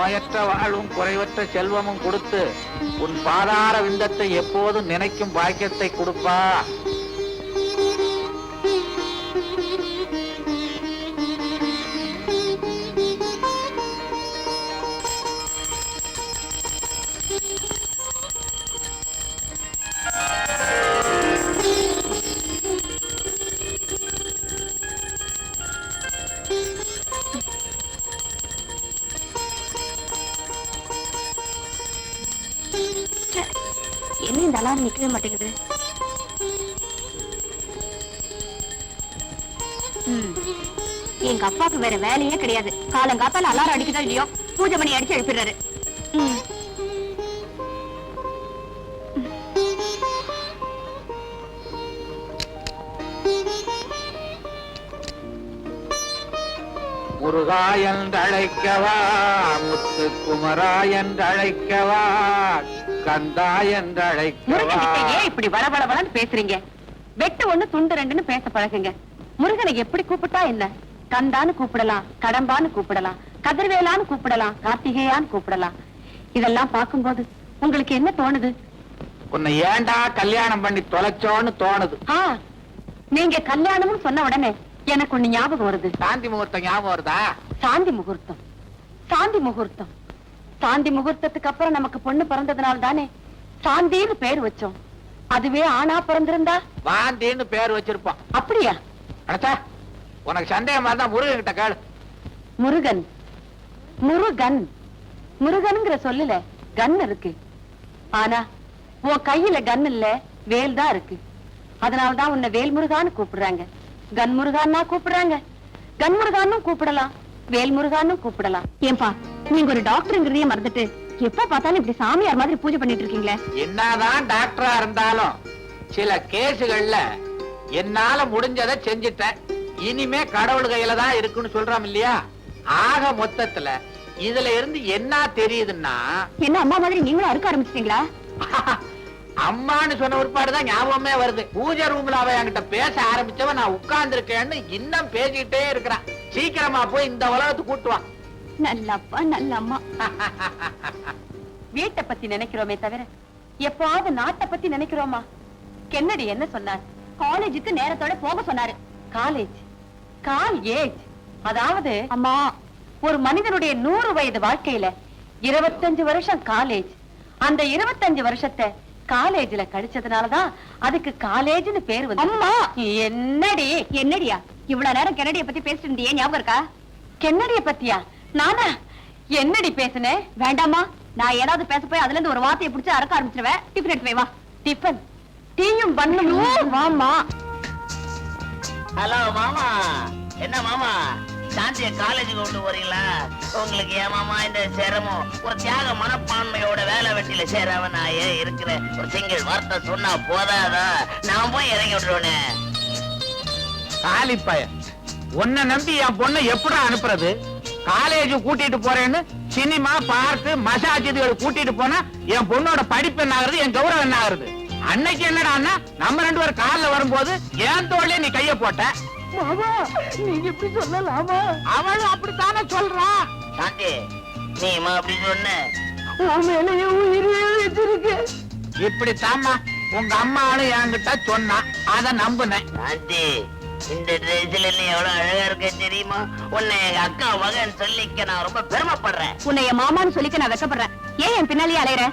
நோயற்ற வாழ்வும் குறைவற்ற செல்வமும் கொடுத்து உன் பாதார விந்தத்தை எப்போதும் நினைக்கும் பாக்கியத்தை கொடுப்பா. என்ன இந்த அலாரம் நிக்கவே மாட்டேங்குது? எங்க அப்பாவுக்கு வேற வேலையே கிடையாது. காலங்காத்தால அலாரம் அடிக்குதோ இல்லையோ பூஜை மணி அடிச்சு எழுப்பிடுறாரு. முருகா என்றழைக்கவா, முத்துக்குமரா என்றழைக்கவா, கந்தா என்றழைக்கவா. ஏன் இப்படி வளவளவளன்னு பேசுறீங்க? வெட்டு ஒண்ணு துண்டு ரெண்டுன்னு பேச பழகுங்க. முருகனை எப்படி கூப்பிட்டா என்ன? கந்தான்னு கூப்பிடலாம், கடம்பான்னு கூப்பிடலாம், கதிர்வேலான்னு கூப்பிடலாம், கார்த்திகேயான்னு கூப்பிடலாம். இதெல்லாம் பார்க்கும்போது உங்களுக்கு என்ன தோணுது? உன்னை ஏண்டா கல்யாணம் பண்ணி தொலைச்சோன்னு தோணுது. நீங்க கல்யாணம்னு சொன்ன உடனே எனக்கு ஒண்ணு ஞாபகம் வருது. சாந்தி முகூர்த்தம் ஞாபகம் வருதா? சாந்தி முகூர்த்தம், சாந்தி முகூர்த்தம். சாந்தி முகூர்த்தத்துக்கு அப்புறம் நமக்கு பொண்ணு பிறந்ததுனால தானே சாந்தின்னு பேர் வச்சோம். அதுவே ஆணா பிறந்திருந்தா வாந்தின்னு பேர் வச்சிருப்போம். அப்படியா? அடச்சா, உனக்கு சந்தேகமா இருந்தா முருகன் கிட்ட கேளு. முருகன், முருகன், முருகனுங்கிற சொல்லல கன் இருக்கு. ஆனா உன் கையில கன் இல்ல, வேல் தான் இருக்கு. அதனாலதான் உன்னை வேல் முருகான்னு கூப்பிடுறாங்க. கன் முருகான்னா கூப்பிடுறாங்க. கன் முருகான்னு கூப்பிடலாம், வேல் முருகான்னு கூப்பிடலாம். ஏன்பா நீங்க ஒரு டாக்டருங்கிறதையே மறந்துட்டு எப்ப பார்த்தாலும் இப்படி சாமியார் மாதிரி பூஜை பண்ணிட்டு இருக்கீங்களே? என்னதான் டாக்டரா இருந்தாலும் சில கேசுகள்ல என்னால முடிஞ்சதை செஞ்சுட்டேன். இனிமே கடவுள் கையில தான் இருக்குன்னு சொல்றோம் இல்லையா? ஆக மொத்தத்துல இதுல இருந்து என்ன தெரியுதுன்னா, என்ன அம்மா மாதிரி நீங்களும் அறுக்க ஆரம்பிச்சிட்டீங்களா? அம்மான்னு சொன்ன ஒருபாடுதான் ஞாபகமே வருது. பூஜை ரூம்ல அவ என்கிட்ட பேச ஆரம்பிச்சவ நான் உட்கார்ந்து இருக்கேன்னு இன்னும் பேசிக்கிட்டே இருக்கிறான். சீக்கிரமா போய் இந்த உலகத்துக்கு கூட்டுவான். நல்ல அப்பா, நல்ல அம்மா. வீட்டை பத்தி நினைக்கிறோமே தவிர எப்பாவது நாட்டை பத்தி நினைக்கிறோமா? கென்னடி என்ன சொன்னார்? காலேஜுக்கு நேரத்தோட போக சொன்னாரு. காலேஜ், காலேஜ், அதாவது அம்மா ஒரு மனிதனுடைய 100 வயது வாழ்க்கையில 25 வருஷம் காலேஜ். அந்த 25 வருஷத்தை காலேஜ்ல கழிச்சதுனாலதான் அதுக்கு காலேஜ்னு பேர் வந்து. அம்மா என்னடி? என்னடியா இவ்வளவு நேரம் கென்னடிய பத்தி பேசிட்டு இருந்தியே, ஞாபகம் இருக்கா? கென்னடிய பத்தியா? நானா என்னடி பேசுனேன்? வேண்டாமா, நான் ஏதாவது பேச போய் அதுல இருந்து ஒரு வார்த்தையை பிடிச்சு அறக்க ஆரம்பிச்சிருவேன். டிஃபன் எடுத்து வா. டிஃபன் டீயும் பண்ணணும். வாமா. ஹலோ மாமா. என்ன மாமா, சாந்திய காலேஜுக்கு கொண்டு போறீங்களா? உங்களுக்கு ஏன் மாமா இந்த சிரமம்? ஒரு தியாக மனப்பான்மையோட வேலை வெட்டியில சேராம நான் ஏன் இருக்கிறேன்? ஒரு சிங்கிள் வார்த்தை சொன்னா போதாதா? நான் போய் இறங்கி விட்டுருவேனே. காலிப்பாய, உன்னை நம்பி என் பொண்ணை எப்படி அனுப்புறது? காலேஜ் கூட்டிட்டு போறேன்னு சினிமா, பார்க்கு, மசாஜ் இதுகள் கூட்டிட்டு போனா என் பொண்ணோட படிப்பு என்ன ஆகுறது, என் கௌரவம் என்ன ஆகுறது? அன்னைக்கு என்னடான்னா நம்ம 2 பேரும் கார்ல வரும்போது என் தோள்ல நீ கைய போட்ட. நீங்க இப்படி சொல்லலாமா? அவளும் அப்படித்தானே சொல்றா. சாந்தி, நீ அப்படி சொன்ன இப்படித்தாம்மா உங்க அம்மாவும் என்கிட்ட சொன்னா, அத நம்புனேன். சாந்தி, இந்த ட்ரெஸ்ல நீ எவ்வளவு அழகா இருக்க தெரியுமா? உன்னை எங்க அக்கா மகன் சொல்லிக்க நான் ரொம்ப பெருமைப்படுறேன். உன்னை என் மாமான்னு சொல்லிக்க நான் வெக்கப்படுறேன். ஏன் என் பின்னாலேயே அலையற?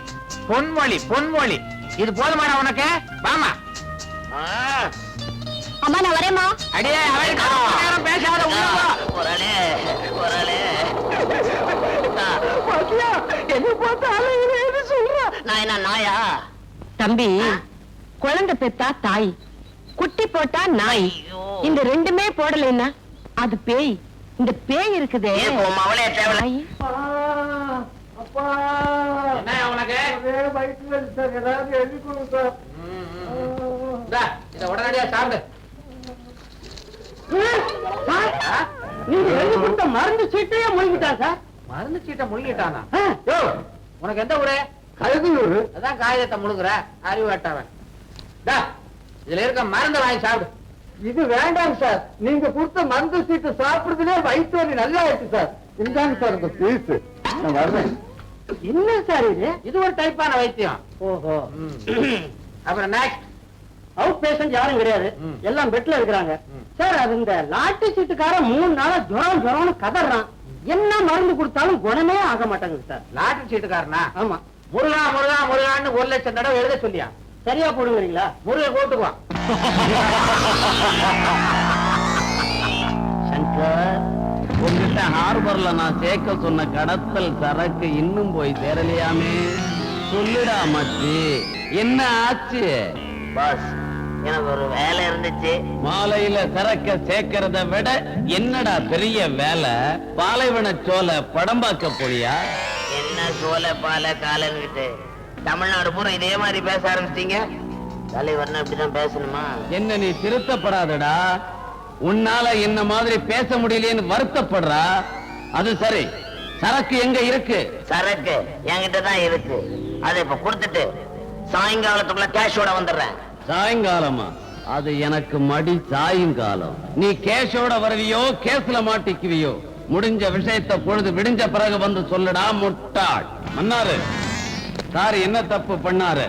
பொன்மொழி, பொன்மொழி, இது போதுமாடா உனக்கு? வாமா. அம்மா நான் வரேம்மா. அடியே அவளுக்கு பேசாத. ஒரே ஒரே என்ன பார்த்து சொல்ற? நான் என்ன நாயா? தம்பி, குழந்தை பெத்தா தாய், குட்டி போட்டா நாய். இந்த ரெண்டுமே போடலைன்னா அது பேய். இந்த பேய் இருக்குதே அவளே தேவை. உடனடியா சாப்பிடு. மருந்து சீட்டையே முழுங்கிட்டான் சார். மருந்து சீட்டை முழுங்கிட்டானா? உனக்கு எந்த ஊரு? கழுகுயூர். அதான் காகிதத்தை முழுங்குற அறிவு வேட்டவன். இதுல இருக்க மருந்து வாங்கி சாப்பிடு. இது வேண்டாம் சார், நீங்க கொடுத்த மருந்து சீட்டு சாப்பிடுறதுலே வயிற்று வலி நல்லா ஆயிடுச்சு சார். இந்தாங்க சார் இந்த பீஸ். நான் வர்றேன். என்ன சார் இது? இது ஒரு டைப்பான வைத்தியம். ஓஹோ. அப்புறம் நெக்ஸ்ட். அவுட் பேஷண்ட் யாரும் கிடையாது, ம். எல்லாம் பெட்ல இருக்கிறாங்க. சார் அது இந்த லாட்டி சீட்டுக்காரன் 3 நாளா ஜுரம்னு கதறான். என்ன மருந்து கொடுத்தாலும் குணமே ஆக மாட்டேங்குது சார். லாட்டரி சீட்டுக்காரனா? ஆமா. முருகா முருகா முருகான்னு 1 லட்சம் தடவை எழுத சொல்லியா? சரியா போடுவீங்களா? முருகை கூட்டுக்குவான். சங்கர், உங்ககிட்ட ஹார்பர்ல நான் சேர்க்க சொன்ன கடத்தல் சரக்கு இன்னும் போய் சேரலையாமே. சொல்லுடா மச்சி, என்ன ஆச்சு? பாஸ், எனக்கு ஒரு வேலை இருந்துச்சு. மாலையில சரக்க சேர்க்கறத விட என்னடா பெரிய வேலை? பாலைவன சோலை படம் பார்க்க போறியா? என்ன சோலை பால காலன்கிட்டு தமிழ்நாடு பூரா இதே மாதிரி பேச ஆரம்பிச்சிட்டீங்க. தலைவர்னா இப்படிதான் பேசணுமா? என்ன நீ திருத்தப்படாதடா. உன்னால என்ன மாதிரி பேச முடியலையேன்னு வருத்தப்படுறா. அது சரி, சரக்கு எங்க இருக்கு? சரக்கு என்கிட்ட தான் இருக்கு. அதை இப்ப கொடுத்துட்டு சாயங்காலத்துக்குள்ள கேஷோட வந்துடுறேன். சாயங்காலமா? அது எனக்கு மடி சாயங்காலம். நீ கேஷோட வருவியோ கேஸ்ல மாட்டிக்குவியோ? முடிஞ்ச விஷயத்தை பொழுது விடிஞ்ச பிறகு வந்து சொல்லுடா முட்டாள். மன்னாரு சார் என்ன தப்பு பண்ணாரு?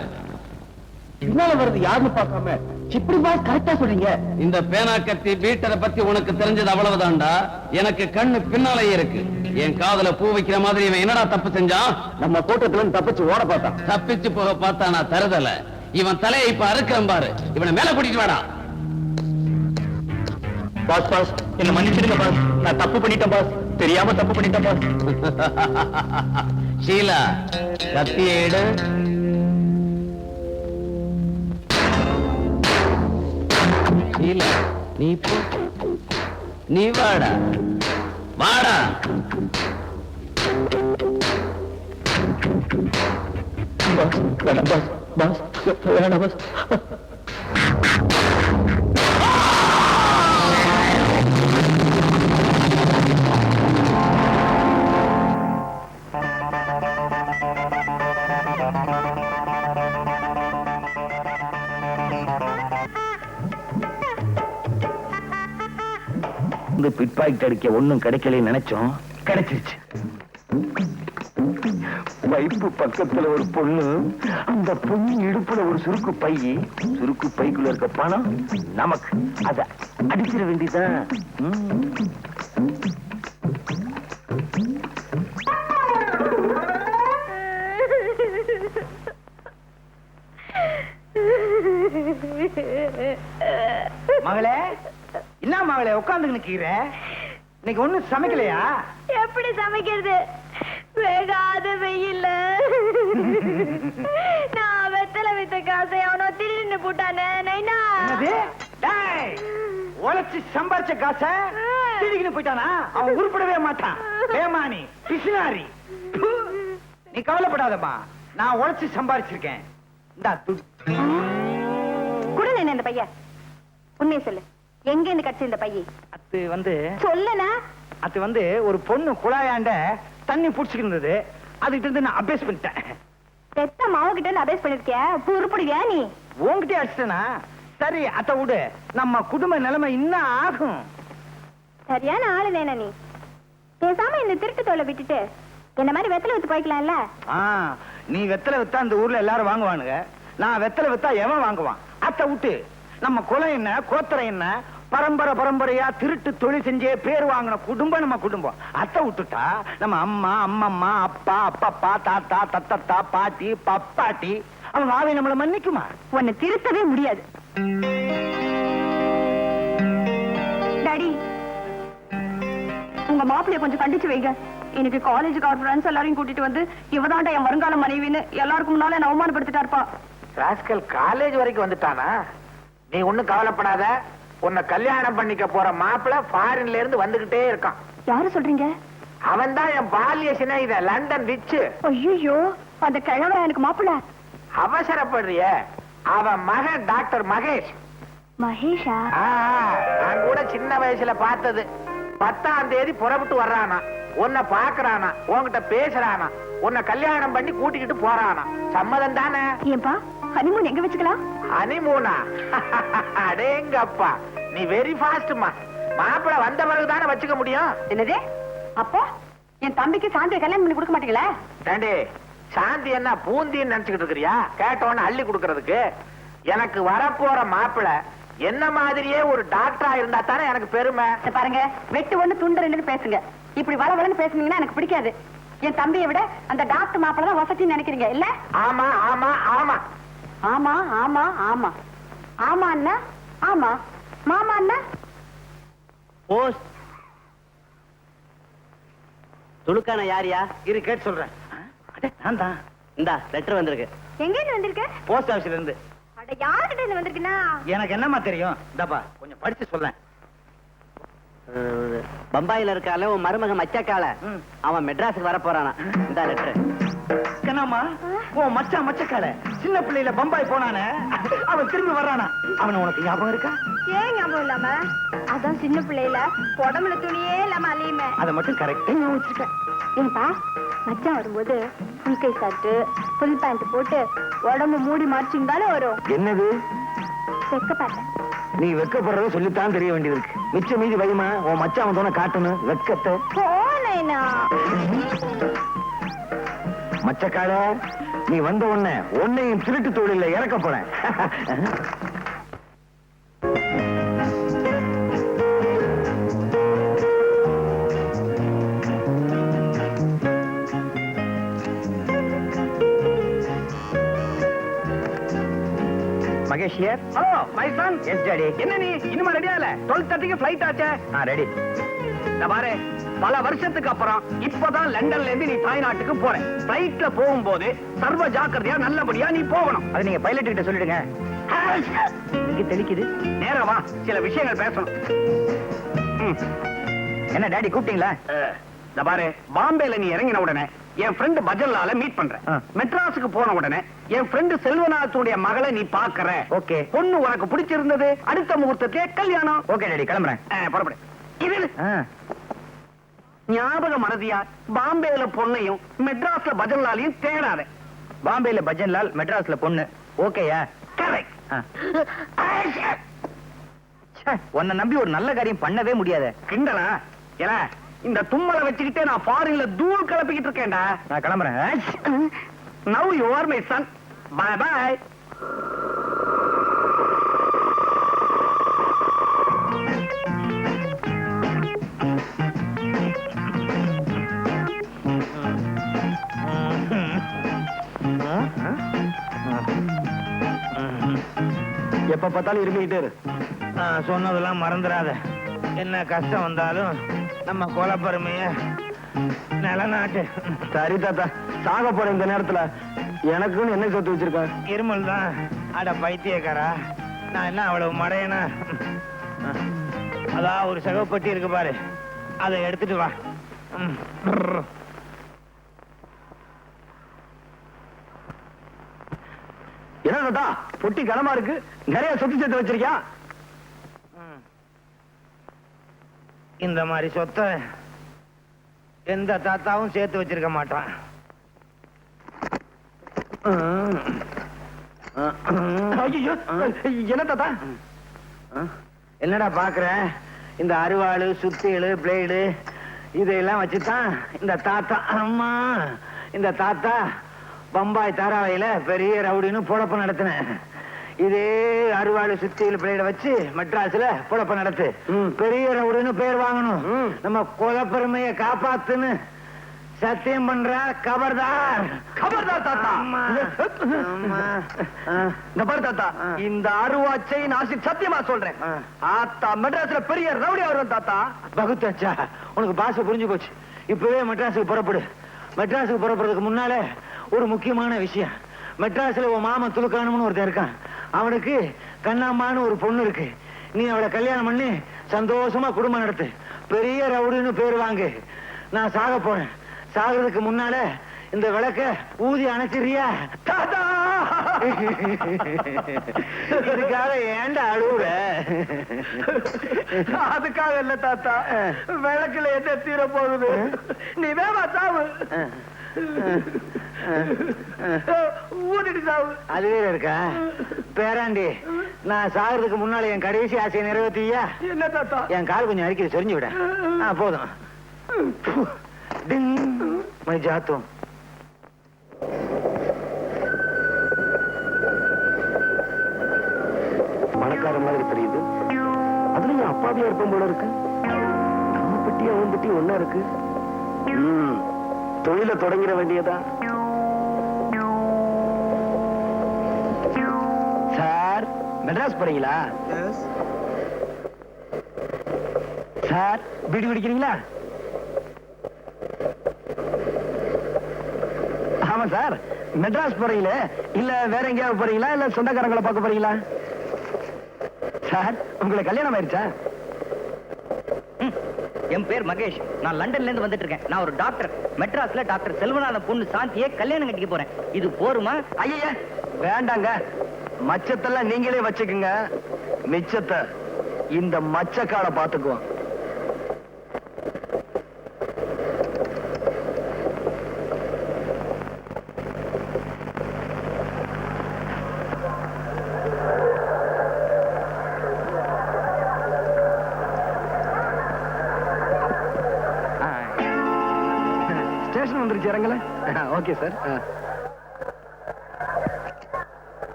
பின்னால வருது யாருன்னு பார்க்காம இப்படி பாஸ் கரெக்டா சொல்றீங்க. இந்த பேனா கத்தி பீட்டரை பத்தி உனக்கு தெரிஞ்சது அவ்வளவுதான்டா. எனக்கு கண்ணு பின்னாலேயே இருக்கு. என் காதுல பூ வைக்கிற மாதிரி இவன் என்னடா தப்பு செஞ்சான்? நம்ம கூட்டத்துல இருந்து தப்பிச்சு ஓட பார்த்தான். தப்பிச்சு போக பார்த்தா நான் தருதல. இவன் தலையை இப்ப அறுக்கிறேன் பாரு. இவனை மேல கூட்டிட்டு வாடா. பாஸ் பாஸ் என்ன மன்னிச்சிடுங்க பாஸ், நான் தப்பு பண்ணிட்டேன் பாஸ், தெரியாம தப்பு பண்ணிட்டேன் பாஸ். ஷீலா, கத்தியை எடு. ஷீலா, நீ போ. நீ வாடா வாடா. பாஸ் வேணாம் பாஸ், பாஸ் வேணாம் பாஸ். இந்த பிட் பாக்கெட் அடிக்க ஒண்ணும் கிடைக்கலன்னு நினைச்சோம், கிடைச்சிருச்சு. வைப்பு பக்கத்துல ஒரு பொண்ணு, அந்த பொண்ணு இடுப்புல ஒரு சுருக்கு பை, சுருக்கு பைக்குள்ள இருக்க பணம் நமக்கு. அத அடிச்சிட வேண்டியதான். மகளே, என்ன மகளே உட்கார்ந்து நிக்கிற? இன்னைக்கு ஒண்ணும் சமைக்கலையா? எப்படி சமைக்கிறது? வேகாத வெயில்ல நான் வெத்தலை வித்த காசை அவனோ திருடின்னு போட்டானே. என்னது? டேய், உழைச்சு சம்பாரிச்ச காசை திருடிக்கிட்டு போயிட்டானா? அவன் உருப்படவே மாட்டான். ஏமானி பிசினாரி. ப்பு. நீ கவலைப்படாதம்மா, நான் உழைச்சு சம்பாரிச்சிருக்கேன். இந்தா துட்டு. குடுங்க இந்த பையன். உண்மையை சொல்லு, எங்க இருந்து கிடைச்ச இந்த பையன்? அது வந்து சொல்லனா? அது வந்து ஒரு பொண்ணு குழாயாண்ட தண்ணி புடிச்சுக்கிட்டு இருந்தது, அதுகிட்ட இருந்து நான் அபேஸ் பண்ணிட்டேன். பெத்த மாவு கிட்ட இருந்து அபேஸ் பண்ணிருக்கியா? உருப்படுவியா நீ? உன்கிட்டே அடிச்சிட்டேனா? சரி, அத விடு. நம்ம குடும்ப நிலைமை இன்னும் ஆகும். சரியான ஆளு வேணா நீ. பேசாம இந்த திருட்டு தோலை விட்டுட்டு என்ன மாதிரி வெத்தலை வித்து போய்க்கலாம்ல. நீ வெத்தலை வித்தா அந்த ஊர்ல எல்லாரும் வாங்குவானுங்க. நான் வெத்தலை வித்தா எவன் வாங்குவான்? அத்தை விட்டு நம்ம குலம் என்ன, கோத்திரம் என்ன, பரம்பரை பரம்பரையா திருட்டு தொழில் செஞ்சே பேர் வாங்கின குடும்பம் நம்ம குடும்பம். அத்தை விட்டுட்டா நம்ம அம்மா, அம்மம்மா, அப்பா, அப்பப்பா, தாத்தா, தத்தத்தா, பாட்டி, பப்பாட்டி, அவங்க ஆவை நம்மள மன்னிக்குமா? உன்னை திருத்தவே முடியாது. டாடி, உங்க மாப்பிளைய கொஞ்சம் கண்டிச்சு வைங்க. எனக்கு காலேஜுக்கு அவர் ஃப்ரெண்ட்ஸ் எல்லாரையும் கூட்டிட்டு வந்து இவதாண்டா என் வருங்கால மனைவின்னு எல்லாருக்கும் முன்னால என்ன அவமானப்படுத்திட்டா இருப்பா. ராஸ்கல் காலேஜ் வரைக்கும் வந்துட்டானா? நீ ஒண்ணும் கவலைப்படாத. உன்னை கல்யாணம் பண்ணிக்க போற மாப்பிள்ள ஃபாரின்ல இருந்து வந்துகிட்டே இருக்கான். யாரு சொல்றீங்க? அவன் தான் என் பால்ய சிநேகித லண்டன் ரிச்சு. ஐயோ, அந்த கிழவன் எனக்கு மாப்பிள்ள. அவசரப்படுறிய? அவன் மகன் டாக்டர் மகேஷ். மகேஷா? நான் கூட சின்ன வயசுல பார்த்தது. 10ஆம் தேதி புறப்பட்டு வர்றானா, உன்னை பாக்குறானா, உன்கிட்ட பேசுறானா, உன்னை கல்யாணம் பண்ணி கூட்டிக்கிட்டு போறானா. சம்மதம் தானே? ஏன்பா, ஹனிமூன் எங்க வச்சுக்கலாம்? ஹனிமூனா? அடேங்கப்பா, நீ வெரி ஃபாஸ்ட்மா. மாப்பிள வந்த பிறகுதானே வச்சுக்க முடியும். என்னது? அப்போ என் தம்பிக்கு சாந்தியை கல்யாணம் பண்ணி கொடுக்க மாட்டீங்களா? ஏண்டி சாந்தி என்ன பூந்தின்னு நினைச்சுக்கிட்டு இருக்கிறியா? கேட்டவன அள்ளி கொடுக்கறதுக்கு. எனக்கு வரப்போற மாப்பிளை என்ன மாதிரியே ஒரு டாக்டரா இருந்தா தானே எனக்கு பெருமை. இத பாருங்க, வெட்டு ஒண்ணு துண்டு ரெண்டுன்னு பேசுங்க. இப்படி வளவளன்னு பேசுனீங்கன்னா எனக்கு பிடிக்காது. என் தம்பியை விட அந்த டாக்டர் மாப்பிளை தான் வசதின்னு நினைக்கிறீங்க இல்ல? ஆமா ஆமா ஆமா ஆமா ஆமா ஆமா ஆமா அண்ணா, ஆமா மாமா அண்ணா. போஸ்ட் துலுக்கான யாரியா? இரு கேட்டு சொல்றேன். நான் தான். இந்தா லெட்டர் வந்திருக்கு. எங்க இருந்து வந்திருக்க? போஸ்ட் ஆபீஸ்ல இருந்து. அட யார்கிட்ட இருந்து வந்திருக்குன்னா? எனக்கு என்னமா தெரியும்? இந்தாப்பா கொஞ்சம் படிச்சு சொல்லேன். பம்பாயில இருக்கால உன் மருமக மச்சக்கால, அவன் மெட்ராஸுக்கு வர போறானா. இந்த லெட்டர். என்னம்மா உன் மச்சக்கால சின்ன பிள்ளையில பம்பாய் போனானே, அவன் திரும்பி வர்றானா? அவன உனக்கு ஞாபகம் இருக்கா? ஏன் ஞாபகம் இல்லாம? அதான் சின்ன பிள்ளையில உடம்புல துணியே இல்லாம அலையுமே. அதை மட்டும் கரெக்டா ஞாபகம் வச்சிருக்கேன். ஏன்பா மச்சான் வரும்போது புல் கை ஷர்ட் புல் பேண்ட் போட்டு உடம்பு மூடி மறைச்சிருந்தாலும் வரும். என்னது செக்க பார்த்தேன். நீ வெக்கப்படுறத சொல்லித்தான் தெரிய வேண்டியது இருக்கு. மிச்ச மீதி வைமா, உன் மச்சான் வந்தோன காட்டணும் வெக்கத்தை. போனேனா மச்சக்கால நீ வந்த உடனே உன்னையும் திருட்டு தொழில இறக்க போறேன். Mahesh here. Hello my son. Yes daddy. என்ன நீ இன்னும் ரெடியா இல்ல? 12:30க்கு ஃளைட் ஆச்சே. ரெடி. பாரு, பல வருஷத்துக்கு அப்புறம் இப்பதான் லண்டன்ல இருந்து நீ தாய்நாட்டுக்கு போற. ஃளைட்ல போகும்போது சர்வ ஜாக்கிரதையா நல்லபடியா நீ போகணும். அது நீங்க பைலட் கிட்ட சொல்லிடுங்க. இங்க தெளிக்குது. நேரா வா, சில விஷயங்கள் பேசணும். என்ன டாடி கூப்பிட்டீங்களா? பாரு, பாம்பேல நீ இறங்கின உடனே என் ஃப்ரெண்ட் பஜல்லால மீட் பண்றேன். மெட்ராஸுக்கு போன உடனே என் ஃப்ரெண்ட் செல்வநாத்துடைய மகளை நீ பாக்குற. ஓகே. பொண்ணு உனக்கு பிடிச்சிருந்தது. அடுத்த முகூர்த்தத்திலே கல்யாணம். ஓகே டாடி, கிளம்புறேன். புறப்படு. இது ஞாபக மறதியா பாம்பேல பொண்ணையும் மெட்ராஸ்ல பஜன்லாலையும் தேடாத. பாம்பேல பஜன்லால், மெட்ராஸ்ல பொண்ணு. ஓகேயா? கரெக்ட். உன்னை நம்பி ஒரு நல்ல காரியம் பண்ணவே முடியாது. கிண்டலா? ஏல, இந்த தும்மலை வச்சுக்கிட்டே நான் ஃபாரின்ல தூள் கிளப்பிக்கிட்டு இருக்கேன்டா. நான் கிளம்புறேன். Now you are my son. Bye bye. எப்ப பார்த்தாலும் இருமிக்கிட்டே இரு. சொன்னதெல்லாம் மறந்துடாத. என்ன கஷ்டம் வந்தாலும் நம்ம கொலப்பெருமைய நிலநாட்டு. சரி தாத்தா, சாக போற இந்த நேரத்துல எனக்குன்னு என்ன சொத்து வச்சிருக்க? இருமல் தான். அட பைத்தியக்காரா, நான் என்ன அவ்வளவு மடையனா? அதான் ஒரு சகப்பட்டி இருக்கு பாரு, அதை எடுத்துட்டு வா. என்ன தாத்தா பொட்டி கனமா இருக்கு? நிறைய சொத்து சேர்த்து வச்சிருக்கியா? இந்த மாதிரி சொத்தை எந்த தாத்தாவும் சேர்த்து வச்சிருக்க மாட்டான். ஐயோ, என்ன தாத்தா? என்னடா பாக்குற? இந்த அருவாளு, சுத்தியலு, பிளேடு இதெல்லாம் வச்சுதான் இந்த தாத்தா, அம்மா, இந்த தாத்தா பம்பாய் தாராவையில பெரிய ரவுடின்னு பொழப்பு நடத்தினேன். இதே அருவாளு, சுத்தியல், பிளேட வச்சு மெட்ராஸ்ல பொழப்பு நடத்து. பெரிய ரவுடின்னு பேர் வாங்கணும். நம்ம கொலப்பெருமையை காப்பாத்துன்னு சத்தியம் பண்ற. கபர்தார். கபர்தார் தாத்தா. இந்த பாரு தாத்தா, இந்த அருவாச்சை நாசி சத்தியமா சொல்றேன். ஆத்தா மெட்ராஸ்ல பெரிய ரவுடி வருவேன் தாத்தா. பகுத்தாச்சா, உனக்கு பாச புரிஞ்சு போச்சு. இப்பவே மெட்ராஸுக்கு புறப்படு. மெட்ராஸுக்கு புறப்படுறதுக்கு முன்னாலே ஒரு முக்கியமான விஷயம். மெட்ராஸ்ல உன் மாமன் துலுக்கானம்னு ஒருத்தன் இருக்கான். அவனுக்கு கண்ணம்மான்னு ஒரு பொண்ணு இருக்கு. நீ அவளை கல்யாணம் பண்ணி சந்தோஷமா குடும்பம் நடத்து. பெரிய ரவுடின்னு பேர் வாங்கு. நான் சாக போறேன். சாகிறதுக்கு முன்னால இந்த விளக்க ஊதி அணைச்சிரியா? தாத்தா, இதுக்காக ஏன்டா அழுவுற? அதுக்காக இல்ல தாத்தா, விளக்குல என்ன தீர போகுது? நீ வேமா சாவு. ஊதிட்டு சாவு. அது வேற இருக்கா? பேராண்டி, நான் சாகிறதுக்கு முன்னால என் கடைசி ஆசையை நிறைவேற்றியா? என்ன தாத்தா? என் கால் கொஞ்சம் அரிக்கிறது, சொரிஞ்சு விட. போதும். டிங் மை ஜாத்தும். பணக்கார மாதிரி தெரியுது. அதுல என் அப்பாவியா இருப்போம் போல இருக்கு. நம்ம பெட்டி அவன் பெட்டி ஒன்னா இருக்கு. தொழில தொடங்கிட வேண்டியதா? சார் மெட்ராஸ் போறீங்களா? சார் பீடி குடிக்கிறீங்களா? ஆமா சார். மெட்ராஸ் போறீங்களே, இல்ல வேற எங்கேயாவது போறீங்களா, இல்ல சொந்தக்காரங்களை பார்க்க போறீங்களா? சார் உங்களுக்கு கல்யாணம் ஆயிருச்சா? என் பேர் மகேஷ். நான் லண்டன்ல இருந்து வந்துட்டு இருக்கேன். நான் ஒரு டாக்டர். மெட்ராஸ்ல டாக்டர் செல்வநாதன் பொண்ணு சாந்தியை கல்யாணம் கட்டிக்க போறேன். இது போருமா? ஐயா வேண்டாங்க. மச்சத்தெல்லாம் நீங்களே வச்சுக்குங்க. மிச்சத்தை இந்த மச்சக்கால பாத்துக்குவோம். ஸ்டேஷன் வந்துருச்சு, இறங்கல? Okay sir.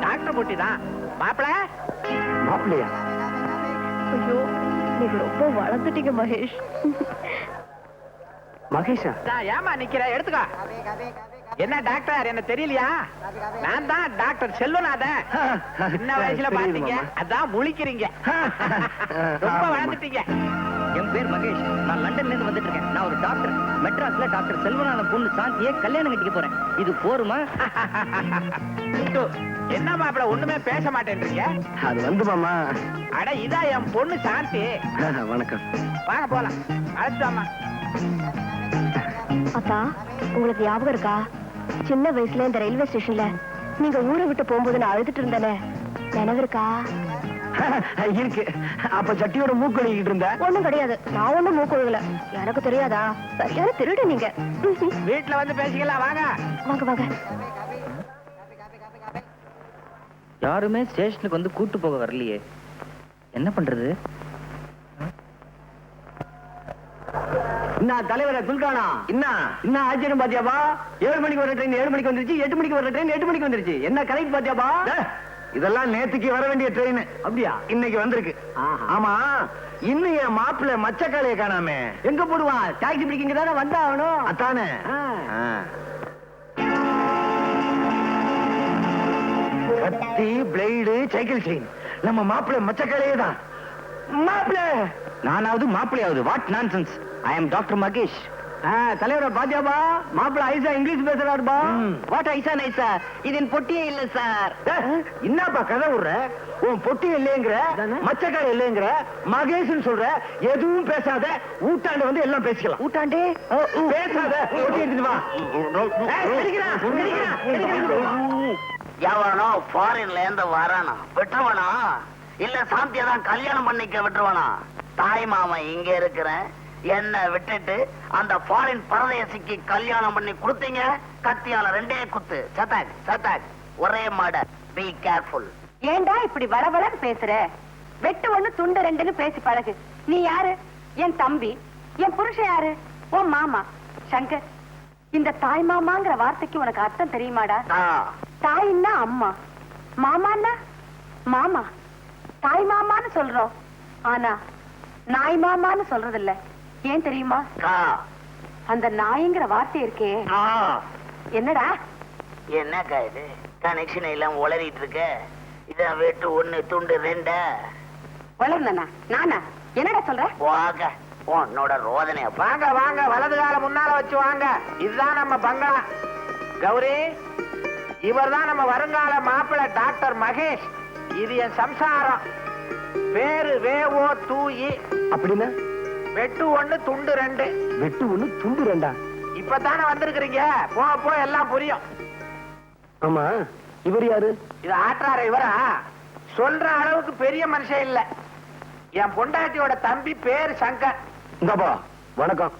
டாக்டர் போட்டி தான் மாப்பிள. மாப்பிள்ளையா? ஐயோ, நீங்க ரொம்ப வளர்ந்துட்டீங்க மகேஷ். மகேஷா? ஏமா நிக்கிற? எடுத்துக்கோ. என்ன டாக்டர் என்ன தெரியலையா? நான் தான் டாக்டர் செல்வநாதன். சின்ன வயசுல பாத்தீங்க, அதான் முழிக்கிறீங்க. ரொம்ப வளர்ந்துட்டீங்க. என் பேர் மகேஷ். நான் லண்டன்ல இருந்து வந்துட்டு இருக்கேன். நான் ஒரு டாக்டர். மெட்ராஸ்ல டாக்டர் செல்வநாதன் பொண்ணு சாந்தியை கல்யாணம் கட்டிக்க போறேன். இது போருமா? என்ன மாப்பிள ஒண்ணுமே பேச மாட்டேன்றீங்க? அது வந்து மாமா. அட இதான் என் பொண்ணு சாந்தி. வணக்கம். வாங்க போலாம். அழைச்சாமா. அத்தா, உங்களுக்கு ஞாபகம் இருக்கா? சின்ன வயசுல இந்த ரயில்வே ஸ்டேஷன்ல நீங்க ஊரை விட்டு போகும்போது நான் அழுதுட்டு இருந்தேனே, நினைவு இருக்கா? இருக்கு. அப்ப சட்டியோட மூக்கொழுகிட்டு இருந்த? ஒண்ணும் கிடையாது. நான் ஒண்ணும் மூக்கொழுகல. எனக்கு தெரியாதா? சரியான திருடு நீங்க. வீட்டுல வந்து பேசிக்கலாம். வாங்க வாங்க வாங்க. யாருமே ஸ்டேஷனுக்கு வந்து கூட்டு போக வரலையே, என்ன பண்றது? என்ன தலைவர துல்கானா? என்ன ஆச்சரியம் பாத்தியாபா? 7 மணிக்கு வர ட்ரெயின் 7 மணிக்கு வந்துருச்சு. 8 மணிக்கு வர ட்ரெயின் 8 மணிக்கு வந்துருச்சு. என்ன கரெக்ட் பாத்தியாபா? இதெல்லாம் நேத்துக்கு வர வேண்டிய ட்ரெயின். அப்படியா? இன்னைக்கு வந்திருக்கு. ஆமா, இன்னும் என் மாப்பிள்ள மச்சக்காலைய காணாமே. எங்க போடுவான்? டாக்ஸி பிடிக்கிங்க தானே வந்தாகணும். அதானே. கத்தி, பிளேடு, சைக்கிள் செயின். நம்ம மாப்பிள்ள மச்சக்காலையே தான். மாப்பிள்ள நானாவது மாப்பிள்ளையாவது? What nonsense. I am doctor Mahesh. தலைவர பாத்தியாபா? மாப்பிள்ள ஐசா இங்கிலீஷ் பேசுறாருப்பா. வாட் ஐசா நைசா? இதன் பொட்டியே இல்ல சார். என்னப்பா கதை விடுற? உன் பொட்டி இல்லைங்கிற, மச்சக்கார இல்லைங்கிற, மகேஷ்னு சொல்ற. எதுவும் பேசாத. ஊட்டாண்டு வந்து எல்லாம் பேசிக்கலாம். ஊட்டாண்டே பேசாத. பொட்டி எடுத்துட்டு வா. எவனோ ஃபாரின்ல இருந்து வரானா விட்டுருவானா, இல்ல சாந்தியா தான் கல்யாணம் பண்ணிக்க விட்டுருவானா? தாய் மாமன் இங்க இருக்கிறேன், என்ன விட்டுட்டு அந்த ஃபாரின் பரதேசிக்கு கல்யாணம் பண்ணி கொடுத்தீங்க. கத்தியால 2 குத்து. சத்தாக் சத்தாக் ஒரே மாட. Be careful. ஏண்டா இப்படி வளவளன்னு பேசுற? வெட்டு ஒண்ணு துண்டு 2ன்னு பேசி பழகு. நீ யாரு? என் தம்பி. என் புருஷன் யாரு? உன் மாமா சங்கர். இந்த தாய் மாமாங்கிற வார்த்தைக்கு உனக்கு அர்த்தம் தெரியுமாடா? தாயின்னா அம்மா, மாமான்னா மாமா. தாய் மாமான்னு சொல்றோம், ஆனா நாய் மாமான்னு சொல்றது இல்ல. ஏன் தெரியுமா? அந்த நாய்ங்கிற வார்த்தை இருக்கே. என்னடா என்னக்கா இது? கனெக்ஷன் எல்லாம் உளறிட்டு இருக்க. இதான் வெட்டு 1 துண்டு 2. வளர்ந்தனா நானா? என்னடா சொல்ற? வாங்க உன்னோட ரோதனை. வாங்க வாங்க, வலது கால முன்னால வச்சு வாங்க. இதுதான் நம்ம பங்களா. கௌரி, இவர்தான் நம்ம வருங்கால மாப்பிள்ள டாக்டர் மகேஷ். இது என் சம்சாரம். பேரு வேவோ தூயி. அப்படின்னா வெட்டு 1 துண்டு 2. வெட்டு 1 துண்டு 2. இப்பதானே வந்திருக்கிறீங்க, போக போக எல்லாம் புரியும். ஆமா, இவர் யாரு? இது ஆற்றார இவரா? சொல்ற அளவுக்கு பெரிய மனுஷன் இல்ல. என் பொண்டாட்டியோட தம்பி பேரு சங்கர். இந்தப்பா வணக்கம்.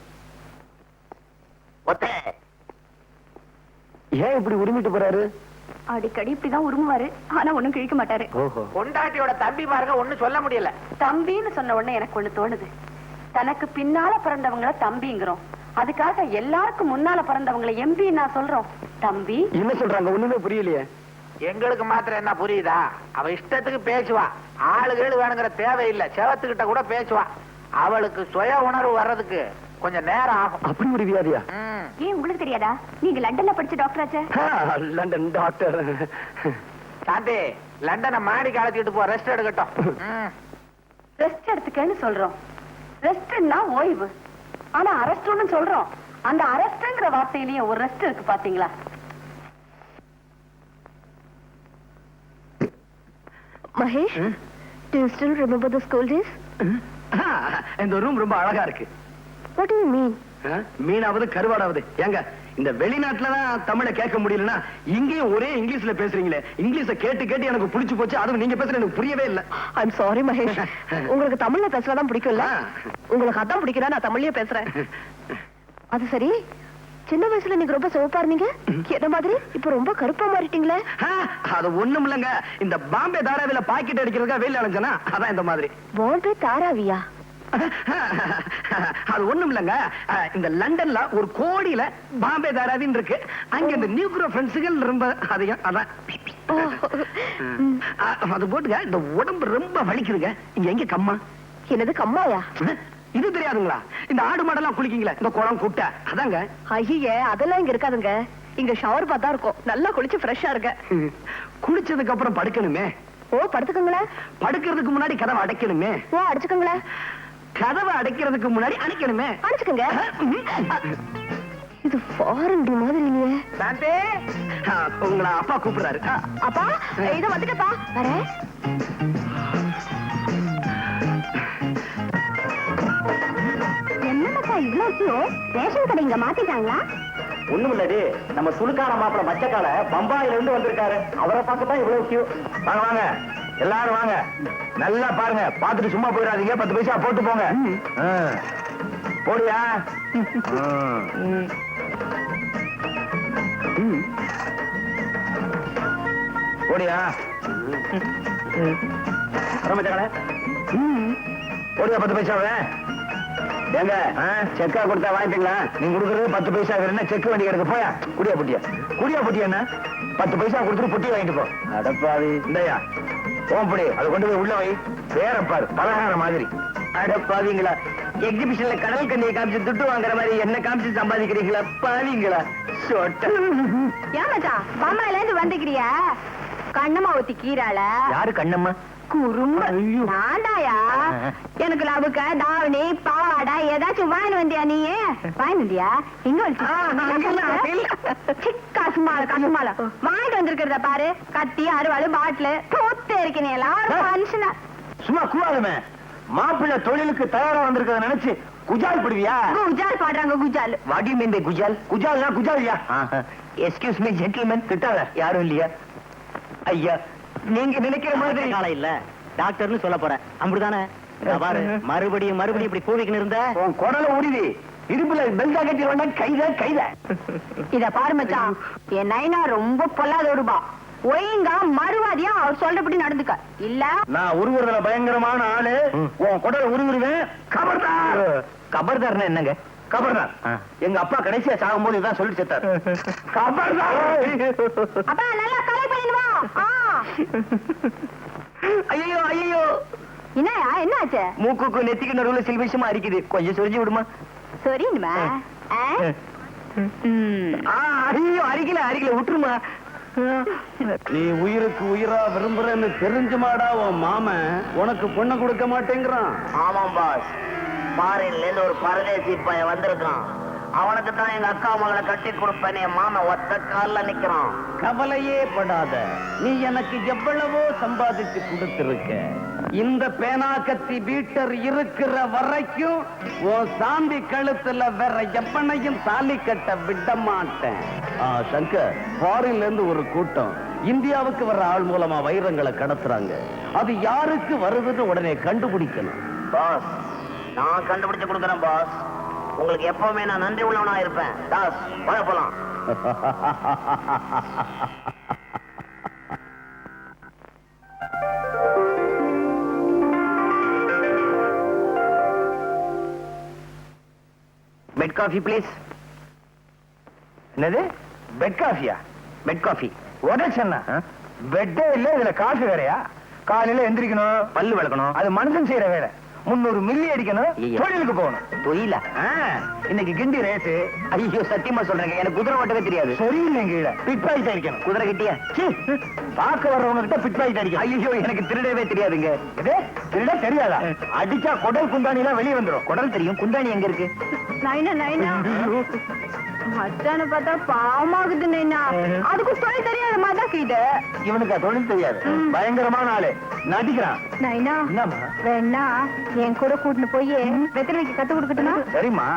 ஒத்தே ஏன் இப்படி உரிமிட்டு போறாரு? அடிக்கடி இப்படிதான் உருமுவாரு ஆனா ஒண்ணும் கிழிக்க மாட்டாரு. பொண்டாட்டியோட தம்பி பாருங்க ஒண்ணும் சொல்ல முடியல. தம்பின்னு சொன்ன உடனே எனக்கு ஒண்ணு தோணுது. தனக்கு பின்னால பிறந்தவங்கள தம்பிங்கிறோம், அதுக்காக எல்லாருக்கும் முன்னால பிறந்தவங்களை எம்பி நான் சொல்றோம். தம்பி என்ன சொல்றாங்க ஒண்ணுமே புரியலையே. எங்களுக்கு மாத்திரம் என்ன புரியுதா? அவ இஷ்டத்துக்கு பேசுவா, ஆளுகள் வேணுங்கிற தேவையில்லை, செவத்துக்கிட்ட கூட பேசுவா. அவளுக்கு சுய உணர்வு வர்றதுக்கு கொஞ்சம் நேரம் ஆகும். அப்படி ஒரு வியாதியா? ஏன் உங்களுக்கு தெரியாதா? நீங்க லண்டன்ல படிச்ச டாக்டர் ஆச்சே. London doctor. சாந்தி, லண்டனை மாடி காலத்திட்டு போ, ரெஸ்ட் எடுக்கட்டும். ரெஸ்ட் எடுத்துக்கன்னு சொல்றோம். ரெஸ்ட்னா ஓய்வு, ஆனா அரெஸ்ட்னு சொல்றோம். அந்த அரெஸ்ட்ங்கிற வார்த்தையிலேயே ஒரு ரெஸ்ட் இருக்கு பாத்தீங்களா? Mahesh, do you still remember the school days? இந்த ரூம் ரொம்ப அழகா இருக்கு. What do you mean? மீனாவது கருவாடாவது. ஏங்க இந்த வெளிநாட்டுலதான் தமிழை கேட்க முடியலன்னா இங்கேயும் ஒரே இங்கிலீஷ்ல பேசுறீங்களே. இங்கிலீஷ கேட்டு கேட்டு எனக்கு புடிச்சு போச்சு. அதுவும் நீங்க பேசுறது எனக்கு புரியவே இல்ல. I'm sorry Mahesh. உங்களுக்கு தமிழ்ல பேசலாம் பிடிக்கும்ல? உங்களுக்கு அதான் பிடிக்கல, நான் தமிழ்லயே பேசுறேன். அது சரி, சின்ன வயசுல நீங்க ரொம்ப சிவப்பா இருந்தீங்க, என்ன மாதிரி இப்ப ரொம்ப கருப்பா மாறிட்டீங்களே? அது ஒண்ணும் இல்லங்க, இந்த பாம்பே தாராவில பாக்கெட் அடிக்கிறதுக்கா வெயில் அலைஞ்சனா அதான் இந்த மாதிரி. பாம்பே தாராவியா? அது ஒண்ணும் இல்லங்க, இந்த லண்டன்ல ஒரு கோடியில பாம்பே தாராவின்னு இருக்கு. அங்க இந்த நியூக்ரோ ஃப்ரெண்ட்ஸுகள் ரொம்ப அதிகம். அதான் அது போட்டுங்க. இந்த உடம்பு ரொம்ப வலிக்குதுங்க. இங்க எங்க கம்மா? என்னது கம்மாயா? இது தெரியாதுங்களா? இந்த ஆடு மாடெல்லாம் குளிக்கீங்களா, இந்த குளம் குட்டை, அதாங்க. ஐயே, அதெல்லாம் இங்க இருக்காதுங்க. இங்க ஷவர் பார்த்தா இருக்கும். நல்லா குளிச்சு ஃப்ரெஷ்ஷா இருக்க. குளிச்சதுக்கு அப்புறம் படுக்கணுமே. ஓ, படுத்துக்கங்களேன். படுக்கிறதுக்கு முன்னாடி கதவை அடைக்கணுமே. ஓ, அடிச்சுக்கங்களேன். கதவை அடைக்கிறதுக்கு முன்னாடி அணைக்கணுமே. அடிச்சுக்கங்க. இது ஃபாரின் மாதிரி இல்லையே. சாந்தி, உங்களை அப்பா கூப்பிடுறாரு. அப்பா, இத வந்துட்டப்பா. வரேன். என்னப்பா இவ்வளவு ரேஷன் கடை இங்க மாத்திட்டாங்களா? ஒண்ணும் இல்லடி, நம்ம சுலுக்கார மாப்பிள மச்சக்கால பம்பாயில இருந்து வந்திருக்காரு. அவரை பார்க்கத்தான் இவ்வளவு கியூ. வாங்க வாங்க எல்லாரும் வாங்க. நல்லா பாருங்க, பாத்துட்டு சும்மா போயிடாதீங்க. 10 பைசா போட்டு போங்க. போடியா? போடியா? மச்சக்கால போடியா 10 பைசாவே. ஏங்க செக்கா கொடுத்தா வாங்கிட்டீங்களா? நீங்க கொடுக்கறது 10 பைசா. என்ன செக் வண்டி எடுக்க போயா? குடியா புட்டியா? குடியா புட்டியா? என்ன 10 பைசா கொடுத்துட்டு புட்டி வாங்கிட்டு போ. அடப்பாவி, இந்தயா போம்படி. அதை கொண்டு போய் உள்ள வை. வேற பாரு, பலகார மாதிரி. அடப்பாவீங்களா, எக்ஸிபிஷன்ல கடல் கண்ணியை காமிச்சு துட்டு வாங்குற மாதிரி என்ன காமிச்சு சம்பாதிக்கிறீங்களா பாவீங்களா? ஏமாச்சா, பம்பாயில இருந்து வந்துக்கிறியா? கண்ணம்மா ஊத்தி கீரால. யாரு கண்ணம்மா? குறும்பு. நானாயா? எனக்கு லவுக்க தாவணி பாவாடா ஏதாச்சும் வாங்கி வந்தியா? நீ வாங்கி வந்தியா? எங்க கசுமால வாங்கிட்டு வந்திருக்கிறத பாரு. கத்தி, அறுவாள், பாட்டிலு தூத்து இருக்கீங்க எல்லாரும் மனுஷனா. சும்மா கூடாதுமே. மாப்பிள்ளை தொழிலுக்கு தயாரா வந்திருக்கிறத நினைச்சு குஜால் படுவியா? குஜால் பாடுறாங்க. குஜால் வாட் யூ மீன் பை குஜால்? குஜால்னா குஜாலியா? Excuse me gentleman. திட்டாத. யாரும் இல்லையா? ஐயா, நீங்க நினைக்கிற மாதிரி காலம் இல்ல. டாக்டர்னு சொல்ல போறேன், அப்படிதானே? பாரு, மறுபடியும் மறுபடியும் இப்படி கூவிக்கின்னு இருந்த உன் குடல உருவி இருப்புல பெல்டா கட்டி வந்தா கைத. இத பாரு மச்சான், என் நைனா ரொம்ப பொல்லாத ஒருபா. ஒழுங்கா மறுவாதியா அவர் சொல்றபடி நடந்துக்க. இல்ல நான் உருவுறதுல பயங்கரமான ஆளு. உன் குடல உருவிடுவேன். கபர்தார். கபர்தார்னா என்னங்க? கபர்தார் எங்க அப்பா கடைசியா சாகும்போது இதான் சொல்லி செத்தார். கபர்தார். அப்பா நல்லா கலை பண்ணிடுவா. ஐயோ ஐயோ, என்னயா, என்னாச்சு? மூக்குக்கு நெத்திக்கு நடுவுல சில்விஷமா அரிக்குது. கொஞ்சம் சொரிஞ்சு விடுமா? சரிமா. ஐயோ, அரிக்கல விட்டுருமா. நீ உயிருக்கு உயிரா விரும்புறன்னு தெரிஞ்சுமாடா உன் மாமன் உனக்கு பொண்ணு கொடுக்க மாட்டேங்கிறான். ஆமாம் பாஸ், ஃபாரின்ல இருந்து ஒரு பரதேசி பையன் வந்திருக்கான். அவனுக்கு தான் எங்க அக்கா மகளை கட்டி கொடுப்பேன். என் மாமன் ஒத்த கால்ல நிக்கிறான். கவலையே படாத, நீ எனக்கு எவ்வளவோ சம்பாதிச்சு கொடுத்திருக்க. இந்த பேனாக்கத்தி பீட்டர் இருக்கிற வரைக்கும் உன் சாந்தி கழுத்துல வேற எப்பனையும் தாலி கட்ட விட மாட்டேன். சங்கர், ஃபாரின்ல இருந்து ஒரு கூட்டம் இந்தியாவுக்கு வர்ற ஆள் மூலமா வைரங்களை கடத்துறாங்க. அது யாருக்கு வருதுன்னு உடனே கண்டுபிடிக்கணும். பாஸ், நான் கண்டுபிடிச்சு கொடுக்குறேன் பாஸ். உங்களுக்கு எப்பவுமே நான் நன்றி உள்ளவனா இருப்பேன். தாஸ், போலாம். Bed coffee please. என்னது பெட் காஃபியா? பெட் காஃபி உடச்சா பெட்டே இல்ல, இதுல காஃபி வேறையா? காலையில எந்திரிக்கணும், பல்லு விளக்கணும், அது மனுஷன் செய்யற வேலை. 300 மில்லி அடிக்கணும், தொழிலுக்கு போகணும். தொழிலா? இன்னைக்கு கிண்டி ரேட்டு. ஐயோ சத்தியமா சொல்றேங்க, எனக்கு குதிரை ஓட்டவே தெரியாது. சரியில்லைங்க, பிட் பாக்கெட் அடிக்கணும். குதிரை கிட்டியா? பார்க்க வர்றவங்க கிட்ட பிட் பாக்கெட் அடிக்கணும். ஐயோ எனக்கு திருடவே தெரியாதுங்க. திருட தெரியாதா? அடிச்சா குடல் குந்தாணி எல்லாம் வெளியே வந்துடும். குடல் தெரியும், குந்தாணி எங்க இருக்கு? நைனா நைனா மச்சான பார்த்தா பாவமாகுது நைனா. அதுக்கு தொழில் தெரியாத மாதிரி தான் இது. இவனுக்கு தொழில் தெரியாது, பயங்கரமான ஆளு, நடிக்கிறான். நைனா என்னம்மா? வேணா என் கூட கூட்டிட்டு போய் வெத்தலைக்கு கத்து கொடுக்கட்டுமா? சரிம்மா,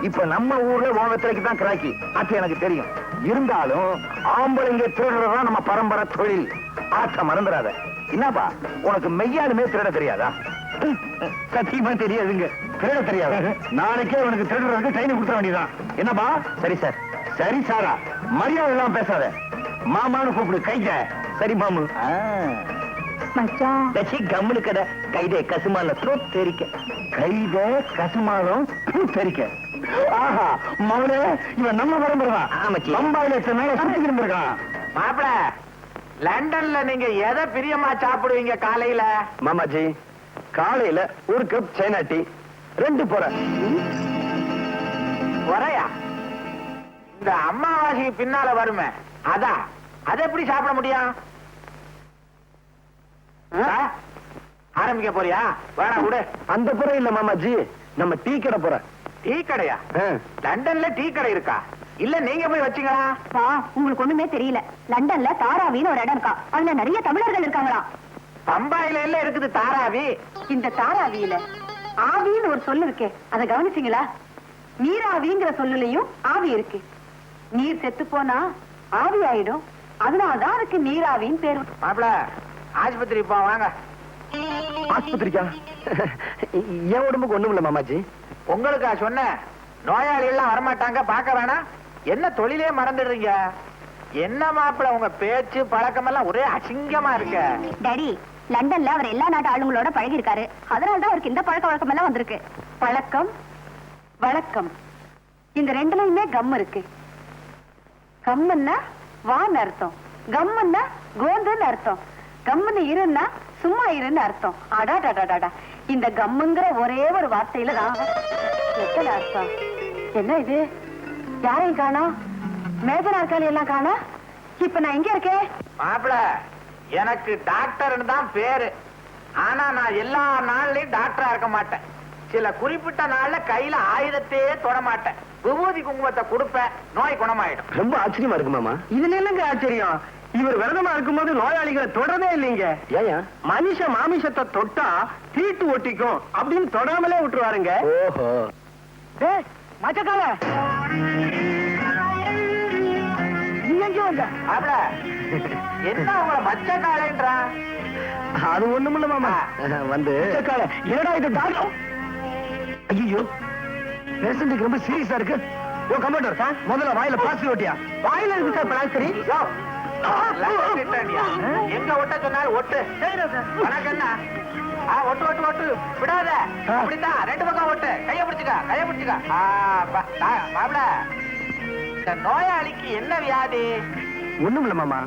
இப்ப நம்ம ஊர்ல உன் வெத்தலைக்கு தான் கிராக்கி, அது எனக்கு தெரியும். இருந்தாலும் ஆம்பளைங்க திருடுறதா நம்ம பரம்பரை தொழில். ஆச்ச மறந்துடாத. என்னப்பா உனக்கு மெய்யாலுமே திருட தெரியாதா? சத்தியமா தெரியாதுங்க, திருட தெரியாது. நாளைக்கே உனக்கு திருடுறதுக்கு ட்ரைனிங் கொடுத்துட வேண்டியதான். என்னப்பா? சரி சார். சரி சாரா, மரியாதை எல்லாம் பேசாத. மாமான்னு கூப்பிடு. கைத. சரி மாமு. மச்சான் கம்முனு கடை. கைதே கசுமால தெரிக்க. கைதே கசுமாலம் தெரிக்க. ஆஹா மவனே, இவன் நம்ம பரம்பரை தான். பம்பாயில சுத்திக்கிட்டு இருக்கான். மாப்பிள, லண்டன்ல நீங்க எதை பிரியமா சாப்பிடுவீங்க காலையில? மாமாஜி, காலையில ஒரு கப் சைனா டீ, 2 போற. ஒரையா? இந்த அம்மாவாசைக்கு பின்னால வருமே, அதான். அதை எப்படி சாப்பிட முடியும்? ஆரம்பிக்க போறியா? வேணா விடு. அந்த புற இல்ல மாமாஜி, நம்ம டீ கடை போற. டீ கடையா? லண்டன்ல டீ கடை இருக்கா? இல்ல நீங்க போய் வச்சீங்களா? உங்களுக்கு ஒண்ணுமே தெரியல. லண்டன்ல தாராவின்னு ஒரு இடம் இருக்கா, அதுல நிறைய தமிழர்கள் இருக்காங்களா. பம்பாயில எல்லாம் இருக்குது தாராவி. இந்த தாராவியில ஆவின்னு ஒரு சொல்லு இருக்கு, அதை கவனிச்சீங்களா? நீராவிங்கிற சொல்லுலயும் ஆவி இருக்கு. நீர் செத்து போனா ஆவி ஆயிடும், அதனாலதான் அதுக்கு நீராவின்னு பேரு. மாப்பிள, ஆஸ்பத்திரி போ வாங்க. ஆஸ்பத்திரிக்கா? என் உடம்புக்கு ஒண்ணும் இல்ல மாமாஜி. உங்களுக்கா சொன்ன? நோயாளி எல்லாம் வரமாட்டாங்க, பார்க்க வேணாம். என்ன தொழிலே மறந்துடுறீங்க? என்ன மாப்பிள, உங்க பேச்சு பழக்கம் எல்லாம் ஒரே அசிங்கமா இருக்க. டாடி, லண்டன்ல அவர் எல்லா நாட்டு ஆளுங்களோட பழகி இருக்காரு, அதனாலதான் அவருக்கு இந்த பழக்க வழக்கம் எல்லாம் வந்திருக்கு. பழக்கம் வழக்கம் இந்த ரெண்டுலயுமே கம் இருக்கு. கம்முன்னா வான்னு அர்த்தம், கம்முன்னா கோந்துன்னு அர்த்தம், கம்முன்னு இருன்னா சும்மா இருன்னு அர்த்தம். அடாடாடாடா, இந்த கம்முங்கிற ஒரே ஒரு வார்த்தையில தான் எத்தனை அர்த்தம். என்ன இது? யாரையும் காணா, மேஜ நாற்காலி எல்லாம் காணா. இப்ப நான் எங்க இருக்கேன்? மாப்பிள, எனக்கு டாக்டர்னு தான் பேரு. ஆனா நான் எல்லா நாள்லயும் டாக்டரா இருக்க மாட்டேன். சில குறிப்பிட்ட நாள்ல கையில ஆயுதத்தையே தொட மாட்டேன். விபூதி குங்குமத்தை கொடுப்பேன், நோய் குணமாயிடும். ரொம்ப ஆச்சரியமா இருக்கு மாமா. இதுல என்னங்க ஆச்சரியம்? இவர் விரதமா இருக்கும்போது நோயாளிகளை தொடரவே இல்லைங்க. ஏன்? மனுஷ மாமிசத்தை தொட்டா தீட்டு ஒட்டிக்கும் அப்படின்னு தொடாமலே விட்டுருவாருங்க. ஓஹோ. மச்சக்கால மாப்பிள, என்ன உங்களை மச்ச காலைன்றா? அது ஒண்ணுமில்ல மாமா, வந்து என்னடா இது டாக்டர்? ஐயோ, பேஷண்ட்டுக்கு ரொம்ப சீரியஸா இருக்கு. ஓ கம்ப்யூட்டர் சார், முதல்ல வாயில பிளாஸ்டிக் ஒட்டியா? வாயில இருக்கு சார் பிளாஸ்டிக். எங்க ஒட்ட சொன்னாலும் ஒட்டு. வணக்கம் என்ன? ஒட்டு ஒட்டு ஒட்டு விடாத. அப்படித்தான் 2 பக்கம் ஒட்டு. கைய பிடிச்சுக்க, கைய பிடிச்சுக்க. மாப்பிள, இந்த நோயாளிக்கு என்ன வியாதி? ஒண்ணுமில்ல மாமா,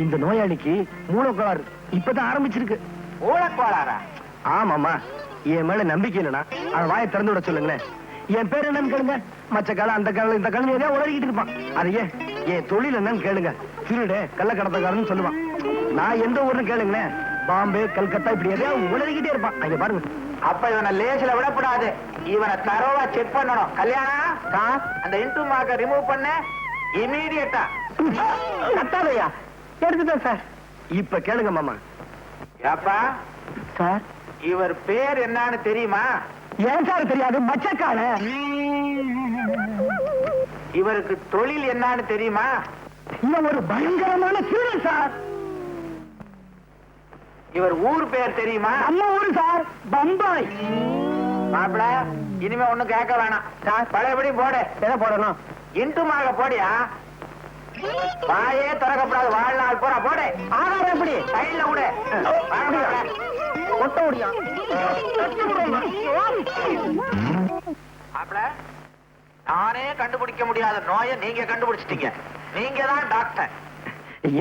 இந்த நோயாளிக்கு மூலக்கோளாறு இப்பதான் ஆரம்பிச்சிருக்கு. மூலக்கோளாறா? ஆமாமா, என் மேல நம்பிக்கை இல்லைனா அவன் வாயை திறந்து விட சொல்லுங்களேன். என் பேர் என்னன்னு கேளுங்க. மச்ச காலம், அந்த காலம், இந்த காலம் ஏதோ உளறிக்கிட்டு இருப்பான். அதையே என் தொழில் என்னன்னு கேளுங்க. திருடு, கள்ளக்கடத்தக்காரன்னு சொல்லுவான். நான் எந்த ஊர்னு கேளுங்களேன், பாம்பே, கல்கத்தா, இப்படி எதையாவது உளறிக்கிட்டே இருப்பான். அங்க பாருங்க. அப்ப இவனை லேசில விடக்கூடாது, இவனை தரோவா செக் பண்ணணும். கல்யாணம், அந்த இன்டூ மார்க்க ரிமூவ் பண்ண இமீடியட்டா. கத்தாதையா? எடுத்துட்டேன் சார். இப்ப கேளுங்க மாமா. ஏப்பா சார், இவர் பேர் என்னன்னு தெரியுமா? ஏன் சார் தெரியாது? மச்சக்கால. இவருக்கு தொழில் என்னன்னு தெரியுமா? இவன் ஒரு பயங்கரமான திருடன் சார். இவர் ஊர் பேர் தெரியுமா? நம்ம ஊரு சார், பம்பாய். மாப்பிள, இனிமே ஒண்ணும் கேட்க வேணாம். பழையபடி போடு. எதை போடணும்? இன்ட்டுமாக போடியா? வாயே திறக்கப்படாது வாழ்நாள் பூரா போடு. ஆகாரம் எப்படி? சைட்ல விடு. ஒட்ட முடியா? மாப்பிள, நானே கண்டுபிடிக்க முடியாத நோயை நீங்க கண்டுபிடிச்சிட்டீங்க. நீங்க தான் டாக்டர்.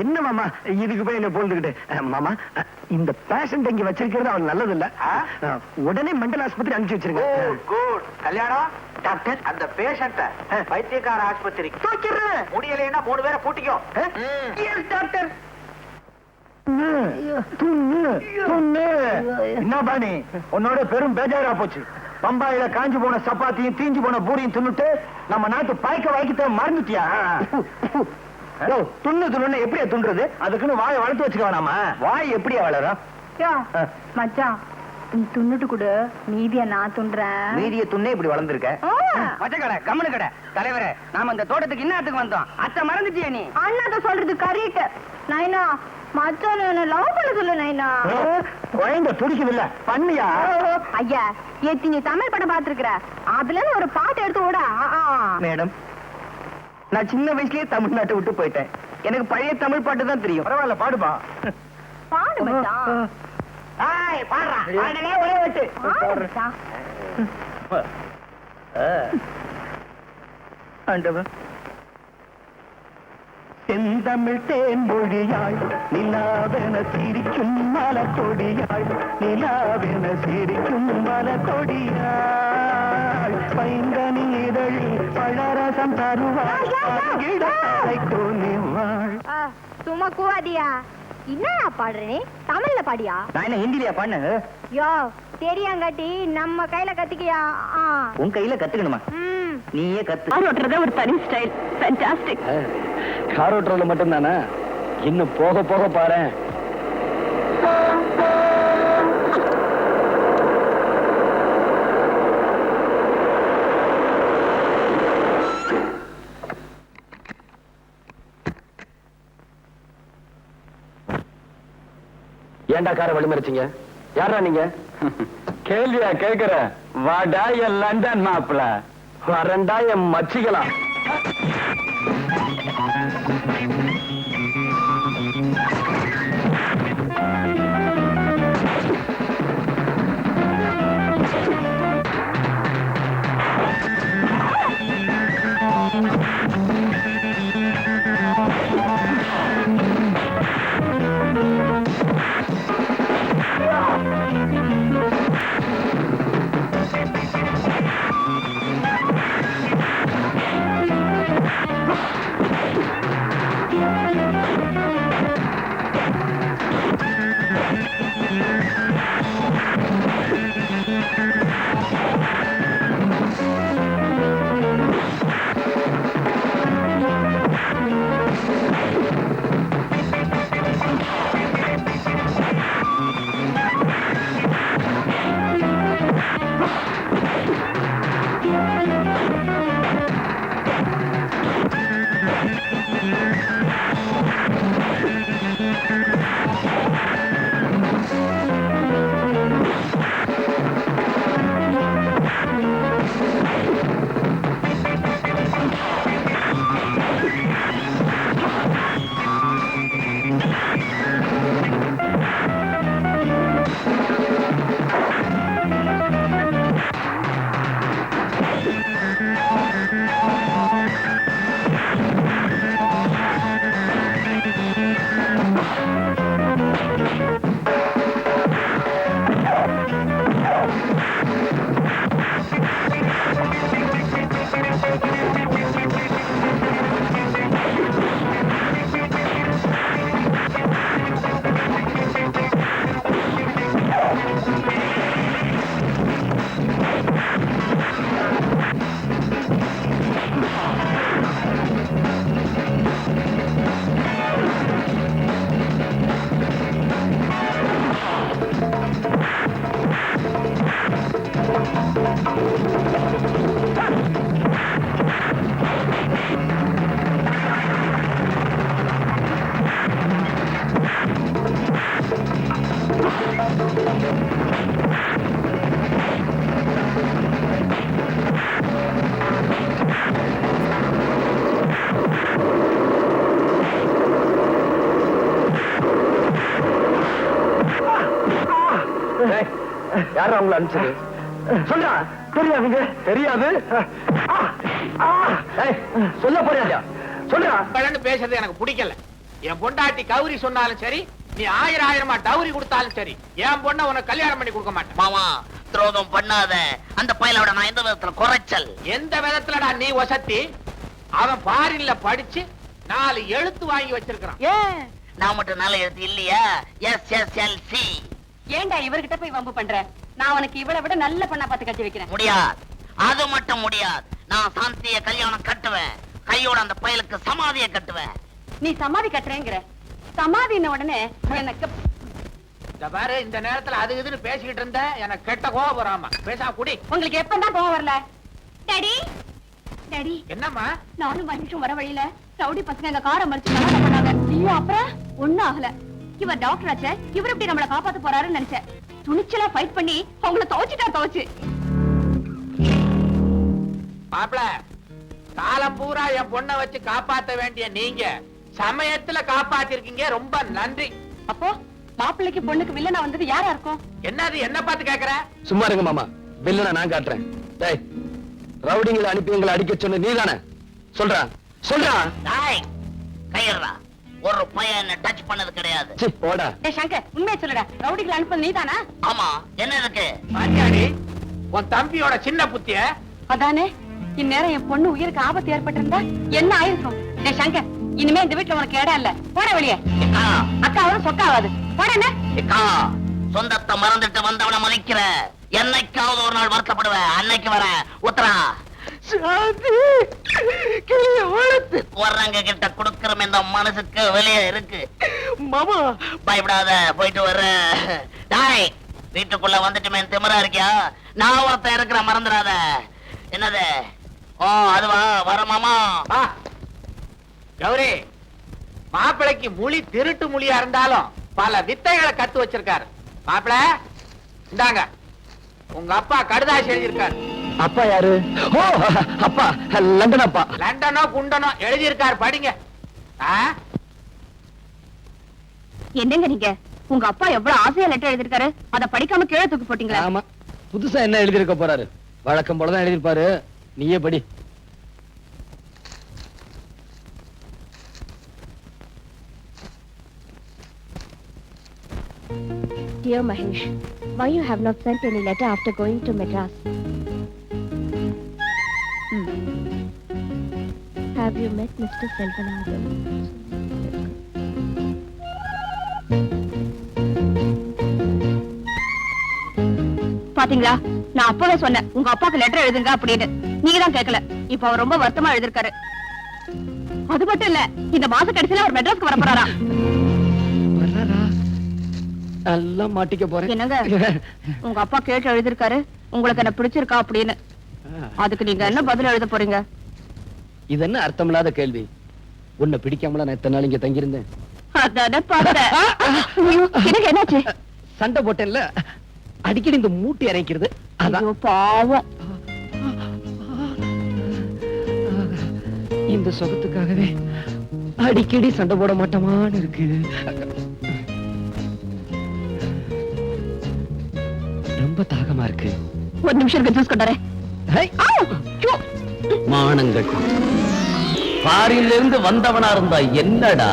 என்ன மாமா இதுக்கு போய் என்ன போந்துக்கிட்டு? மாமா இந்த பேஷண்ட் இங்க வச்சிருக்கிறது அவன் நல்லது இல்ல. உடனே மெண்டல் ஆஸ்பத்திரி அனுப்பிச்சு வச்சிருங்க. குட். கல்யாணம் டாக்டர், அந்த பேஷண்ட வைத்தியக்கார ஆஸ்பத்திரி முடியலைன்னா 3 பேரை கூட்டிக்கோ. டாக்டர் என்ன பாணி உன்னோட பெரும் பேஜாரா போச்சு. பம்பாயில காஞ்சு போன சப்பாத்தியும் தீஞ்சு போன பூரியும் தின்னுட்டு நம்ம நாட்டு பாய்க்க வாய்க்கிட்ட மறந்துட்டியா? துண்ணு எப்படியா துண்டுறது? அதுக்குன்னு வாயை வளர்த்து வச்சுக்க வேணாமா? வாய் எப்படியா வளரும்? மச்சான் நீ துண்ணுட்டு கூட மீதிய நான் துண்டுறேன். மீதிய துண்ணே இப்படி வளர்ந்துருக்க. மச்சக்கடை கம்மனு கடை தலைவரே, நாம இந்த தோட்டத்துக்கு இன்னத்துக்கு வந்தோம். அத்தை மறந்துட்டியா நீ? அண்ணாத சொல்றது கரெக்ட். நைனா மச்சான் என்ன லவ் பண்ண சொல்லு நைனா. குழந்தை துடிக்குது பண்ணியா? ஐயா ஏத்தி நீ தமிழ் படம் பாத்துருக்கிற, அதுல ஒரு பாட்டு எடுத்து விட. மேடம் நான் சின்ன வயசுலயே தமிழ்நாட்டை விட்டு போயிட்டேன். எனக்கு பழைய தமிழ் பாட்டு தான் தெரியும். பரவாயில்ல பாடுபா. பாடு மச்சான். பாடுறா ஒரே வெட்டு. ஆண்டவன் செந்தமிழ் தேன்மொழியாய் நிலாவென சிரிக்கும் மலக்கொடியாய், நிலாவென சிரிக்கும் மலக்கொடியாய், பைங்கனி இதழில் பழரசம் தருவாய். சும்மா கூவாதியா? என்னடா பாடுறே? தமிழ்ல பாடியா? நான் என்ன ஹிந்திலியா பண்ண? யோ தெரியாங்காட்டி நம்ம கையில கத்துக்கியா? உன் கையில கத்துக்கணுமா? நீயே கத்து. கார் ஓட்டுறத ஒரு தனி ஸ்டைல். ஃபேண்டாஸ்டிக். கார் ஓட்டுறதுல மட்டும் தானே, இன்னும் போக போக பாரு. ஏண்டா காரை வழிமறிச்சீங்க? யாரா நீங்க? கேள்வியா கேக்குற? வாடா என் லண்டன் மாப்பிள, வரண்டா என் மச்சிக்கலாம். யாரும் அவங்களை அனுப்பிச்சது? சொல்றா. தெரியாதுங்க. தெரியாது. சொல்ல போறியா? சொல்றா. பேசுறது எனக்கு பிடிக்கல. என் பொண்டாட்டி கௌரி சொன்னாலும் சரி, நீ 1000 டவுரி கொடுத்தாலும் சரி, என் பொண்ண உனக்கு கல்யாணம் பண்ணி கொடுக்க மாட்டேன். மாமா துரோகம் பண்ணாத. அந்த பையனோட நான் எந்த விதத்துல குறைச்சல்? எந்த விதத்துலடா நீ வசத்தி? அவன் ஃபாரின்ல படிச்சு 4 எழுத்து வாங்கி வச்சிருக்கான். ஏன் நான் மட்டும் நல்ல எழுத்து இல்லையா? SSLC. ஏண்டா இவர்கிட்ட போய் வம்பு பண்ற? நான் உனக்கு இவளை விட நல்ல பொண்ணா பார்த்து கட்டி வைக்கிறேன். முடியாது, அது மட்டும் முடியாது. நான் சாந்திய கல்யாணம் கட்டுவேன். கையோட அந்த பயலுக்கு சமாதியை கட்டுவேன். நீ சமாதி கட்டுறேங்கிற. சமாதின உடனே எனக்கு இந்த பாரு, இந்த நேரத்துல அது இதுன்னு பேசிக்கிட்டு இருந்த எனக்கு கெட்ட கோபம் வராமா. பேசாம குடி. உங்களுக்கு எப்பதான் போக வரல? டாடி டாடி, என்னம்மா? நானும் மனுஷன் வர வழியில ரவுடி பசங்க எங்க காரை மறிச்சு கலாட்டா பண்ணாங்க. ஐயோ, அப்புறம் ஒண்ணும் ஆகல. இவர் டாக்டர் ஆச்சே, இவர் எப்படி நம்மள காப்பாத்த போறாருன்னு நினைச்சேன். துணிச்சலா ஃபைட் பண்ணி அவங்கள துவைச்சு. மாப்ள, காலம் பூரா என் பொண்ணை வச்சு காப்பாத்த வேண்டிய நீங்க சமயத்துல காப்பாத்திருக்கீங்க. ரொம்ப நன்றி. அப்போ மாப்பிள்ளைக்கு பொண்ணுக்கு வில்லனா வந்தது யாரா இருக்கும்? என்னது என்ன பார்த்து கேக்குற? சும்மா இருங்க மாமா. பில்லுனா நான் காட்டுறேன். டேய், ரவுடிங்களை அனுப்பி எங்களை அடிக்க சொன்ன நீதானே? சொல்றா சொல்றா. டாய், கையறா. ஒரு பையன் என்ன டச் பண்ணது கிடையாது. சி போடா. டேய் சங்கர், உண்மையை சொல்லுடா. ரவுடிகளை அனுப்புறது நீதானா? ஆமா, என்ன இருக்கு? பாத்தியாடி உன் தம்பியோட சின்ன புத்திய? அதானே, இந்நேரம் என் பொண்ணு உயிருக்கு ஆபத்து ஏற்பட்டிருந்தா என்ன ஆயிருக்கும்? டேய் சங்கர், இனிமே இந்த வீட்டுல உனக்கு இடம் இல்ல. போட வெளியே. ஏக்கா, அக்காவும் சொக்காவாது. போட. ஏக்கா, சொந்தத்தை மறந்துட்டு வந்தவனை மதிக்கிற. என்னைக்காவது ஒரு நாள் வருத்தப்படுவேன். அன்னைக்கு வர உத்தரா. வர்றவங்க கிட்ட கொடுக்கிற இந்த மனசுக்கு வெளியே இருக்கு மாமா. பயப்படாத, போயிட்டு வர்ற. டாய், வீட்டுக்குள்ள வந்துட்டுமே திமிரா இருக்கியா? நான் ஒருத்தன் இருக்கிற, மறந்துடாத. என்னது? ஓ அதுவா, வர மாமா. கௌரி, மாப்பிளைக்கு மொழி திருட்டு மொழியா இருந்தாலும் பல வித்தைகளை கத்து வச்சிருக்காரு. மாப்பிள, இந்தாங்க, உங்க அப்பா கடுதாசி எழுதியிருக்காரு. அப்பா யாரு? ஓ அப்பா, லண்டன் அப்பா. லண்டனோ குண்டனோ எழுதியிருக்காரு, படிங்க. என்னங்க நீங்க? உங்க அப்பா எவ்வளவு ஆசையா லெட்டர் எழுதிருக்காரு, அத படிக்காம கீழே தூக்கி போட்டீங்களா? ஆமா, புதுசா என்ன எழுதிருக்க போறாரு? வழக்கம் போலதான் எழுதிருப்பாரு. நீயே படி. Dear Mahesh, why you have not sent any letter after going to Madras? Have you met Mr. Selvanathan? பாத்தீங்களா, நான் அப்பவே சொன்னேன் உங்க அப்பாக்கு லெட்டர் எழுதுங்க அப்படின்னு. நீங்க தான் கேட்கல. இப்ப அவர் ரொம்ப வருத்தமா எழுதிருக்காரு. அது மட்டும் இல்ல, இந்த மாச கடைசியில அவர் மெட்ராஸ்க்கு வர போறாரா. எல்லாம் மாட்டிக்க போறேன். என்னங்க, உங்க அப்பா கேட்டு எழுதிருக்காரு உங்களுக்கு என்ன பிடிச்சிருக்கா அப்படின்னு. அதுக்கு நீங்க என்ன பதில் எழுத போறீங்க? இது என்ன அர்த்தமில்லாத கேள்வி? உன்னை பிடிக்காமல நான் எத்தனை நாள் இங்க தங்கியிருந்தேன்? அதானே பார்த்தேன். எனக்கு என்னாச்சு? சண்டை போட்டேன்ல, அடிக்கடி இந்த மூட்டி இறக்கிறது. ஐயோ பாவம். இந்த சுகத்துக்காகவே அடிக்கடி சண்டை போட மாட்டோமான்னு இருக்கு. ரொம்ப தாகமா இருக்கு. ஒரு நிமிஷம் ஜூஸ் கொண்டாரே. மானங்கட்டு பாரில இருந்து வந்தவனா இருந்தா என்னடா,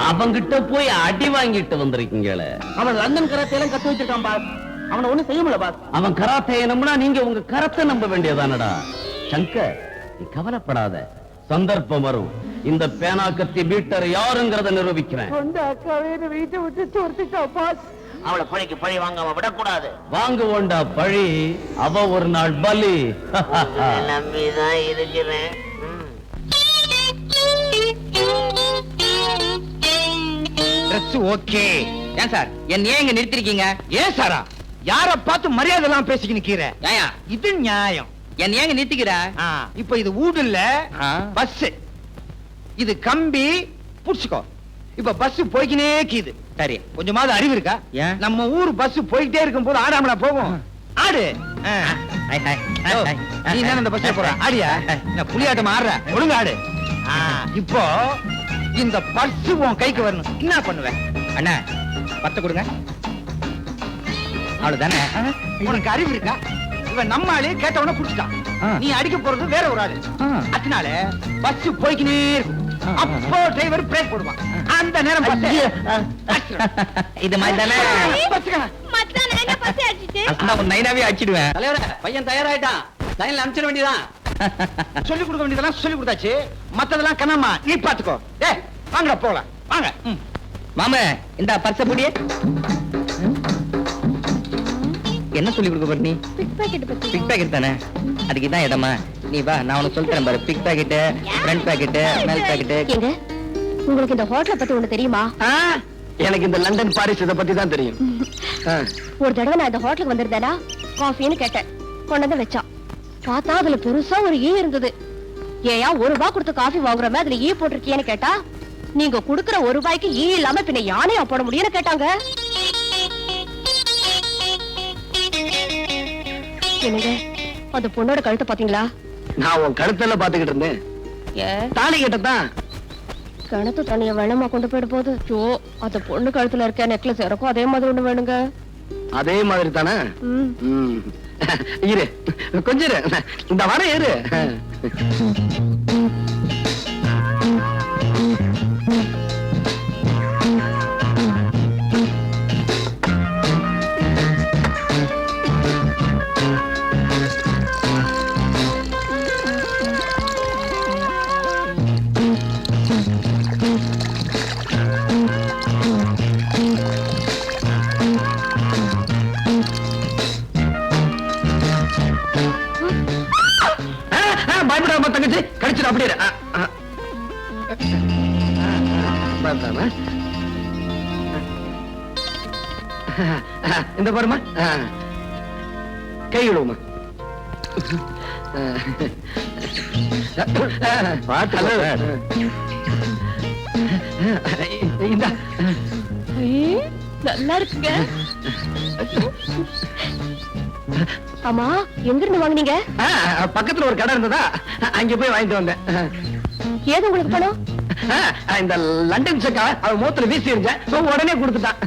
அவங்கிட்ட போய் அடி வாங்கிட்டு வந்திருக்கீங்களே. அவன் லண்டன் கராத்தையெல்லாம் கத்து வச்சிருக்கான் பாஸ். அவனை ஒண்ணும் செய்ய முடியல பாஸ். அவன் கராத்தையை நம்பினா நீங்க உங்க கரத்தை நம்ப வேண்டியதானடா. சங்கர், நீ கவலைப்படாத, சந்தர்ப்பம் வரும். இந்த பேனா கத்தி பீட்டர் யாருங்கிறத நிரூபிக்கிறேன். அக்காவே வீட்டை விட்டு துரத்துட்டா பாஸ். அவளை பழிக்கு பழி வாங்காம விடக்கூடாது. வாங்குவோண்டா பழி, அவ ஒரு நாள் பலி. நம்பிதான் இருக்கிறேன். ஓகே. ஏன் சார் என்ன ஏன் இங்க நிறுத்திருக்கீங்க? ஏன் சாரா? யார பார்த்து மரியாதை எல்லாம் பேசிக்கிட்டு நிக்கிற? இது நியாயம். என்ன ஏங்க நிறுத்திக்கிற? இப்ப இது ஊடு இல்ல, பஸ். இது கம்பி, புடிச்சுக்கோ. இப்ப பஸ் போய்க்கினே கீது. சரி, கொஞ்சமாவது அறிவு இருக்கா? நம்ம ஊர் பஸ் போயிட்டே இருக்கும் போது ஆடாமலா போகும்? ஆடு. நீ என்ன இந்த பஸ்ல போற? ஆடியா? புலியாட்டம் ஆடுற? ஒழுங்கு ஆடு. இப்போ இந்த பர்ஸ் உன் கைக்கு வரணும். என்ன பண்ணுவேன்? அண்ணா 10 கொடுங்க. அவ்வளவுதானே? உனக்கு அறிவு இருக்கா? இவன் நம்ம ஆளு கேட்டவன புடிச்சிட்டான். நீ அடிக்க போறது வேற ஒரு ஆளு. அதனால பஸ் போய்க்கினே இருக்கும். அப்போ டிரைவர் பிரேக் போடுவான். அந்த நேரம் பார்த்து இது மாதிரி தானே நான் நைனாவே அடிச்சிடுவேன். தலைவரே பையன் தயாராயிட்டான், லைன்ல அனுப்பிச்சிட வேண்டியதான். சொல்லி கொடுக்க வேண்டியதெல்லாம் சொல்லி கொடுத்தாச்சு. மத்ததெல்லாம் கண்ணம்மா நீ பாத்துக்கோ. டேய் வாங்கடா போலாம் வாங்க. மாமா இந்த பர்ச புடியே. என்ன சொல்லி கொடுக்க போற நீ? பிக் பாக்கெட் பத்தி. பிக் பாக்கெட் தானே, அதுக்கு தான் இடமா. நீ வா, நான் உனக்கு சொல்றேன் பாரு. பிக் பாக்கெட், ஃப்ரண்ட் பாக்கெட், மேல் பாக்கெட். ஏங்க உங்களுக்கு இந்த ஹோட்டலை பத்தி ஒண்ணு தெரியுமா? எனக்கு இந்த லண்டன் பாரிஸ் இத பத்தி தான் தெரியும். ஒரு தடவை நான் இந்த ஹோட்டலுக்கு வந்திருந்தேனா காஃபின்னு கேட்டேன், கொண்டு வந்து வச்சான். பார்த்தா அதுல பெருசா ஒரு ஈ இருந்தது. ஏயா ₹1 கொடுத்து காஃபி வாங்குறமே அதுல ஈ போட்டிருக்கியேன்னு கேட்டா, நீங்க குடுக்கற ₹1 ஈ இல்லாம பின்ன யானையா போட முடியும்னு கேட்டாங்க. என்னங்க அந்த பொண்ணோட கழுத்தை பாத்தீங்களா? நான் உன் கழுத்துல பாத்துக்கிட்டு இருந்தேன். தாலி கட்டத்தான். கிணத்து தண்ணிய வேணுமா கொண்டு போயிட போகுது. ஜோ அந்த பொண்ணு கழுத்துல இருக்க நெக்லஸ் இருக்கும் அதே மாதிரி ஒண்ணு வேணுங்க. அதே மாதிரி தானே? இரு கொஞ்சம் இரு, இந்த வர இரு. பயப்படாம தங்கச்சி, கடிச்சிட அப்படியே. இந்த பாருமா, கை விடுவோமா. இந்த நல்லா இருக்குங்க. ஆமா எங்க இருந்து வாங்குனீங்க? பக்கத்துல ஒரு கடை இருந்ததா, அங்க போய் வாங்கிட்டு வந்தேன். ஏது உங்களுக்கு பணம்? இந்த லண்டன் செக்கா அவன் மூத்துல வீசி இருந்தேன், உடனே கொடுத்துட்டான்.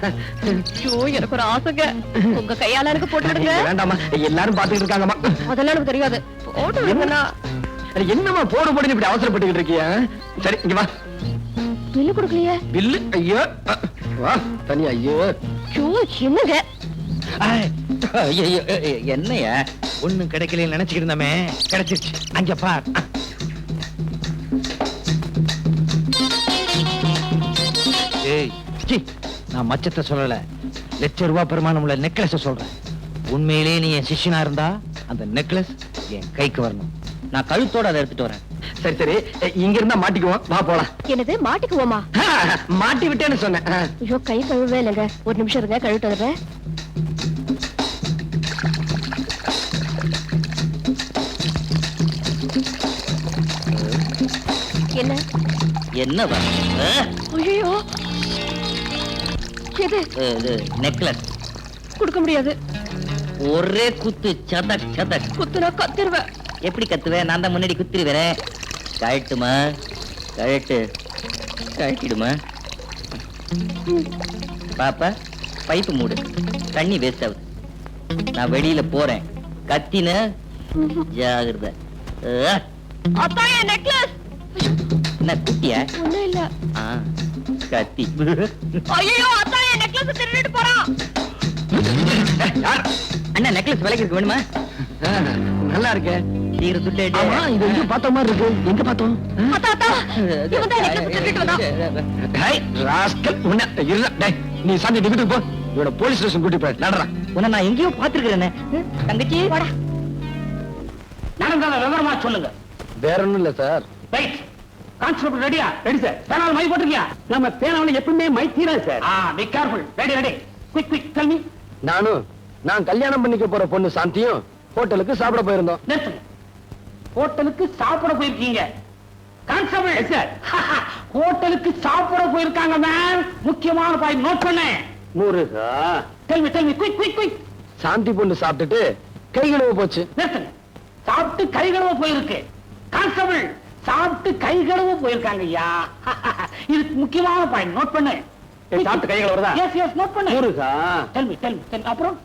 எனக்கு ஒரு ஆசைங்க, உங்க கையால எனக்கு போட்டு விடுங்க. வேண்டாமா, எல்லாரும் பாத்துக்கிட்டு இருக்காங்கம்மா. அதெல்லாம் எனக்கு தெரியாது, போட்டு விடுங்கண்ணா. என்னமா போடு போடுன்னு இப்படி அவசரப்பட்டுக்கிட்டு இருக்கிய? சரி இங்க வா. பில்லு கொடுக்கலையே? பில்லு? ஐயோ வா தனியா. ஐயோ என்னங்க என்னையா ஒண்ணும் கிடைக்கல நினைச்சுக்கிட்டு இருந்தமே, கிடைச்சிருச்சு. அங்க பார். ஏய் நான் மச்சத்தை சொல்லல, ₹1,00,000 பெருமானம் உள்ள நெக்லஸ் சொல்றேன். உண்மையிலேயே நீ என் சிஷ்யனா இருந்தா அந்த நெக்லஸ் என் கைக்கு வரணும். நான் கழுத்தோட அதை எடுத்துட்டு வரேன். சரி சரி, இங்க இருந்தா மாட்டிக்குவோம், வா போலாம். என்னது மாட்டிக்குவோமா? மாட்டி விட்டேன்னு சொன்னேன். ஐயோ கை கழுவே இல்லைங்க, ஒரு நிமிஷம் இருங்க கழுவிட்டு வந்துடுறேன். என்ன என்னவா? ஐயோ எது? நெக்லஸ் கொடுக்க முடியாது. ஒரே குத்து, சதக் சதக். குத்துனா கத்திருவேன். எப்படி கத்துவேன்? நான் தான் முன்னாடி குத்திருவேன். கழட்டுமா? கழட்டு. கழட்டிடுமா? பாப்பா பைப்பு மூடு, தண்ணி வேஸ்ட் ஆகுது. நான் வெளியில போறேன், கத்தின ஜாகிரதை. அத்தாயே நெக்லஸ். என்ன குட்டியா? ஒண்ணும் இல்ல. கத்தி. ஐயோ அத்தாயே நெக்லஸ் திருடிட்டு போறான். அண்ணா நெக்லஸ் விலைக்கு இருக்கு, வேணுமா? நல்லா இருக்கு. சீக்கிரம் துட்டு. ஆமா இது எங்க பார்த்த மாதிரி இருக்கு. எங்க பார்த்தோம்? அத்தா அத்தா இவன் தான் நெக்லஸ் திருடிட்டு வந்தான். டேய் ராஸ்கல், உன்ன இருடா. டேய் நீ சாந்தி டிவிக்கு போ, இவனை போலீஸ் ஸ்டேஷன் கூட்டி போய் நடறா. உன்னை நான் எங்கேயோ பாத்துருக்கிறேனே. தங்கச்சி வாடா. நடந்தத விவரமா சொல்லுங்க. வேற ஒண்ணும் இல்ல சார். ரைட். கான்ஸ்டபிள் ரெடியா? Ready sir. பேனால மை போட்டுக்கியா? நம்ம பேனால எப்பவுமே மை தீரா sir. Be careful. Ready ready. Quick quick tell me. நான் கல்யாணம் பண்ணிக்க போற பொண்ணு சாந்தியும் ஹோட்டலுக்கு சாப்பிட போயிருந்தோம். நிறுத்துங்க. ஹோட்டலுக்கு சாப்பிட போயிருக்கீங்க. கான்ஸ்டபிள் சார், ஹோட்டலுக்கு சாப்பிட போயிருக்காங்க மேம். முக்கியமான பாயிண்ட் நோட் பண்ணேன். Muruga, tell me quick quick quick. Shanti பொண்ணு சாப்பிட்டுட்டு கை கழுவ போச்சு. நிறுத்துங்க. சாப்பிட்டு கை கழுவ போயிருக்கு. கான்ஸ்டபிள் சாப்பிட்டு கை கழுவ போயிருக்காங்க ஐயா. இது முக்கியமான பாயிண்ட் நோட் பண்ணு. சாப்பிட்டு கை கழுவுறதா? எஸ் நோட் பண்ணு. முருகா, டெல் மீ அப்புறம்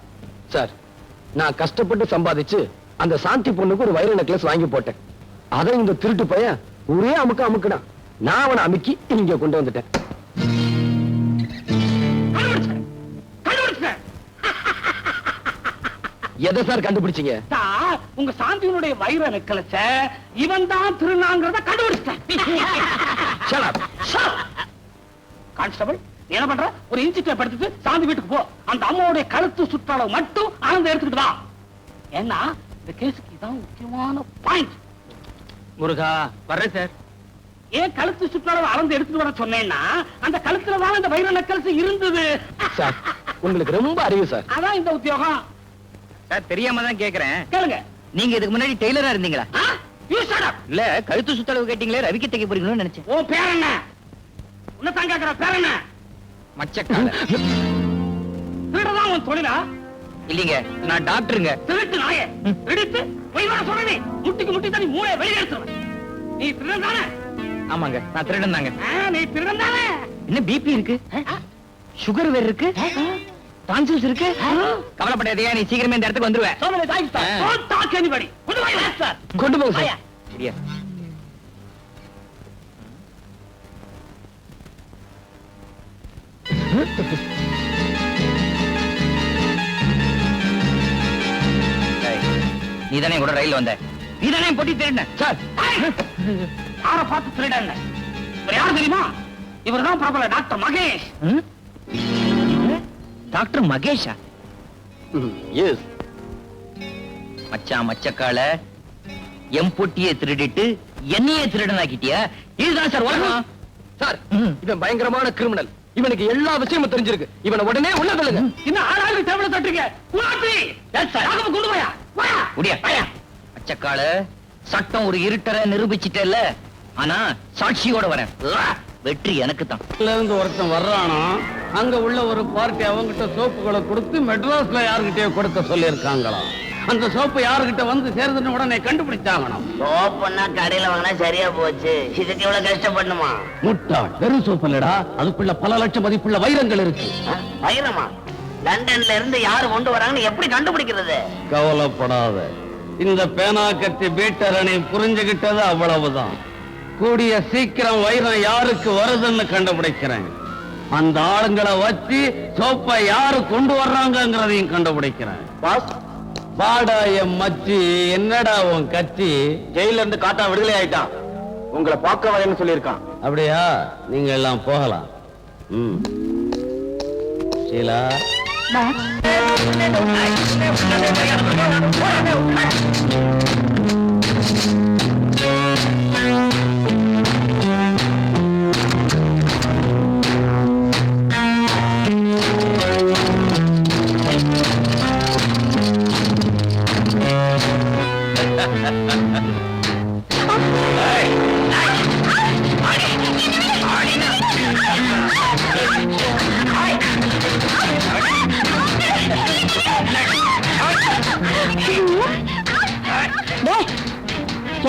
சார் நான் கஷ்டப்பட்டு சம்பாதிச்சு அந்த சாந்தி பொண்ணுக்கு ஒரு வைர நெக்லஸ் வாங்கி போட்டேன். அதை இந்த திருட்டு பையன் ஒரே அமுக்குனான். நான் அவனை அமுக்கி இங்க கொண்டு வந்துட்டேன். எதை சார் கண்டுபிடிச்சீங்க? உங்க சாந்தியினுடைய வைர நெக்லஸ இவன் தான் திருநாங்கிறத கண்டுபிடிச்சேன். கான்ஸ்டபிள் என்ன பண்ற? ஒரு இன்சி டேப் எடுத்துட்டு சாந்தி வீட்டுக்கு போ. அந்த அம்மாவுடைய கழுத்து சுற்றளவு மட்டும் ஆனந்த எடுத்துக்கிட்டு வா. ஏன்னா இந்த கேஸுக்கு இதான் முக்கியமான பாயிண்ட். முருகா வர்றேன் சார். ஏன் கழுத்து சுற்றளவு அளந்து எடுத்துட்டு வர சொன்னேன்னா அந்த கழுத்துல தான் இந்த வைர நெக்லஸ் இருந்தது. சார் உங்களுக்கு ரொம்ப அறிவு சார். அதான் இந்த உத்தியோகம். சார் தெரியாம தான் கேக்குறேன். கேளுங்க. நீங்க இதுக்கு முன்னாடி டெய்லரா இருந்தீங்களா? இல்ல கழுத்து சுத்தளவு கேட்டீங்களே, ரவிக்கு தைக்க போறீங்களோன்னு நினைச்சேன். ஓ பேர் என்ன? உன்னதான் கேக்குற பேர் என்ன? மச்சக்கால. திருடதான் உன் தொழிலா? இல்லீங்க, நான் டாக்டருங்க. திருட்டு நாயே எடுத்து பொய்வா சொல்றேன். முட்டிக்கு முட்டி தண்ணி மூளை வெளியே எடுத்துருவேன். நீ திருடன் தானே? ஆமாங்க, நான் திருடன் தாங்க. நீ திருடன் தானே? என்ன பிபி இருக்கு, சுகர் வேற இருக்கு, டான்சில்ஸ் இருக்கு. கவலைப்படாதீங்க, நீ சீக்கிரமே இந்த இடத்துக்கு வந்துருவேன். சோமனே தாய்ஸ்தா டோன்ட் டாக் எனிபடி. கொண்டு போய் சார். கொண்டு போங்க சார். சரியா? நீதானே கூட ரயில் வந்த, நீதானே போட்டி திருட சார். யார பார்த்து திருடங்க? இவர் யார் தெரியுமா? இவர்தான் பிரபல டாக்டர் மகேஷ். டாக்டர் மகேஷா? எஸ். மச்சான் மச்சக்கால எம் பொட்டியை திருடிட்டு என்னையே திருடனாக்கிட்டியா? இதுதான் சார் உலகம். சார் இவன் பயங்கரமான கிரிமினல். இவனுக்கு எல்லா விஷயமும் தெரிஞ்சிருக்கு. இவனை உடனே உள்ள தள்ளுங்க. இன்னும் ஆளாளு டேபிள தட்டுறீங்க. உலாட்டி எஸ் சார். ஆக கொண்டு போயா. போயா. முடியா. மச்சக்கால சட்டம் ஒரு இருட்டரை நிரூபிச்சிட்டல்ல, ஆனா சாட்சியோட வரேன். வெற்றி எனக்கு தான். இருந்து ஒருத்தன் வர்றானா, அங்க உள்ள ஒரு பார்ட்டி அவங்கிட்ட சோப்புகளை கொடுத்து மெட்ராஸ்ல யாருகிட்டயோ கொடுக்க சொல்லி இருக்காங்களாம். அந்த சோப்பு யாருகிட்ட வந்து சேருதுன்னு உடனே கண்டுபிடிச்சாங்கணும். சோப்புன்னா கடையில வாங்கினா சரியா போச்சு. இதுக்கு இவ்வளவு கஷ்டப்படணுமா? முட்டாள், வெறும் சோப்பு இல்லடா, அதுக்குள்ள பல லட்சம் மதிப்புள்ள வைரங்கள் இருக்கு. வைரமா? லண்டன்ல இருந்து யாரு கொண்டு வராங்கன்னு எப்படி கண்டுபிடிக்கிறது? கவலைப்படாத, இந்த பேனா கத்தி பீட்டரணி புரிஞ்சுகிட்டது அவ்வளவுதான். கூடிய சீக்கிரம் வைரம் யாருக்கு வருதுன்னு கண்டுபிடிக்கிறேன். அந்த ஆளுங்களை வச்சு சோப்பை யாரு கொண்டு வர்றாங்கிறதையும் கண்டுபிடிக்கிறேன். பாடா என் மச்சி, என்னடா உன் கட்சி? ஜெயில இருந்து காட்டா விடுதலை ஆயிட்டான். உங்களை பார்க்க வரேன்னு சொல்லியிருக்கான். அப்படியா? நீங்க எல்லாம் போகலாம். ஷீலா,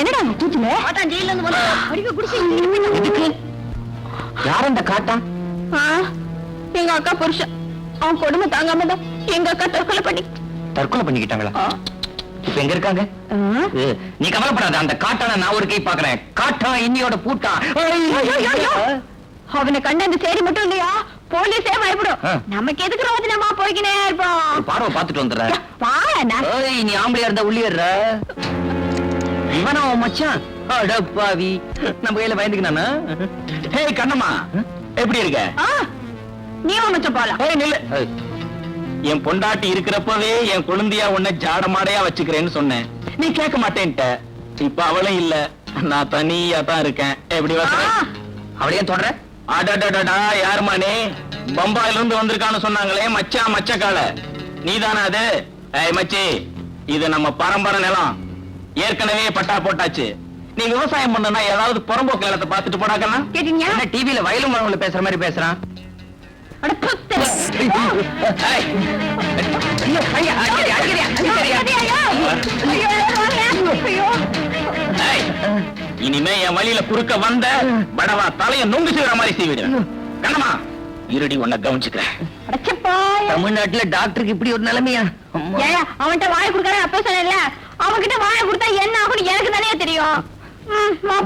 என்னடா கூச்சுல? ஜெயில இருந்து யார் அந்த காட்டா? எங்க அக்கா புருஷன். அவன் கொடுமை தாங்காம தான் எங்க அக்கா தற்கொலை பண்ணிக்கிட்டாங்களா? இப்ப எங்க இருக்காங்க? நீ கவலைப்படாத, அந்த காட்டான நான் ஒரு கை பாக்குறேன். காட்டா இன்னியோட பூட்டா. அவனை கண்ட அந்த சேரி மட்டும் இல்லையா, போலீஸே பயப்படும். நமக்கு எதுக்கு ரோஜனமா போய்க்கினே இருப்போம். பார்வை பாத்துட்டு வந்துடுற. பாருண்ணா, நீ ஆம்பளையா இருந்தா உள்ளிடுற. இவனா மச்சான்? அடப்பாவி, நம்ம கையில பயந்துக்கினானா? ஹே கண்ணம்மா, எப்படி இருக்க? நீ மச்சம் போலாம். நில்லு. என் பொண்டாட்டி இருக்கிறப்பவே என் குழந்தையா உன்னை ஜாடமாடையா வச்சுக்கிறேன்னு சொன்னேன். நீ கேட்க மாட்டேன்ட்ட. இப்ப அவளும் இல்ல, நான் தனியா தான் இருக்கேன். எப்படி அவளையும் தொடர? அடடடா, யாருமானே? பம்பாயில இருந்து வந்திருக்கான்னு சொன்னாங்களே மச்சான் மச்சக்கால, நீதானே அது? ஏய் மச்சி, இது நம்ம பரம்பரை நிலம். ஏற்கனவே பட்டா போட்டாச்சு. நீ விவசாயம் பண்ணனா ஏதாவது புறம்போக்கு நிலத்தை பார்த்துட்டு போடாக்கன்னா? கேட்டீங்க? என்ன டிவில வயலும் மரங்கள பேசுற மாதிரி பேசுறான்? இனிமே என் வழியில குறுக்க வந்த படவா தலைய நொங்கு செய்யற மாதிரி செய்விடுவேன். கண்ணமா இருடி, உன்னை கவனிச்சுக்கிறேன். தமிழ்நாட்டுல டாக்டருக்கு இப்படி ஒரு நிலைமையா? அவன்கிட்ட வாய் கொடுக்கற அப்ப சொல்லல, அவகிட்ட வாழ கொடுத்தா என்ன ஆகும் எனக்கு தானே தெரியும்.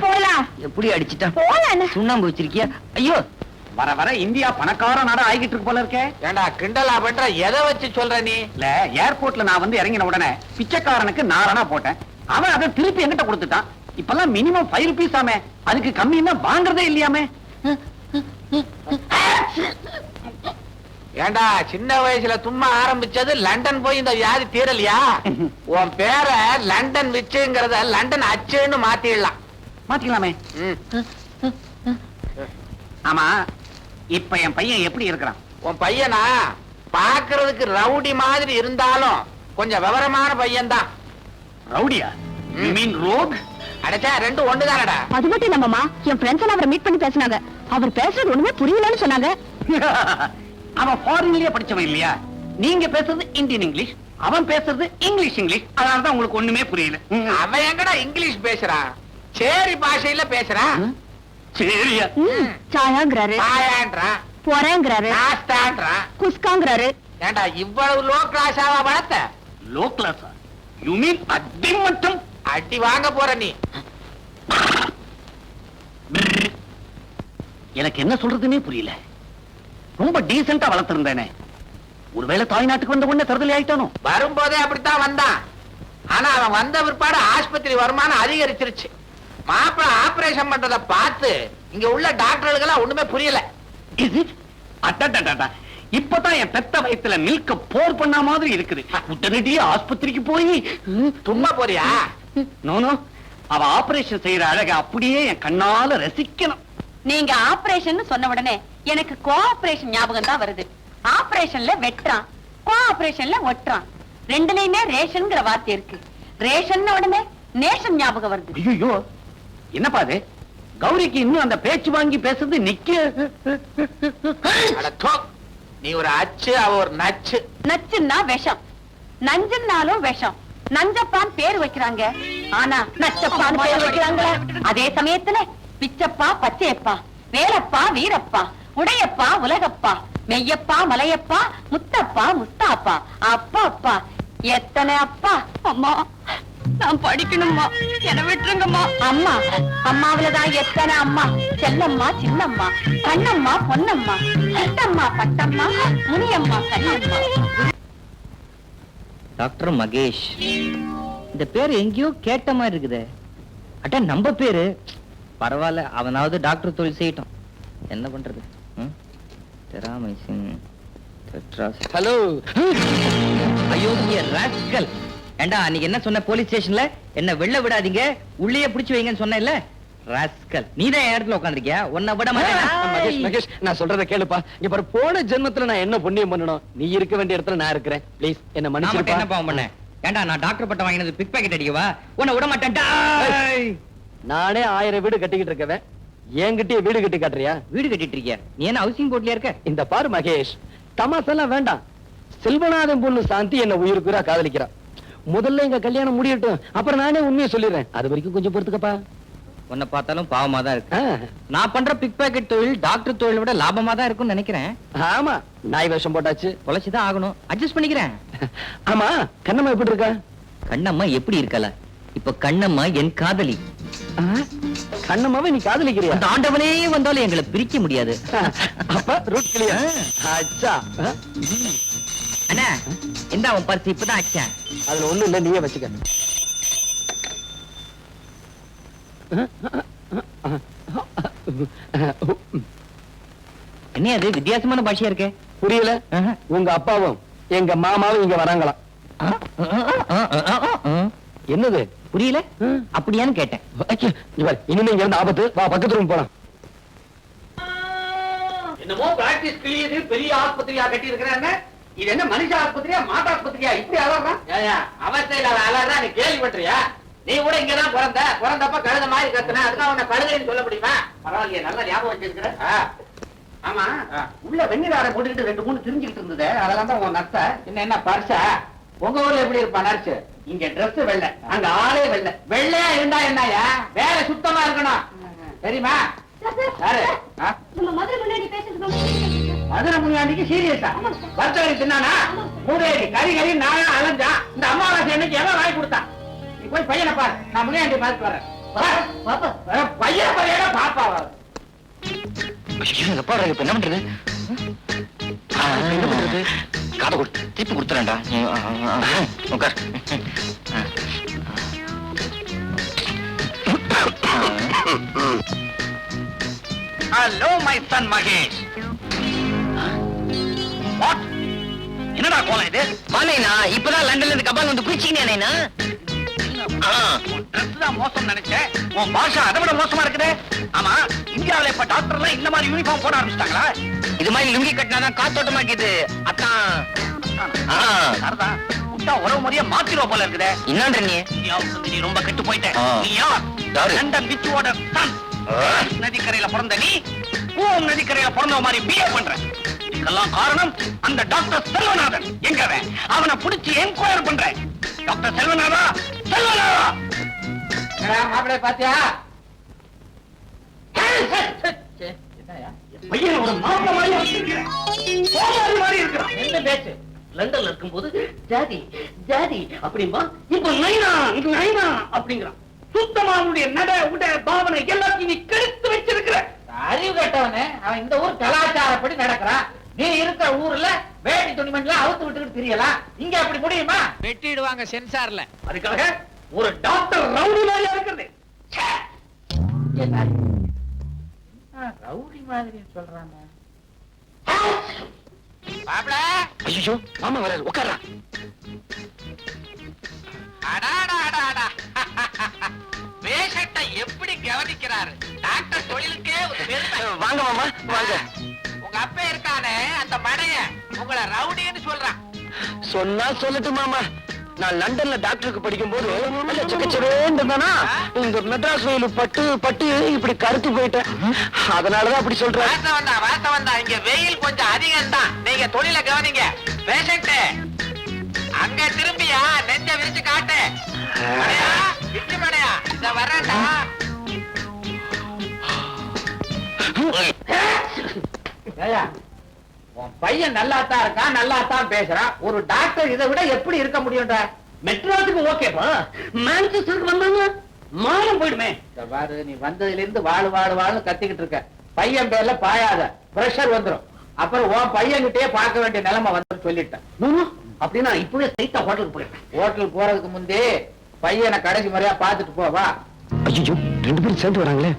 போலாம். எப்படி அடிச்சிட்டா? போலாம். சுண்ணாம்பு வச்சிருக்கியா? ஐயோ, வர வர இந்தியா பணக்கார நாடா ஆகிட்டு இருக்கு போல இருக்கே. ஏண்டா கிண்டலா பண்ற? எதை வச்சு சொல்ற நீ? இல்ல, ஏர்போர்ட்ல நான் வந்து இறங்கின உடனே பிச்சைக்காரனுக்கு நாரணா போட்டேன். அவன் அதை திருப்பி என்கிட்ட கொடுத்துட்டான். இப்பெல்லாம் மினிமம் 5 rupees ஆமே, அதுக்கு கம்மின்னா வாங்குறதே இல்லையாமே. ஏண்டா சின்ன வயசுல தும்மா ஆரம்பிச்சது லண்டன் போய் இந்த வியாதி தீரலையா? உன் பேரை லண்டன் விச்சுங்கிறத லண்டன் அச்சுன்னு மாத்திடலாம். மாத்திக்கலாமே. ஆமா, இப்ப என் பையன் எப்படி இருக்கிறான்? உன் பையனா பாக்குறதுக்கு ரவுடி மாதிரி இருந்தாலும் கொஞ்சம் விவரமான பையன் தான். ரவுடியா? You mean rogue? அடைச்சா ரெண்டும் ஒண்ணுதானடா. அது மட்டும் இல்லம்மா, என் ஃப்ரெண்ட்ஸ் எல்லாம் அவரை மீட் பண்ணி பேசினாங்க. அவர் பேசுறது ஒண்ணுமே புரியலன்னு சொன்னாங்க. அவன் ஃபாரின்லயே படிச்சவன் இல்லையா? நீங்க பேசுறது இந்தியன் இங்கிலீஷ், அவன் பேசுறது இங்கிலீஷ். அதனாலதான் உங்களுக்கு ஒண்ணுமே புரியல. அவன் எங்கடா இங்கிலீஷ் பேசுறான்? சேரி பாஷையில பேசுறான். சரியா? சாயாங்கிறாரு, பாயான்றான், போறேங்கிறாரு, நாஸ்தான்றான். குஸ்காங்கிறாரு. ஏண்டா இவ்வளவு லோ கிளாஸாவா வளர்த்த? லோ கிளாஸா? யூ மீன் அடி மட்டும்? அடி வாங்க போற நீ. எனக்கு என்ன சொல்றதுன்னே புரியல. ரொம்ப டீசெண்டா வளர்த்திருந்தேனே, ஒருவேளை தாய்நாட்டுக்கு வந்த உடனே தருதலை ஆயிட்டானோ? வரும்போதே அப்படித்தான் வந்தான். ஆனா அவன் வந்த பிற்பாடு ஆஸ்பத்திரி வருமானம் அதிகரிச்சிருச்சு. மாப்பிள்ள ஆபரேஷன் பண்றத பார்த்து இங்க உள்ள டாக்டர்களுக்கெல்லாம் ஒண்ணுமே புரியல. இப்பதான் என் பெத்த வயத்துல மில்க போர் பண்ண மாதிரி இருக்குது. உடனடியே ஆஸ்பத்திரிக்கு போய் சும்மா போறியா? நோனோ, அவ ஆபரேஷன் செய்யற அழக அப்படியே என் கண்ணால ரசிக்கணும். நீங்க ஆபரேஷன் சொன்ன உடனே எனக்கு கோஆபரேஷன் ஞாபகம் தான் வருது. ஆபரேஷன்ல வெட்டுறான், கோஆபரேஷன்ல ஒட்டுறான். ரெண்டுலயுமே ரேஷன்ங்கிற வார்த்தை இருக்கு. ரேஷன் உடனே நேஷன் ஞாபகம் வருது. ஐயோ, என்னப்பா அது? கௌரிக்கு இன்னும் அந்த பேச்சு வாங்கி பேசுறது நிக்க. அட தோ, நீ ஒரு அச்சு, அவ ஒரு நச்சு. நச்சுன்னா விஷம், நஞ்சுன்னாலும் விஷம். நஞ்சப்பான் பேர் வைக்கிறாங்க, ஆனா நச்சப்பான் பேர் வைக்கிறாங்களா? அதே சமயத்துல பிச்சப்பா, பச்சையப்பா, வேலப்பா, வீரப்பா, உடையப்பா, உலகப்பா, மெய்யப்பா, மலையப்பா, முத்தப்பா, முஸ்தாப்பா, அப்பா அப்பா, எத்தனை அப்பா. அம்மா, நான் படிக்கணும்மா, என்ன விட்டுருங்கம்மா. அம்மா, அம்மாவிலதான் எத்தனை அம்மா. செல்லம்மா, சின்னம்மா, கண்ணம்மா, பொன்னம்மா, சித்தம்மா, பட்டம்மா, முனியம்மா, கண்ணம்மா. டாக்டர் மகேஷ், இந்த பேர் எங்கேயோ கேட்ட மாதிரி இருக்குது. அட்ட நம்ம பேரு. பரவாயில்ல, அவனாவது டாக்டர் தொழில் செய்யட்டும். என்ன பண்றது? ஹலோ, அயோக்கிய ராஸ்கல். ஏண்டா, அன்னைக்கு என்ன சொன்ன போலீஸ் ஸ்டேஷன்ல? என்ன வெளில விடாதீங்க, உள்ளேயே பிடிச்சு வைங்கன்னு சொன்னேன்ல. ராஸ்கல், நீதான் என் இடத்துல உட்காந்துருக்கியா? உன்னை விட மகேஷ், மகேஷ், நான் சொல்றத கேளுப்பா. இங்க பாரு, போன ஜென்மத்துல நான் என்ன புண்ணியம் பண்ணணும்? நீ இருக்க வேண்டிய இடத்துல நான் இருக்கிறேன். ப்ளீஸ் என்ன மன்னிச்சிருப்பா. என்ன பாவம் பண்ண? ஏண்டா, நான் டாக்டர் பட்டம் வாங்கினது பிக் பாக்கெட் அடிக்கவா? உன்னை விட மாட்டேன்டா. நானே 1000 வீடு கட்டிக்கிட்டு இருக்கவன், என்கிட்டயே வீடு கட்டி காட்டுறியா? வீடு கட்டிட்டு இருக்கியா? நீ என்ன ஹவுசிங் போர்ட்லயா இருக்க? இந்த பாரு மகேஷ், தமாசெல்லாம் வேண்டாம். செல்வநாதன் பொண்ணு சாந்தி என்ன உயிருக்குறா காதலிக்கிறா. முதல்ல எங்க கல்யாணம் முடியட்டும், அப்புறம் நானே உண்மையை சொல்லிடுறேன். அது வரைக்கும் கொஞ்சம் பொறுத்துக்கப்பா. உன்னை பார்த்தாலும் பாவமா தான் இருக்கு. நான் பண்ற பிக் பாக்கெட் தொழில் டாக்டர் தொழிலை விட லாபமா தான் இருக்கும்னு நினைக்கிறேன். ஆமா, நாய் வேஷம் போட்டாச்சு, தொலைச்சுதான் ஆகணும். அட்ஜஸ்ட் பண்ணிக்கிறேன். ஆமா, கண்ணம்மா எப்படி இருக்கா? கண்ணம்மா எப்படி இருக்கல? இப்ப கண்ணம்மா என் காதலி. கண்ணம்மாவை நீ காதலிக்கிறியா? அந்த ஆண்டவனே வந்தாலும் எங்களை பிரிக்க முடியாது. அப்ப ரூட் கிளியர். அச்சா, அண்ணா, இந்த உன் பர்ஸ் இப்பதான் அச்சேன். அதுல ஒண்ணு இல்ல, நீயே வச்சுக்க. என்ன அது வித்தியாசமான பாஷையா இருக்கே? புரியல? உங்க அப்பாவும் எங்க மாமாவும் இங்க வராங்களாம். என்னது புரியல? அப்படியான்னு கேட்டேன். இனிமே இங்க இருந்து ஆபத்து. வா, பக்கத்து ரூம் போலாம். என்னமோ பிராக்டிஸ் கிளியது பெரிய ஆஸ்பத்திரியா கட்டி இருக்கிறாங்க. இது என்ன மனுஷ ஆஸ்பத்திரியா, மாட்டு ஆஸ்பத்திரியா? இப்படி அலறான். அவஸ்தையில அலறா நீ கேள்விப்பட்டியா? நீ கூட இங்கதான் பிறந்தப்ப கழுத மாதிரி கத்துன, அதுக்காக உன்னை கழுதைன்னு சொல்ல முடியுமா? பரவாயில்லையே, நல்ல ஞாபகம் வச்சிருக்கிற. ஆமா, உள்ள வெந்நீராரை போட்டுக்கிட்டு 2-3 திரிஞ்சுக்கிட்டு இருந்தது. அதெல்லாம் தான் உன் நர்ஸ. என்ன பர்சா? உங்க ஊர்ல எப்படி இருப்பா நர்ஸ்? இங்க ட்ரெஸ் வெள்ளை, அங்க ஆளே வெள்ளை. வெள்ளையா இருந்தா என்னயா? வேலை சுத்தமா இருக்கணும், தெரியுமா? யாரு? மதுரை முன்னாடிக்கு சீரியஸா வர்த்தகரி தின்னானா? மூதேவி கறி நாயா அலைஞ்சா. இந்த அமாவாசை என்னைக்கு எவன் வாங்கி கொடுத்தான்? போய் பையனை பாரு, நான் முன்னாடி பார்த்து வரேன். பாப்பா பையன் பையனா பாப்பா எப்பா இப்ப என்ன பண்றது? என்ன பண்றது? காதை கொடுத்து திருப்பி கொடுத்துறேன்டா. உட்கார். Hello my son Mahesh. What? என்னடா கோலம் இது? வானேனா இப்பதான் லண்டன்ல இருந்து கபால் வந்து குளிச்சிங்கண்ணா. ட்ரெஸ் தான் மோசம் நினைச்சேன், உன் பாஷா அதை விட மோசமா இருக்குது. ஆமா, இந்தியாவில இப்ப டாக்டர்லாம் இந்த மாதிரி யூனிஃபார்ம் போட ஆரம்பிச்சிட்டாங்களா? இது மாதிரி லுங்கி கட்டினாதான் காத்தோட்டமா இருக்குது. அத்தான் சரிதான், விட்டா உறவு முறைய மாத்திரோ போல இருக்குதே. என்னன்ற நீ இந்தியாவுக்கு நீ ரொம்ப கெட்டு போயிட்ட. ஆ. நீ யார்? யாரு? London பிச்சுவோட Sun. நதிக்கரையில பிறந்த நீ பூம் நதிக்கரையில பிறந்த மாதிரி பிஹேவ் பண்ற. இதுக்கெல்லாம் காரணம் அந்த டாக்டர் செல்வநாதன். எங்கவன்? அவனை பிடிச்சி என்கொயர் பண்றேன். டாக்டர் செல்வநாதா, செல்வநாதா. மாப்பிள்ளை பாத்தியா? பையன் ஒரு மாப்பிள்ளை மாதிரி வச்சிருக்கிறேன். சோமாரி மாதிரி இருக்கிறான். என்ன பேச்சு? லண்டன்ல இருக்கும்போது ஜாதி ஜாதி அப்படிம்பா, இப்ப நைனா இது நைனா அப்படிங்கிறான். சுத்தமா அவனுடைய நட உட பாவனை எல்லாத்தையும் நீ கெடுத்து வச்சிருக்கிற. அறிவு கேட்டவனே, அவன் இந்த ஊர் கலாச்சாரப்படி நடக்கிறான். நீ இருக்கிற ஊர்ல வேட்டி துணிமணிலாம் அவுத்து விட்டுக்கிட்டு தெரியலாம். இங்க அப்படி முடியுமா? வெட்டிடுவாங்க சென்சார்ல. அதுக்காக ஒரு டாக்டர் ரவுடி மாதிரியா இருக்கிறது. ரவுடி மாதிரி சொல்றாங்க. மாப்பிள, ஐயோ மாமா வராது, உட்காரா. பேஷண்ட்டை எப்படி கவனிக்கிறாரு டாக்டர். தொழிலுக்கே ஒரு பெருமை. வாங்க மாமா வாங்க. உங்க அப்பா இருக்கானே அந்த மடைய உங்களை ரவுடின்னு சொல்றான். சொன்னா சொல்லட்டு மாமா, நான் லண்டன்ல டாக்டருக்கு படிக்கும் போது செக்கச்சவேந்தானா, இந்த மெட்ராஸ் வெயில் பட்டு பட்டு இப்படி கருத்து போயிட்டேன். அதனாலதான் அப்படி சொல்றேன். வார்த்தை வந்தா இங்க வெயில் கொஞ்சம் அதிகம் தான். நீங்க தொழில கவனிங்க. பேஷண்ட் அங்க திரும்பியா நெஞ்ச விரிச்சு காட்டு. மடையா, விட்டு மடையா, இத வரேன்டா. ஏய்யா, உன் பையன் நல்லாத்தான் இருக்கான், நல்லாத்தான் பேசுறான். ஒரு டாக்டர் இதை விட எப்படி இருக்க முடியும்டா? மெட்ராஸுக்கு ஓகேப்பா, மான்செஸ்டருக்கு வந்தாங்க மானம் போயிடுமே. இத பாரு, நீ வந்ததுல இருந்து வாழு வாழு வாழு கத்திக்கிட்டு இருக்க. பையன் பேர்ல பாயாத, பிரஷர் வந்துரும். அப்புறம் உன் பையன்கிட்டயே பார்க்க வேண்டிய நிலைமை வந்து சொல்லிட்டேன். அப்படின்னா இப்பவே ஸ்ட்ரைட்டா ஹோட்டலுக்கு போயிட்டேன். ஹோட்டல் போறதுக்கு முந்தே பையனை கடைசி முறையா பார்த்துட்டு போவா. ஐயோ ரெண்டு பேரும் சேர்ந்து வராங்களே.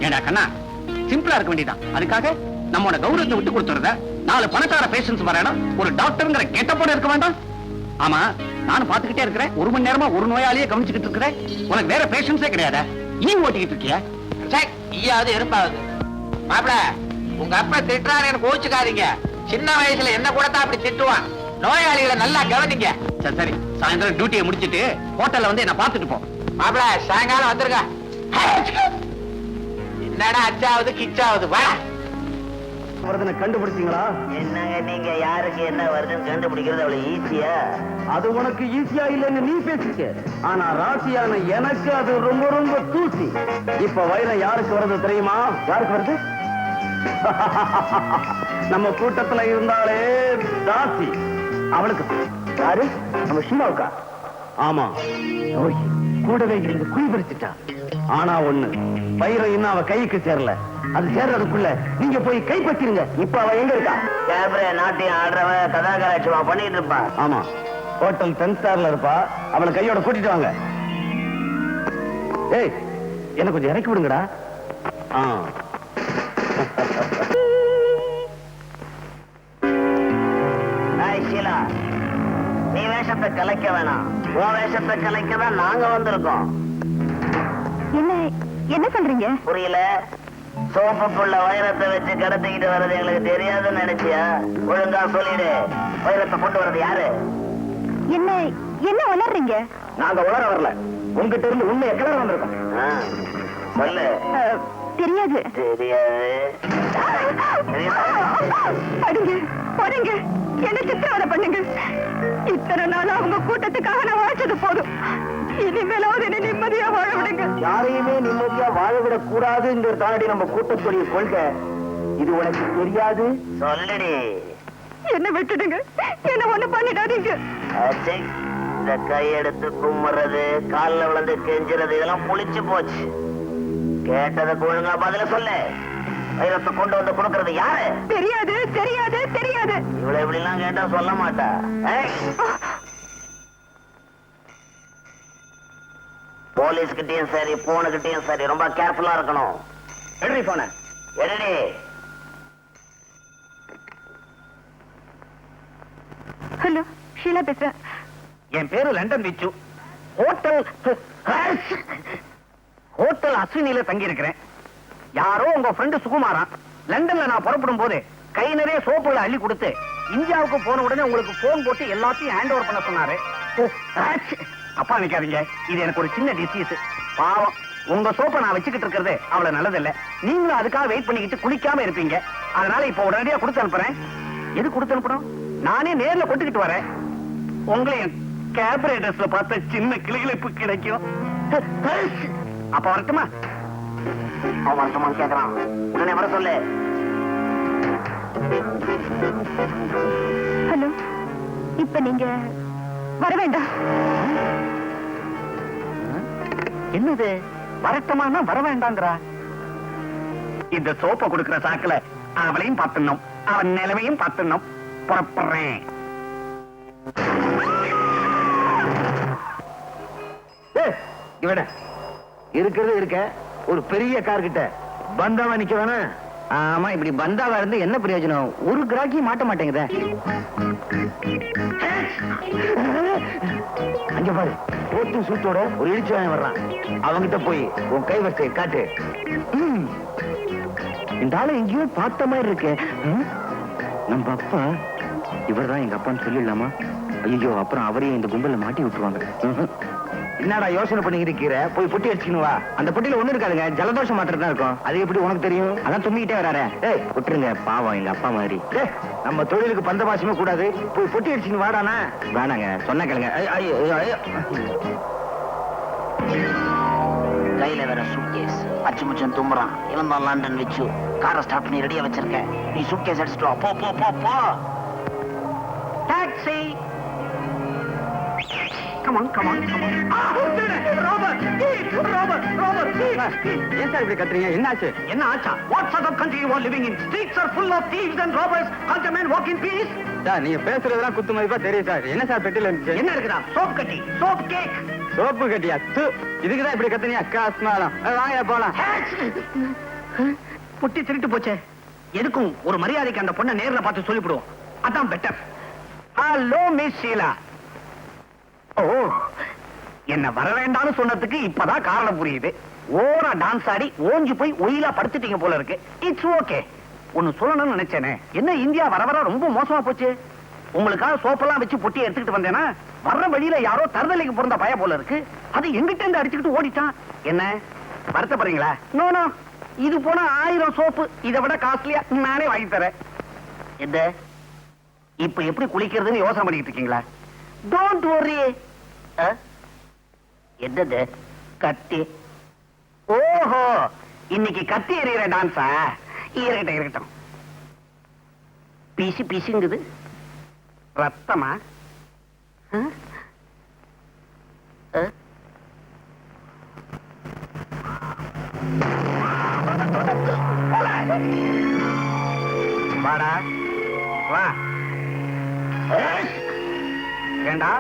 ஏடா கண்ணா, சிம்பிளா இருக்க வேண்டியதான். அதுக்காக நம்மோட கௌரவத்தை விட்டு கொடுத்துறத 4 பணக்கார பேஷன்ஸ் வர இடம் ஒரு டாக்டர்ங்கிற கெட்டப்போட இருக்க வேண்டாம். ஆமா, நானும் பாத்துக்கிட்டே இருக்கிறேன். 1 மணி நேரமா ஒரு நோயாளியே கவனிச்சுக்கிட்டு இருக்கிறேன். உனக்கு வேற பேஷன்ஸே கிடையாதா? ஓட்டிக்கிட்டு இருக்கியா? ஈயாவது இருப்பாவது. மாப்பிள, உங்க அப்பா திட்டுறாரு கோச்சுக்காதீங்க. சின்ன வயசுல என்ன கூட தான் அப்படி திட்டுவான். நோயாளிகளை நல்லா கவனிங்க. சரி சரி, சாயந்தரம் டியூட்டியை முடிச்சிட்டு ஹோட்டல்ல வந்து என்ன பாத்துட்டு போ. மாப்பிள, சாயங்காலம் வந்துருங்க. என்னடா அச்சாவது கிச்சாவது வா. கண்டுபிடிச்சீங்களா? என்னங்க நீங்க யாருக்கு என்ன வருதுன்னு கண்டுபிடிக்கிறது அவ்வளவு ஈஸியா? அது உனக்கு ஈஸியா இல்லைன்னு நீ பேசிக்க. ஆனா ராசியான எனக்கு அது ரொம்ப ரொம்ப தூசி. இப்ப வைரம் யாருக்கு வருது தெரியுமா? யாருக்கு வருது? நம்ம கூட்டத்துல இருந்தாலே ராசி அவளுக்கு. யாரு? நம்ம ஷீலாவுக்கா? ஆமா, கூடவே இருந்து குழி பறிச்சுட்டா. ஆனா ஒண்ணு, வைரம் இன்னும் அவ கைக்கு சேரல. அது சேர்றதுக்குள்ள நீங்க போய் கைப்பற்றிருங்க. இப்ப அவ எங்க இருக்கா? கேப்ரே நாட்டியம் ஆடுறவன் கதாகராட்சமா பண்ணிட்டு இருப்பா. ஆமா, ஹோட்டல் 10 ஸ்டார்ல இருப்பா. அவளை கையோட கூட்டிட்டு வாங்க. ஏய், என்ன கொஞ்சம் இறக்கி விடுங்கடா. ஷீலா, நீ வேஷத்தை கலைக்க வேணாம். உன் வேஷத்தை கலைக்க தான் நாங்க வந்திருக்கோம். என்ன சொல்றீங்க? புரியல? சோப்புக்குள்ள வைரத்தை வச்சு கடத்திக்கிட்டு வர்றது எங்களுக்கு தெரியாதுன்னு நினைச்சியா? ஒழுங்கா சொல்லிடு, வைரத்தை கொண்டு வர்றது யாரு? என்ன உளறீங்க? நாங்க உளர வரல, உங்ககிட்ட இருந்து உண்மையை கிளற வந்திருக்கோம். சொல்லு. தெரியாது. தெரியாது. அடிங்க, போறீங்க, என்ன சித்திரவதை பண்ணுங்க. இத்தனை நாள் அவங்க கூட்டத்துக்காக நான் வாழ்ச்சது போதும். இனிமேலாவது என்ன நிம்மதியா வாழ விடுங்க. யாரையுமே நிம்மதியா வாழவிடக் கூடாதுங்கிற தாண்டி நம்ம கூட்டத்துடைய கொள்கை. இது உனக்கு தெரியாது? சொல்லுடி. என்ன விட்டுடுங்க, என்ன ஒண்ணு பண்ணிடாதீங்க. இந்த கையெடுத்து கும்புறது, காலில் விழுந்து கெஞ்சுறது இதெல்லாம் புளிச்சு போச்சு. கேட்டதுக்கு ஒழுங்கா பதில சொல்லு. வைரத்தை கொண்டு வந்து கொடுக்கறது யாரு? தெரியாது தெரியாது தெரியாது. இவ்வளவு இப்படி எல்லாம் கேட்டா சொல்ல மாட்டா. போலீஸ் கிட்டயும் சரி, போனு கிட்டயும் சரி, ரொம்ப கேர்ஃபுல்லா இருக்கணும். எடுறி போன. எடுடி. ஹலோ, ஷீலா பேசுறேன். என் பேரு லண்டன் விச்சு. ஹோட்டல் அஸ்வினியில தங்கி இருக்கிறேன். யாரோ உங்க ஃப்ரெண்டு சுகுமாரா லண்டன்ல நான் புறப்படும் போது கை நிறைய சோப்புகளை அள்ளி கொடுத்து இந்தியாவுக்கு போன உடனே உங்களுக்கு போன் போட்டு எல்லாத்தையும் ஹேண்ட் ஓவர் பண்ண சொன்னாரு. அப்பா நினைக்காதீங்க, இது எனக்கு ஒரு சின்ன டிசீஸ். பாவம், உங்க சோப்பை நான் வச்சுக்கிட்டு இருக்கிறது அவ்வளவு நல்லதில்ல. நீங்களும் அதுக்காக வெயிட் பண்ணிக்கிட்டு குளிக்காம இருப்பீங்க. அதனால இப்ப உடனடியா கொடுத்து அனுப்புறேன். எது கொடுத்து அனுப்பணும்? நானே நேர்ல கொண்டுகிட்டு வரேன். உங்களையும் கேபரேட்டர்ஸ்ல பார்த்த சின்ன கிளிகளிப்பு கிடைக்கும். அப்ப வரட்டுமா? அவன் வருத்தமான்னு கேக்குறான். உடனே வர சொல்லு. ஹலோ, இப்ப நீங்க வர வேண்டாம். என்னது வரட்டமானா வர வேண்டாங்கிறா? இந்த சோப்பை கொடுக்கிற சாக்குல அவளையும் பார்த்துடணும், அவன் நிலைமையும் பார்த்துடணும். புறப்படுறேன். இவட இருக்கிறது இருக்க ஒரு பெரிய கார் கிட்ட பந்தாவா நிக்க வேணாம். ஆமா, இப்படி பந்தாவா இருந்து என்ன பிரயோஜனம்? ஒரு கிராக்கி மாட்ட மாட்டேங்குதே. அங்க பாரு, போட்டு சூட்டோட ஒரு இடிச்சுவாயன் வர்றான். அவங்கிட்ட போய் உன் கைவரிசையை காட்டு. இந்த ஆளு எங்கேயோ பார்த்த மாதிரி இருக்கு. நம்ம அப்பா இவர்தான் எங்க அப்பான்னு சொல்லிடலாமா? ஐயோ, அப்புறம் அவரையும் இந்த கும்பல மாட்டி விட்டுருவாங்க. என்னடா யோசனை பண்ணிக்கிட்டு இருக்கிற? போய் பொட்டி அடிச்சுக்கணும் வா. அந்த பொட்டியில ஒண்ணு இருக்காதுங்க, ஜலதோஷம் மாத்திரம் தான் இருக்கும். அது எப்படி உனக்கு தெரியும்? அதான் தும்பிக்கிட்டே வராரு. ஏய், விட்டுருங்க, பாவம் எங்க அப்பா மாதிரி. நம்ம தொழிலுக்கு பந்தபாசமே கூடாது. போய் பொட்டி அடிச்சுன்னு வாடானா. வேணாங்க, சொன்ன கேளுங்க. கையில வேற சூட்கேஸ். அச்சு முச்சம் தும்புறான். இவன் தான் லண்டன் விச்சு. காரை ஸ்டார்ட் பண்ணி ரெடியா வச்சிருக்கேன். நீ சூட்கேஸ் அடிச்சுட்டு வா. போ போ போ போ. Taxi. Come on, come on, come on. Robert! Robert! Robert! ஏன் சார் இப்படி கத்துறீங்க? என்னாச்சு? என்ன ஆச்சா? What sort of country you are living in? Streets are full of thieves and robbers. Can't a man walk in peace? Sir, நீங்க பேசுறதெல்லாம் குத்து மதிப்பா தெரியும் சார். என்ன சார் பெட்டில இருந்துச்சு? என்ன இருக்குதா? சோப் கட்டி, சோப் கேக். சோப்பு கட்டியா? இதுக்குதான் இப்படி கத்துறீங்க? அக்காஸ்மாலம். வாங்க போலாம். புட்டி திருட்டு போச்சே. எதுக்கும் ஒரு மரியாதைக்கு அந்த பொண்ணை நேர்ல பார்த்து சொல்லிவிடுவோம். அதான் better. Hello miss Sheela. Oh, என்ன வர வேண்டாம்னு சொன்னதுக்கு இப்பதான் காரணம் புரியுது. ஓரா டான்ஸ் ஆடி ஓஞ்சி போய் ஒயிலா படுத்துட்டீங்க போல இருக்கு. It's okay. ஒன்னு சொல்லணும்னு நினைச்சேனே. என்ன இந்தியா வர வர ரொம்ப மோசமா போச்சு. உங்களுக்காக சோப்பெல்லாம் வச்சு பொட்டி எடுத்துக்கிட்டு வந்தேன்னா வர்ற வழியில யாரோ தருதலைக்கு பிறந்த பய போல இருக்கு. அது எங்கிட்ட இருந்து அடிச்சுக்கிட்டு ஓடிட்டான். என்ன வருத்தப்படுறீங்களா? நோ நோ, இது போனா 1000 சோப்பு இதை விட காஸ்ட்லியா நானே வாங்கி தரேன். எந்த இப்ப எப்படி குளிக்கிறதுன்னு யோசனை பண்ணிட்டு இருக்கீங்களா? Don't worry. என்னது கத்தி? ஓஹோ, இன்னைக்கு கத்தி எறிகிற டான்ஸா? இருக்கட்டும் இருக்கட்டும். பீசி பீசிங்குது. ரத்தமா? வாடா வா. ஏண்டா,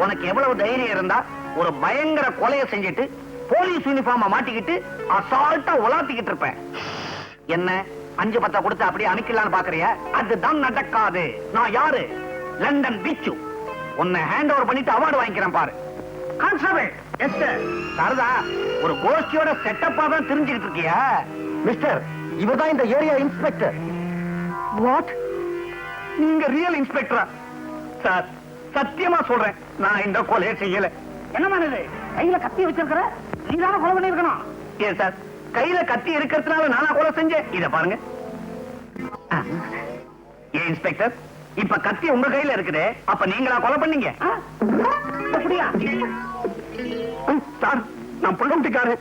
உனக்கு எவ்வளவு தைரியம் இருந்தா ஒரு பயங்கர கொலையை செஞ்சுட்டு போலீஸ் யூனிஃபார்ம மாட்டிக்கிட்டு அசால்ட்டா உலாத்திக்கிட்டு இருப்பேன். என்ன 5-10 கொடுத்து அப்படியே அனுக்கலான்னு பாக்குறியா? அதுதான் நடக்காது. நான் யாரு? லண்டன் விச்சு. உன்னை ஹேண்ட் ஓவர் பண்ணிட்டு அவார்டு வாங்கிக்கிறேன் பாரு. கான்ஸ்டபிள். Yes sir. சாரதா, ஒரு கோஷ்டியோட செட்டப்பா தான் தெரிஞ்சுக்கிட்டு இருக்கியா? மிஸ்டர், இவர்தான் இந்த ஏரியா இன்ஸ்பெக்டர். வாட்? நீங்க ரியல் இன்ஸ்பெக்டரா? சார், சத்தியமா சொல்றேன், நான் இந்த கொலையை செய்யல. என்ன இது? கையில கத்தி வச்சிருக்கிற? நீதான கொலை பண்ணி இருக்கணும். ஏன் சார், கையில கத்தி இருக்கிறதுனால நானா கொலை செஞ்சேன்? இத பாருங்க. ஏன் இன்ஸ்பெக்டர், இப்ப கத்தி உங்க கையில இருக்குதே, அப்ப நீங்களா கொலை பண்ணீங்க? அப்படியா? சார், நான் புள்ளம்பிக்காரு.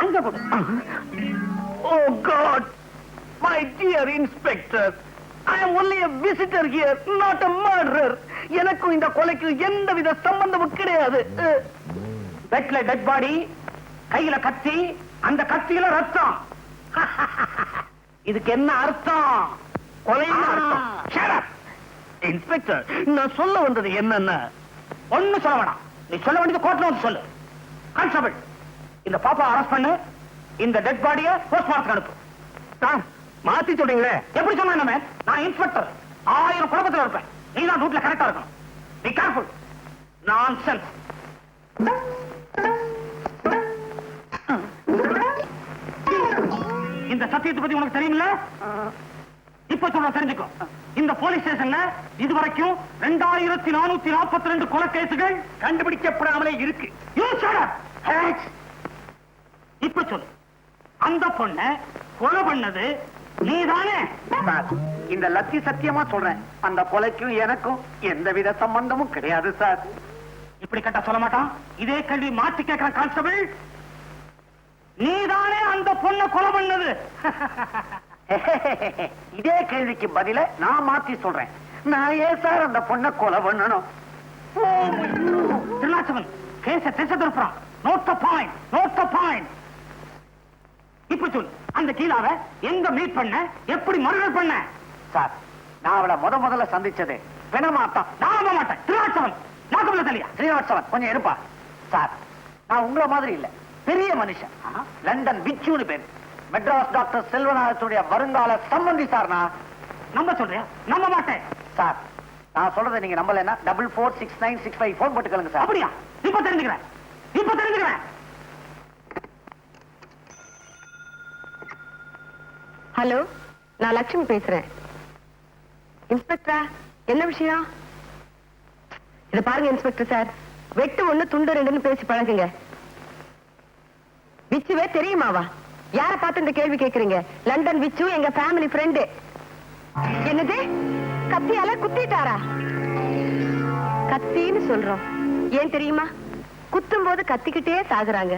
அங்க போடு. Oh God, my dear inspector, I am only a visitor here, not a murderer. எனக்கும் இந்த கொலைக்கு எந்தவித சம்பந்தமும் கிடையாது. பெட்ல டெட் பாடி, கையில கத்தி, அந்த கத்தியில ரத்தம். இதுக்கு என்ன அர்த்தம்? கொலைன்னு அர்த்தம். Shut up. இன்ஸ்பெக்டர், நான் சொல்ல வந்தது என்னன்னா, ஒண்ணு சொல்ல வேணாம். நீ சொல்ல வேண்டியது கோர்ட்ல வந்து சொல்லு. கான்ஸ்டபிள், இந்த பாப்பா அரெஸ்ட் பண்ணு, இந்த டெட் பாடியை போஸ்ட்மார்ட்டம் அனுப்பு. சார், மாத்தி சொல்றீங்களே. எப்படி சொன்னா? நான் இன்ஸ்பெக்டர், 1000 குழப்பத்தில் இருப்பேன். நீ தான் ரூட்ல கரெக்டா இருக்கணும். Be careful. நான்சென்ஸ். இந்த சத்தியத்தை பத்தி உனக்கு தெரியுமில்ல? இப்ப சொல்ற தெரிஞ்சுக்கோ. இந்த போலீஸ் ஸ்டேஷன்ல இதுவரைக்கும் 2442 கொலை கேசுகள் கண்டுபிடிக்கப்படாமலே இருக்கு. இப்ப சொல்லு, அந்த பொண்ண கொலை பண்ணது நீதானே? இந்த லட்சி சத்தியமா சொல்றேன், அந்த கொலைக்கும் எனக்கும் எந்தவித சம்பந்தமும் கிடையாது சார். இப்படி கட்ட சொல்ல மாட்டான். இதே கேள்வி மாற்றி கேட்கிற கான்ஸ்டபிள், நீதானே அந்த பொண்ணை கொலை பண்ணது? இதே கேள்விக்கு பதில நான் மாத்தி சொல்றேன். நான் ஏன் சார் அந்த பொண்ணை கொலை பண்ணணும்? திருநாச்சவன் கேச திசை திருப்புறான். Note the point, note the point. இப்ப சொல்லு, அந்த கீழாவை எங்க மீட் பண்ண, எப்படி மர்டர் பண்ண? சார், நான் அவளை முதல்ல சந்திச்சது பிணமாட்டம். நான் நம்ப மாட்டேன். திருநாச்சவன் நாக்கம்ல தெரியா? ஸ்ரீனிவாசவன் கொஞ்சம் இருப்பா. சார், நான் உங்களை மாதிரி இல்ல, பெரிய மனுஷன். லண்டன் விச்சுன்னு பேரு. மெட்ராஸ் டாக்டர் செல்வநாதத்துடைய வருங்கால சம்பந்தி சார். நான் நம்ப சொல்றியா? நம்ப மாட்டேன் சார். நான் சொல்றதை நீங்க நம்பலன்னா 446965 போன் போட்டுக்கலுங்க சார். அப்படியா? இப்ப தெரிஞ்சுக்கிறேன், இப்ப தெரிஞ்சுக்கிறேன். ஹலோ, நான் லட்சுமி பேசுறேன். இன்ஸ்பெக்டரா, என்ன விஷயம்? இத பாருங்க இன்ஸ்பெக்டர் சார், வெட்டு 1 துண்டு 2ன்னு பேசி பழகுங்க. விச்சுவே தெரியுமாவா? யார பார்த்து இந்த கேள்வி கேக்குறீங்க? லண்டன் விச்சு எங்க ஃபேமிலி ஃப்ரெண்டு. என்னது? கத்தியால குத்திட்டாரா? கத்தின்னு சொல்றோம், ஏன் தெரியுமா? குத்தும் போது கத்திக்கிட்டே சாகுறாங்க,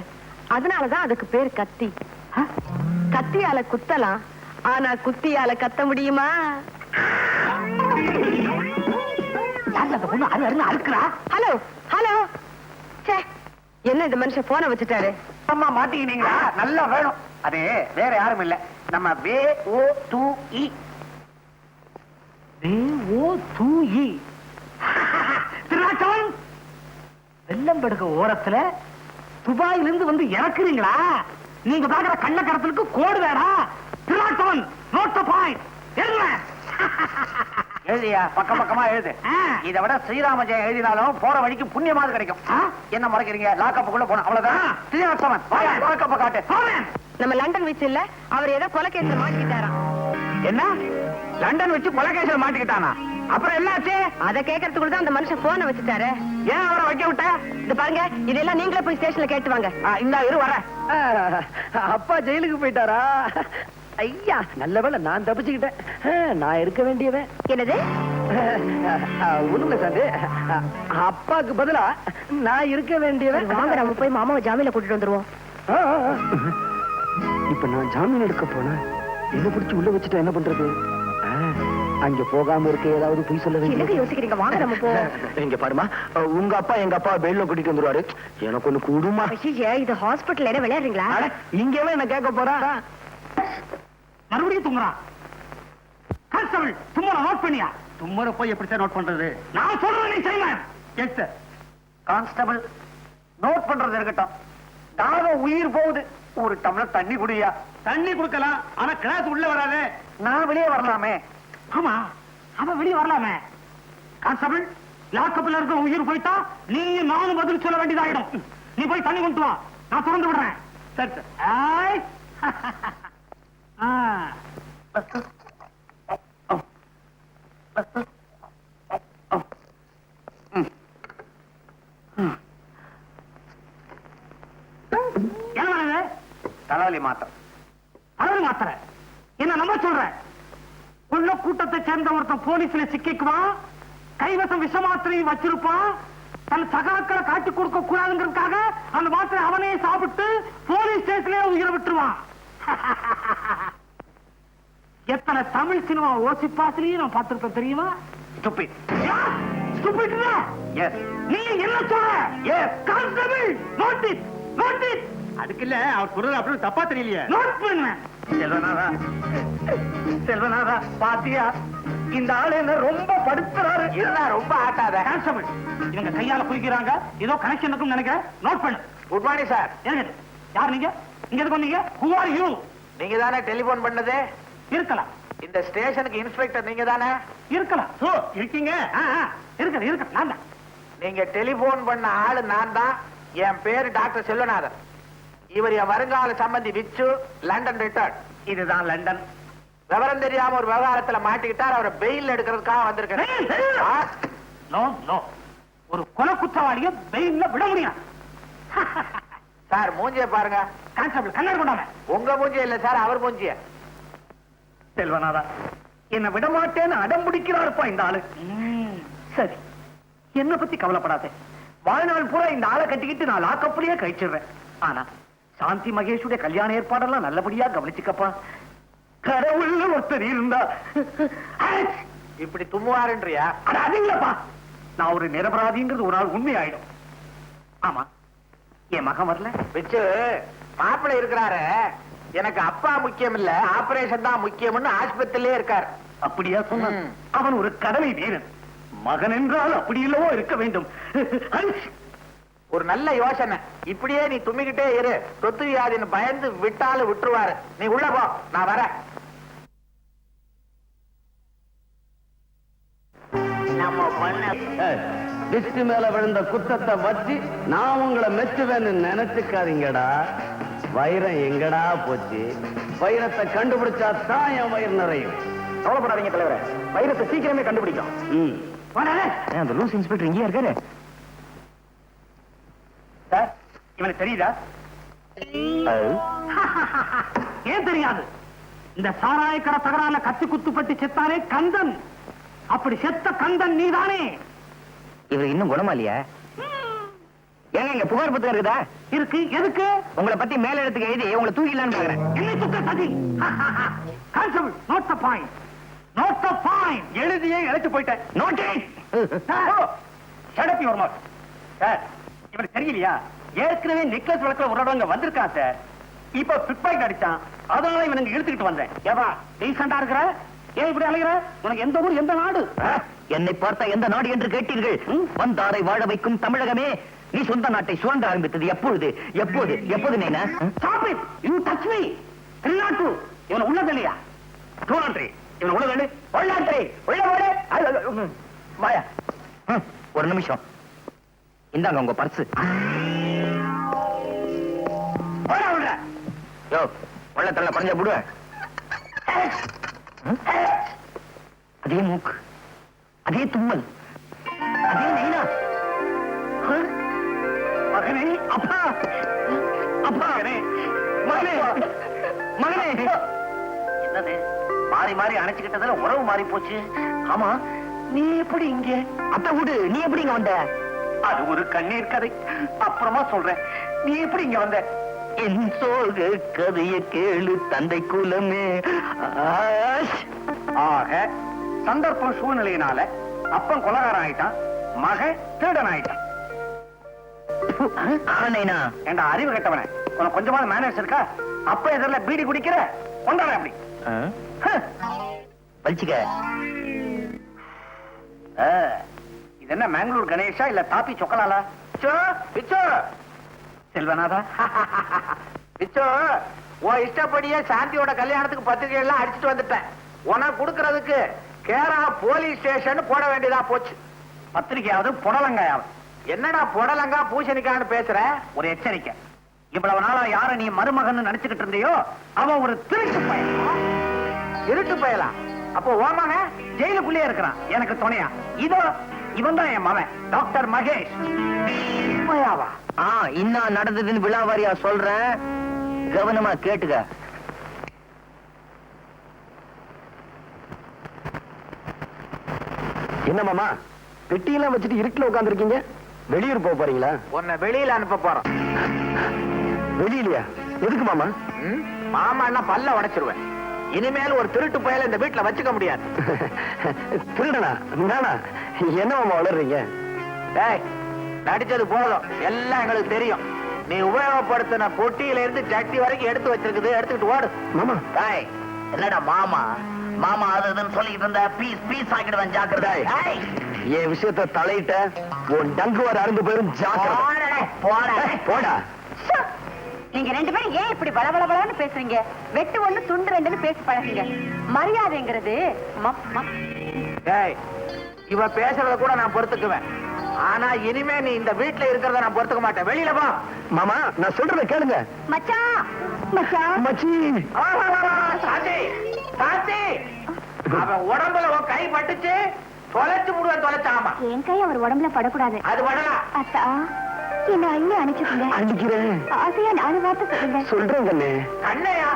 அதனாலதான் அதுக்கு பேர் கத்தி. கத்தியால குத்தலாம், ஆனா குத்தியால கத்த முடியுமா? ஹலோ ஹலோ, என்ன இந்த மனுஷன் போன வச்சுட்டாரு? அம்மா மாட்டிக்கினீங்களா? நல்லா வேணும். அது வேற யாரும் இல்ல, நம்ம VO2E. VO2E. திருநாச்சவன், வெள்ளம்படுக ஓரத்துல துபாயிலிருந்து வந்து இறக்குறீங்களா? நீங்க பாக்குற கள்ளக்கடத்தலுக்கு கோடு வேடா. திருநாச்சவன், நோட் தி பாயிண்ட். எழுதியா? பக்கம் பக்கமா எழுது. இதை விட ஸ்ரீராம ஜெயம் எழுதினாலும் போற வழிக்கு புண்ணியமாவது கிடைக்கும். என்ன முறைக்கிறீங்க? லாக்கப்புக்குள்ள போன அவ்வளவுதான். ஸ்ரீனிவாசவன், லாக்கப்ப காட்டு. நம்ம லண்டன் வச்சு இல்ல, அவர் ஏதோ கொலைகேஸ்ல மாட்டிக்கிட்டாராம். என்ன? லண்டன் வச்சு கொலைகேஸ்ல மாட்டிக்கிட்டானா? அப்புறம் என்னாச்சு? அத கேட்கறதுக்குள்ள தான் அந்த மனுஷன் போன வச்சுட்டாரு. ஏன் அவரை வைக்க விட்ட? இது பாருங்க, இதெல்லாம் நீங்களே போய் ஸ்டேஷன்ல கேட்டு வாங்க. இந்த இரு வர. அப்பா ஜெயிலுக்கு போயிட்டாரா? ஐயா, நல்லவேளை நான் தப்பிச்சுக்கிட்டேன். நான் இருக்க வேண்டியவன். என்னது? ஒண்ணுல சார், அப்பாக்கு பதிலா நான் இருக்க வேண்டியவன். வாங்க, நம்ம போய் மாமாவை ஜாமீன்ல கூட்டிட்டு வந்துருவோம். இப்ப நான் ஜாமீன் எடுக்க போனேன், என்ன பிடிச்சு உள்ள வச்சுட்டா என்ன பண்றது? அங்க போகாம இருக்க ஏதாவது போய் சொல்ல என்னங்க யோசிக்கிறீங்க? வாங்க நம்ம போ. இங்க பாருமா, உங்க அப்பா எங்க அப்பா பெயில்ல கூட்டிட்டு வந்துருவாரு. எனக்கு ஒண்ணு கூடுமா? இது ஹாஸ்பிட்டல் என்ன விளையாடுறீங்களா? இங்கவே என்ன கேட்க போறா? மறுபடியும் தும்முறான். கான்ஸ்டபிள், தும்மற நோட் பண்ணியா? தும்மற போய் எப்படி சார் நோட் பண்றது? நான் சொல்றேன், நீ செய்வேன். Yes sir. கான்ஸ்டபிள், நோட் பண்றது இருக்கட்டும், தாகம் உயிர் போகுது. ஒரு டம்ளர் தண்ணி குடியா? தண்ணி குடுக்கலாம், ஆனா கிளாஸ் உள்ள வராதே. நான் வெளியே வரலாமே. ஆமா, அவன் வெளியே வரலாமே. கான்ஸ்டபிள், லாக்கப்ல இருக்க உயிர் போயிட்டா நீ நானும் பதில் சொல்ல வேண்டியதாயிடும். நீ போய் தண்ணி கொண்டு வா, நான் திறந்து விடுறேன். சரி சார். தலைவலி மாத்திரை. தலைவலி மாத்திரை என்ன நம்ப சொல்ற? உள்ள கூட்டத்தை சேர்ந்த ஒருத்தன் போலீஸ்ல சிக்கிக்குவான், கைவசம் விஷ மாத்திரையும் வச்சிருப்பான். தன் சகாக்களை காட்டி கொடுக்க கூடாதுங்கிறதுக்காக அந்த மாத்திரை அவனே சாப்பிட்டு போலீஸ் ஸ்டேஷன்ல உயிரை விட்டுருவான். எத்தனை தமிழ் சினிமா ஓசி பாசிலையும் நான் பார்த்திருப்பேன் தெரியுமா? Stupid. Stupid இல்ல? Yes. நீ என்ன சொல்ற? Yes. Constable, note it. Note it. அதுக்கு இல்ல அவர் சொல்றது அப்படி தப்பா தெரியலையே. நோட் பண்ணு. செல்வநாதா, செல்வநாதா, பாத்தியா இந்த ஆளு என்ன ரொம்ப படுத்துறாரு. இருந்தா ரொம்ப ஆட்டாத. கான்ஸ்டபிள், இவங்க கையால குளிக்கிறாங்க. ஏதோ கனெக்ஷன் இருக்குன்னு நினைக்கிறேன். நோட் பண்ணு. Good morning sir. யார் நீங்க? இங்க எதுக்கு வந்தீங்க? Who are you? நீங்க தானே டெலிபோன் பண்ணது? இருக்கலாம். இந்த ஸ்டேஷனுக்கு இன்ஸ்பெக்டர் நீங்க தானே? இருக்கலாம். ஓ, இருக்கீங்க. இருக்க நான் தான். நீங்க டெலிபோன் பண்ண ஆளு நான் தான். என் பேரு டாக்டர் செல்வநாதன். இவர் என் வருங்கால சம்பந்தி விச்சு, லண்டன் ரிட்டர்ன். இதுதான் லண்டன். விவரம் தெரியாம ஒரு விவகாரத்துல மாட்டிக்கிட்டார். அவரை பெயில் எடுக்கிறதுக்காக வந்திருக்கேன். நோ நோ, ஒரு கொலை குற்றவாளிய பெயில்ல விட முடியும். சார் மூஞ்சிய பாருங்க. கான்ஸ்டபிள், கண்ணாடி கொண்டாங்க. உங்க மூஞ்சிய இல்ல சார், அவர் மூஞ்சிய. செல்வநாதா, என்ன விட மாட்டேன்னு அடம் பிடிக்கிறாருப்பா இந்த ஆளு. சரி, என்ன பத்தி கவலைப்படாத. வாழ்நாள் பூரா இந்த ஆளை கட்டிக்கிட்டு நான் லாக்கப்புலயே கழிச்சிடுறேன். ஆனா சாந்தி மகேஷுடைய கல்யாண ஏற்பாடெல்லாம் நல்லபடியா கவனிச்சுக்கப்பா. கடவுள் ஒருத்தர் இருந்தா. இப்படி தும்முவாருன்றியா? அது இல்லப்பா, நான் ஒரு நிரபராதிங்கிறது ஒரு நாள் உண்மை ஆயிடும். ஆமா, என் மகன் வரல. விச்சு, மாப்பிள்ளை இருக்கிறாரு. எனக்கு அப்பா முக்கியம் இல்ல, ஆபரேஷன் தான் முக்கியம்னு ஆஸ்பத்திரியிலே இருக்காரு. அப்படியா சொன்ன? அவன் ஒரு கடமை வீரன். மகன் என்றால் அப்படி இல்லவோ இருக்க வேண்டும். ஒரு நல்ல யோசனை. இப்படியே நீ தும்மிக்கிட்டே இரு. சொத்து வியாதின்னு பயந்து விட்டாலும் விட்டுருவாரு. நீ உள்ள போ, நான் வரேன். நம்ம பண்ண டிஸ்ட் மேல விழுந்த குத்தத்தை வச்சு நான் உங்களை மெச்சுவேன்னு நினைச்சுக்காதீங்கடா. வைரம் எங்கடா போச்சு? வைரத்தை கண்டுபிடிச்சா தான் என் வயிறு நிறையும். கவலைப்படாதீங்க தலைவரே, வைரத்தை சீக்கிரமே கண்டுபிடிக்கும். அந்த லூஸ் இன்ஸ்பெக்டர் இங்கேயா இருக்காரு? சார், இவனுக்கு தெரியுதா? ஏன் தெரியாது? இந்த சாராயக்கடை தகராறுல கத்தி குத்துப்பட்டு செத்தானே கந்தன். அப்படி செத்த கந்தன் நீதானே? இவர் இன்னும் குணமா இல்லையா? ஏங்க இங்க புகார் புத்தகம் இருக்குதா? இருக்கு. எதுக்கு? உங்களை பத்தி மேல இடத்துக்கு எழுதி உங்களை தூக்கிடலான்னு பாக்குறேன். என்னை தூக்க சதி. Constable, note the point. Note the point. எழுதியே எழுத்து போயிட்டேன். Note shut up your mouth. Sir, இவனுக்கு தெரியலையா? ஏற்கனவே நெக்லஸ் வழக்குல ஒரு இடம் வந்திருக்கான் சார். இப்ப பிக்பாக்கெட் அடிச்சான். அதனால இவனுக்கு இழுத்துக்கிட்டு வந்தேன். ஏவா டீசெண்டா இருக்கிற? ஏன் இப்படி அலைகிற? உனக்கு எந்த ஊர், எந்த நாடு? என்னை பார்த்தா எந்த நாடு என்று கேட்டீர்கள்? வந்தாரை வாழ வைக்கும் தமிழகமே. நீ சொந்த நாட்டை சுரண்ட ஆரம்பித்தது எப்பொழுது? எப்போது? எப்போது நீனா? Stop it! You touch me! திருநாட்டு இவன் உள்ளது இல்லையா? டூலாண்ட்ரி இவன் உள்ளது. உள்ளாண்ட்ரி உள்ள போடு. வாயா. ஒரு நிமிஷம். இந்தாங்க உங்க பர்ஸ். யோ, உள்ளத்துல பறஞ்ச போடுவேன். அதே மூக்கு, அதே தும்மல், அதே நைனா. மகனே, அப்பா, அப்பா, மகனே, மகனே, மகனே. என்னது மாறி மாறி அணைச்சுக்கிட்டதுல உறவு மாறி போச்சு. ஆமா, நீ எப்படி இங்க? அத்தை வீடு, நீ எப்படி இங்க வந்த? அது ஒரு கண்ணீர் கதை, அப்புறமா சொல்றேன். நீ எப்படி இங்க வந்த? என் சோக கதைய கேளு தந்தை குலமே. ஆக சந்தர்ப்பம் சூழ்நிலையினால அப்பன் கொலகாரன் ஆயிட்டான், மகன் திருடன் ஆயிட்டான். ஆனைனா என்ற அறிவு கட்டவன, உனக்கு கொஞ்சமாவது மேனேஜ் இருக்கா? அப்ப எதிரில் பீடி குடிக்கிற கொண்டாட அப்படி பழிச்சுக்க. இது என்ன மேங்களூர் கணேஷா இல்ல தாப்பி சொக்கலாலா? செல்வநாதா, பிச்சோ, உன் இஷ்டப்படியே சாந்தியோட கல்யாணத்துக்கு பத்திரிகை எல்லாம் அடிச்சுட்டு வந்துட்டேன். உனக்கு கொடுக்கறதுக்கு கேரா போலீஸ் ஸ்டேஷன் போட வேண்டியதா போச்சு. பத்திரிகையாவது புடலங்காயாவது? என்னடா புடலங்கா பூசணிக்கான்னு பேசுற? ஒரு எச்சரிக்கை. இவ்வளவு நாளா யார நீ மருமகன் நினைச்சுக்கிட்டு இருந்தியோ அவன் ஒரு திருட்டு பையன். இருட்டு பயலாம். அப்போ ஓமாங்க ஜெயிலுக்குள்ளே இருக்கிறான் எனக்கு துணையா. இதோ இவன் தான் என் மகன் டாக்டர் மகேஷ். உண்மையாவா? இன்னும் நடந்ததுன்னு விழாவாரியா சொல்றேன், கவனமா கேட்டுக்க. என்ன மாமா, பெட்டியெல்லாம் வச்சுட்டு இருட்டுல உட்கார்ந்திருக்கீங்க? வெளியூர் போக போறீங்களா? உன்னை வெளியில அனுப்ப போறோம். வெளியிலயா? எதுக்கு மாமா? மாமா என்ன பல்ல உடைச்சிருவேன். இனிமேல் ஒரு திருட்டு பயல இந்த வீட்டுல வச்சுக்க முடியாது. திருடனா நானா? என்ன மாமா வளர்றீங்க? டேய், நடிச்சது போதும், எல்லாம் எங்களுக்கு தெரியும். நீ உபயோகப்படுத்தின பொட்டியில இருந்து சட்டி வரைக்கும் எடுத்து வச்சிருக்குது, எடுத்துக்கிட்டு ஓடு. மாமா டேய், என்னடா மாமா மாமா அது இதுன்னு சொல்லிட்டு இருந்த பீஸ் பீஸ் ஆக்கிடுவேன் ஜாக்கிரதை. டேய், என் விஷயத்த தலையிட்ட உன் டங்கு வர அருந்து போயிரும் ஜாக்கிரதை. போடா, போடா. போடா. நீங்க ரெண்டு பேரும் ஏன் இப்படி பலபலபலன்னு பேசுறீங்க? வெட்டு ஒண்ணு துண்டு ரெண்டுன்னு பேசி பழகுங்க. மரியாதைங்கிறது டேய், இவ பேசுறத கூட நான் பொறுத்துக்குவேன். ஆனா இனிமே நீ இந்த வீட்டுல இருக்கிறத நான் பொறுத்துக்க மாட்டேன். வெளியில போ. மாமா நான் சொல்றத கேளுங்க. மச்சான் மச்சான் மச்சி சாந்தி, சாந்தி, அவன் உடம்புல உன் கை பட்டுச்சு, தொலைச்சு முடுவேன், தொலைச்சாமா. என் கை அவர் உடம்புல படக்கூடாது. அது பண்ணலாம். அத்தா, என்ன அள்ளி அணைச்சுக்கோங்க. அடிக்கிறேன். ஆசையா 4 வார்த்தை சொல்லுங்க. சொல்றேன் கண்ணே. கண்ணையா?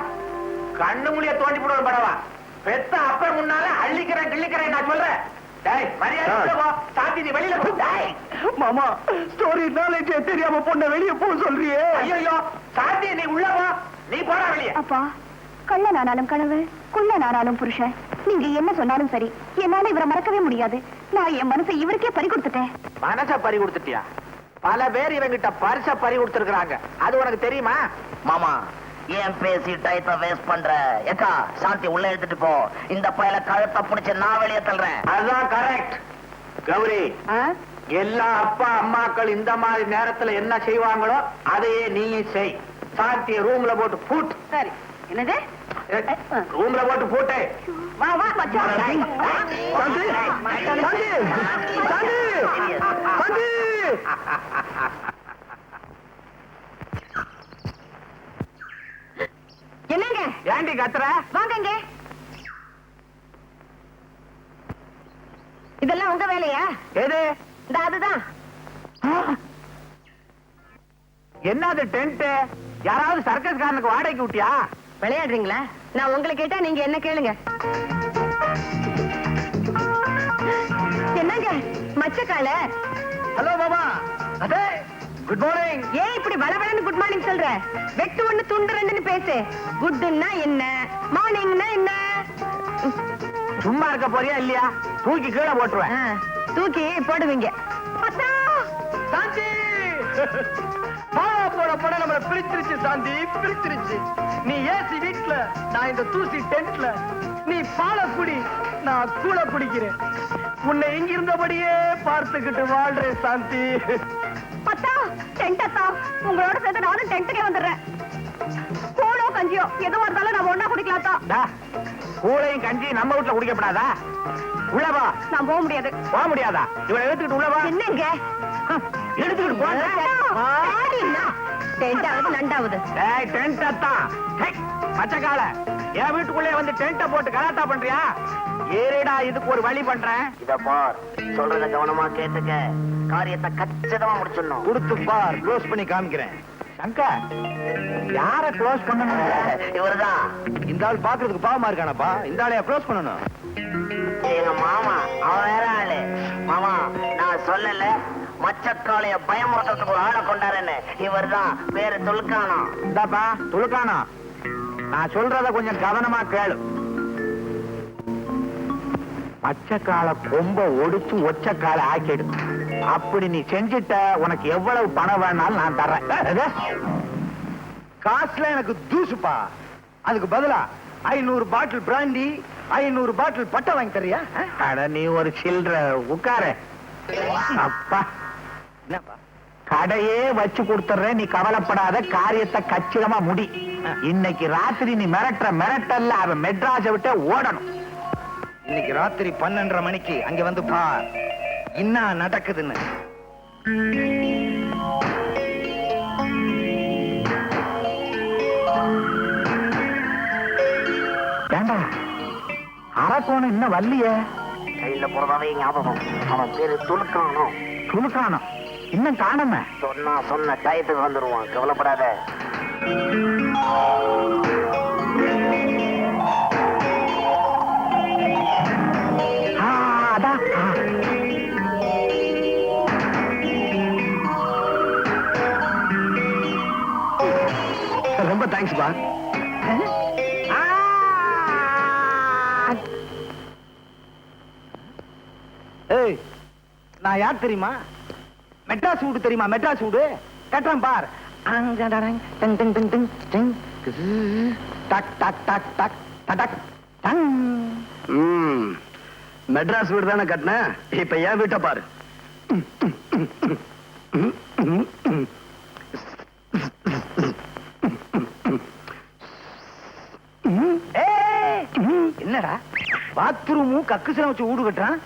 கண்ணு முடிய தோண்டி போடுவேன் படவா. பெத்த அப்ப முன்னால அள்ளிக்கிறேன் கிள்ளிக்கிறேன் நான் சொல்றேன். டேய், மரியாதை உள்ள போ. சாந்தி, நீ வெளியில போ. டேய், மாமா ஸ்டோரி நாலேஜ் தெரியாம பொண்ண வெளிய போ சொல்றியே. ஐயோ சாந்தி, நீ உள்ள போ. நீ போடா வெளியே. அப்பா, கள்ளனானாலும் கனவு, குள்ளனானாலும் புருஷன். நீங்க என்ன சொன்னாலும் சரி, என்னால இவரை மறக்கவே முடியாது. நான் என் மனசை இவருக்கே பறி கொடுத்துட்டேன். மனச பறி கொடுத்துட்டியா? பல பேர் இவங்கிட்ட பரிச பறி கொடுத்திருக்காங்க. அது உனக்கு தெரியுமா? மாமா ஏன் பேசி டயத்தை வேஸ்ட் பண்ற? ஏக்கா, சாந்தி உள்ள எடுத்துட்டு போ. இந்த பயல கழுத்தை பிடிச்சு நான் வெளியே தள்ளுறேன். அதுதான் கரெக்ட். கௌரி, எல்லா அப்பா அம்மாக்கள் இந்த மாதிரி நேரத்துல என்ன செய்வாங்களோ அதையே நீயும் செய். சாந்திய ரூம்ல போட்டு பூட். சரி. என்னது? ரூம்ல போட்டு பூட்டு. வா வா மச்சான். சாந்தி சாந்தி சாந்தி சாந்தி. என்னங்க? ஏண்டி கத்துற? வாங்கங்க. இதெல்லாம் உங்க வேலையா? எது? இந்த அதுதான். என்னது டென்ட்? யாராவது சர்க்கஸ் காரனுக்கு வாடகைக்கு விட்டியா? விளையாடுறீங்களா? நான் உங்களை கேட்டா நீங்க என்ன கேளுங்க. என்னங்க மச்சக்கால? ஹலோ மாமா. அதே குட் மார்னிங். ஏன் இப்படி பலபலன்னு குட் மார்னிங் சொல்ற? வெட்டு ஒண்ணு துண்டு ரெண்டுன்னு பேசு. குட்னா என்ன, மார்னிங்னா என்ன? சும்மா இருக்க போறியா இல்லையா? தூக்கி கீழே போட்டுருவேன். தூக்கி போடுவீங்க. சாந்தி பாவா போட போட நம்மள பிரிச்சிருச்சு. சாந்தி பிரிச்சிருச்சு. நீ ஏசி வீட்ல, நான் இந்த தூசி டென்ட்ல. நீ பால குடி, நான் கூழ குடிக்கிறேன். உன்னை இங்க இருந்தபடியே பார்த்துக்கிட்டு வாழ்றேன் சாந்தி. அத்தா, டென்ட் அத்தா, உங்களோட சேர்ந்து நானும் டென்ட்டுக்கே வந்துடுறேன். கூழோ கஞ்சியோ எதுவும் இருந்தாலும் நம்ம ஒண்ணா குடிக்கலாத்தா. கூழையும் கஞ்சி நம்ம வீட்டுல குடிக்கப்படாதா? உள்ளவா? நான் போக முடியாது. போக முடியாதா? இவனை எடுத்துக்கிட்டு உள்ளவா? என்னங்க எடுத்துக்கிட்டு போ. டென்டாவது நண்டாவது. ஏய், டென்ட் அத்தான். பச்சைக்கால என் வீட்டுக்குள்ளே வந்து டென்ட்ட போட்டு கலாட்டா பண்றியா? ஏறேடா, இதுக்கு ஒரு வழி பண்றேன். இத பார், சொல்றத கவனமா கேட்டுக்க. காரியத்தை கச்சிதமா முடிச்சிடணும். கொடுத்து பார், க்ளோஸ் பண்ணி காமிக்கிறேன். சங்கர், யார க்ளோஸ் பண்ணணும்? இவருதான் இந்த ஆள் பாக்குறதுக்கு பாவமா இருக்கானப்பா. இந்த ஆளையா க்ளோஸ் பண்ணணும்? எங்க மாமா. அவன் வேற ஆளு. மாமா, நான் சொல்லல மச்சக்காளைய பயமுறுத்துறதுக்கு ஒரு ஆளை கொண்டாருன்னு. இவர்தான், பேரு துலுக்கானம். இந்தாப்பா துலுக்கானம், நான் சொல்றத கொஞ்சம் கவனமா கேளு. பச்சைக்கால கொம்ப ஒடிச்சு ஒச்சக்கால ஆக்கிடு. அப்படி நீ செஞ்சிட்ட, உனக்கு எவ்வளவு பணம் வேணாலும் நான் தர்றேன். காசுல எனக்கு தூசுப்பா. அதுக்கு பதிலா 500 பாட்டில் பிராண்டி, 500 பாட்டில் பட்டை வாங்கி தரியா? அட, நீ ஒரு சில்லற உட்காரு. அப்பா, என்னப்பா? கடையே வச்சு கொடுத்துறேன், நீ கவலைப்படாத. காரியத்தை கச்சிதமா முடி. இன்னைக்கு ராத்திரி நீ மிரட்டல்ல அவன் மெட்ராஸை விட்டு ஓடணும். இன்னைக்கு ராத்திரி 12:30 மணிக்கு அங்க வந்து பார் என்ன நடக்குதுன்னு. ஏண்டா, அரக்கோணம் இன்னும் வரலையே? கையில போறதாவே ஞாபகம். அவன் பேரு துலுக்கானம். துலுக்கானம் இன்னும் காணாம? சொன்ன டயத்துக்கு வந்துருவான், கவலைப்படாத. அதான். ரொம்ப தேங்க்ஸ் பா. நான் யார் தெரியுமா? மெட்ராஸ் வீடு தெரியுமா? மெட்ராஸ் வீடு கட்டுறேன் பார். மெட்ராஸ் வீடு தானே கட்டின, இப்ப ஏன் வீட்டை பாரு. என்னடா பாத்ரூமும் கக்குசலம் வச்சு வீடு கட்டுறான்,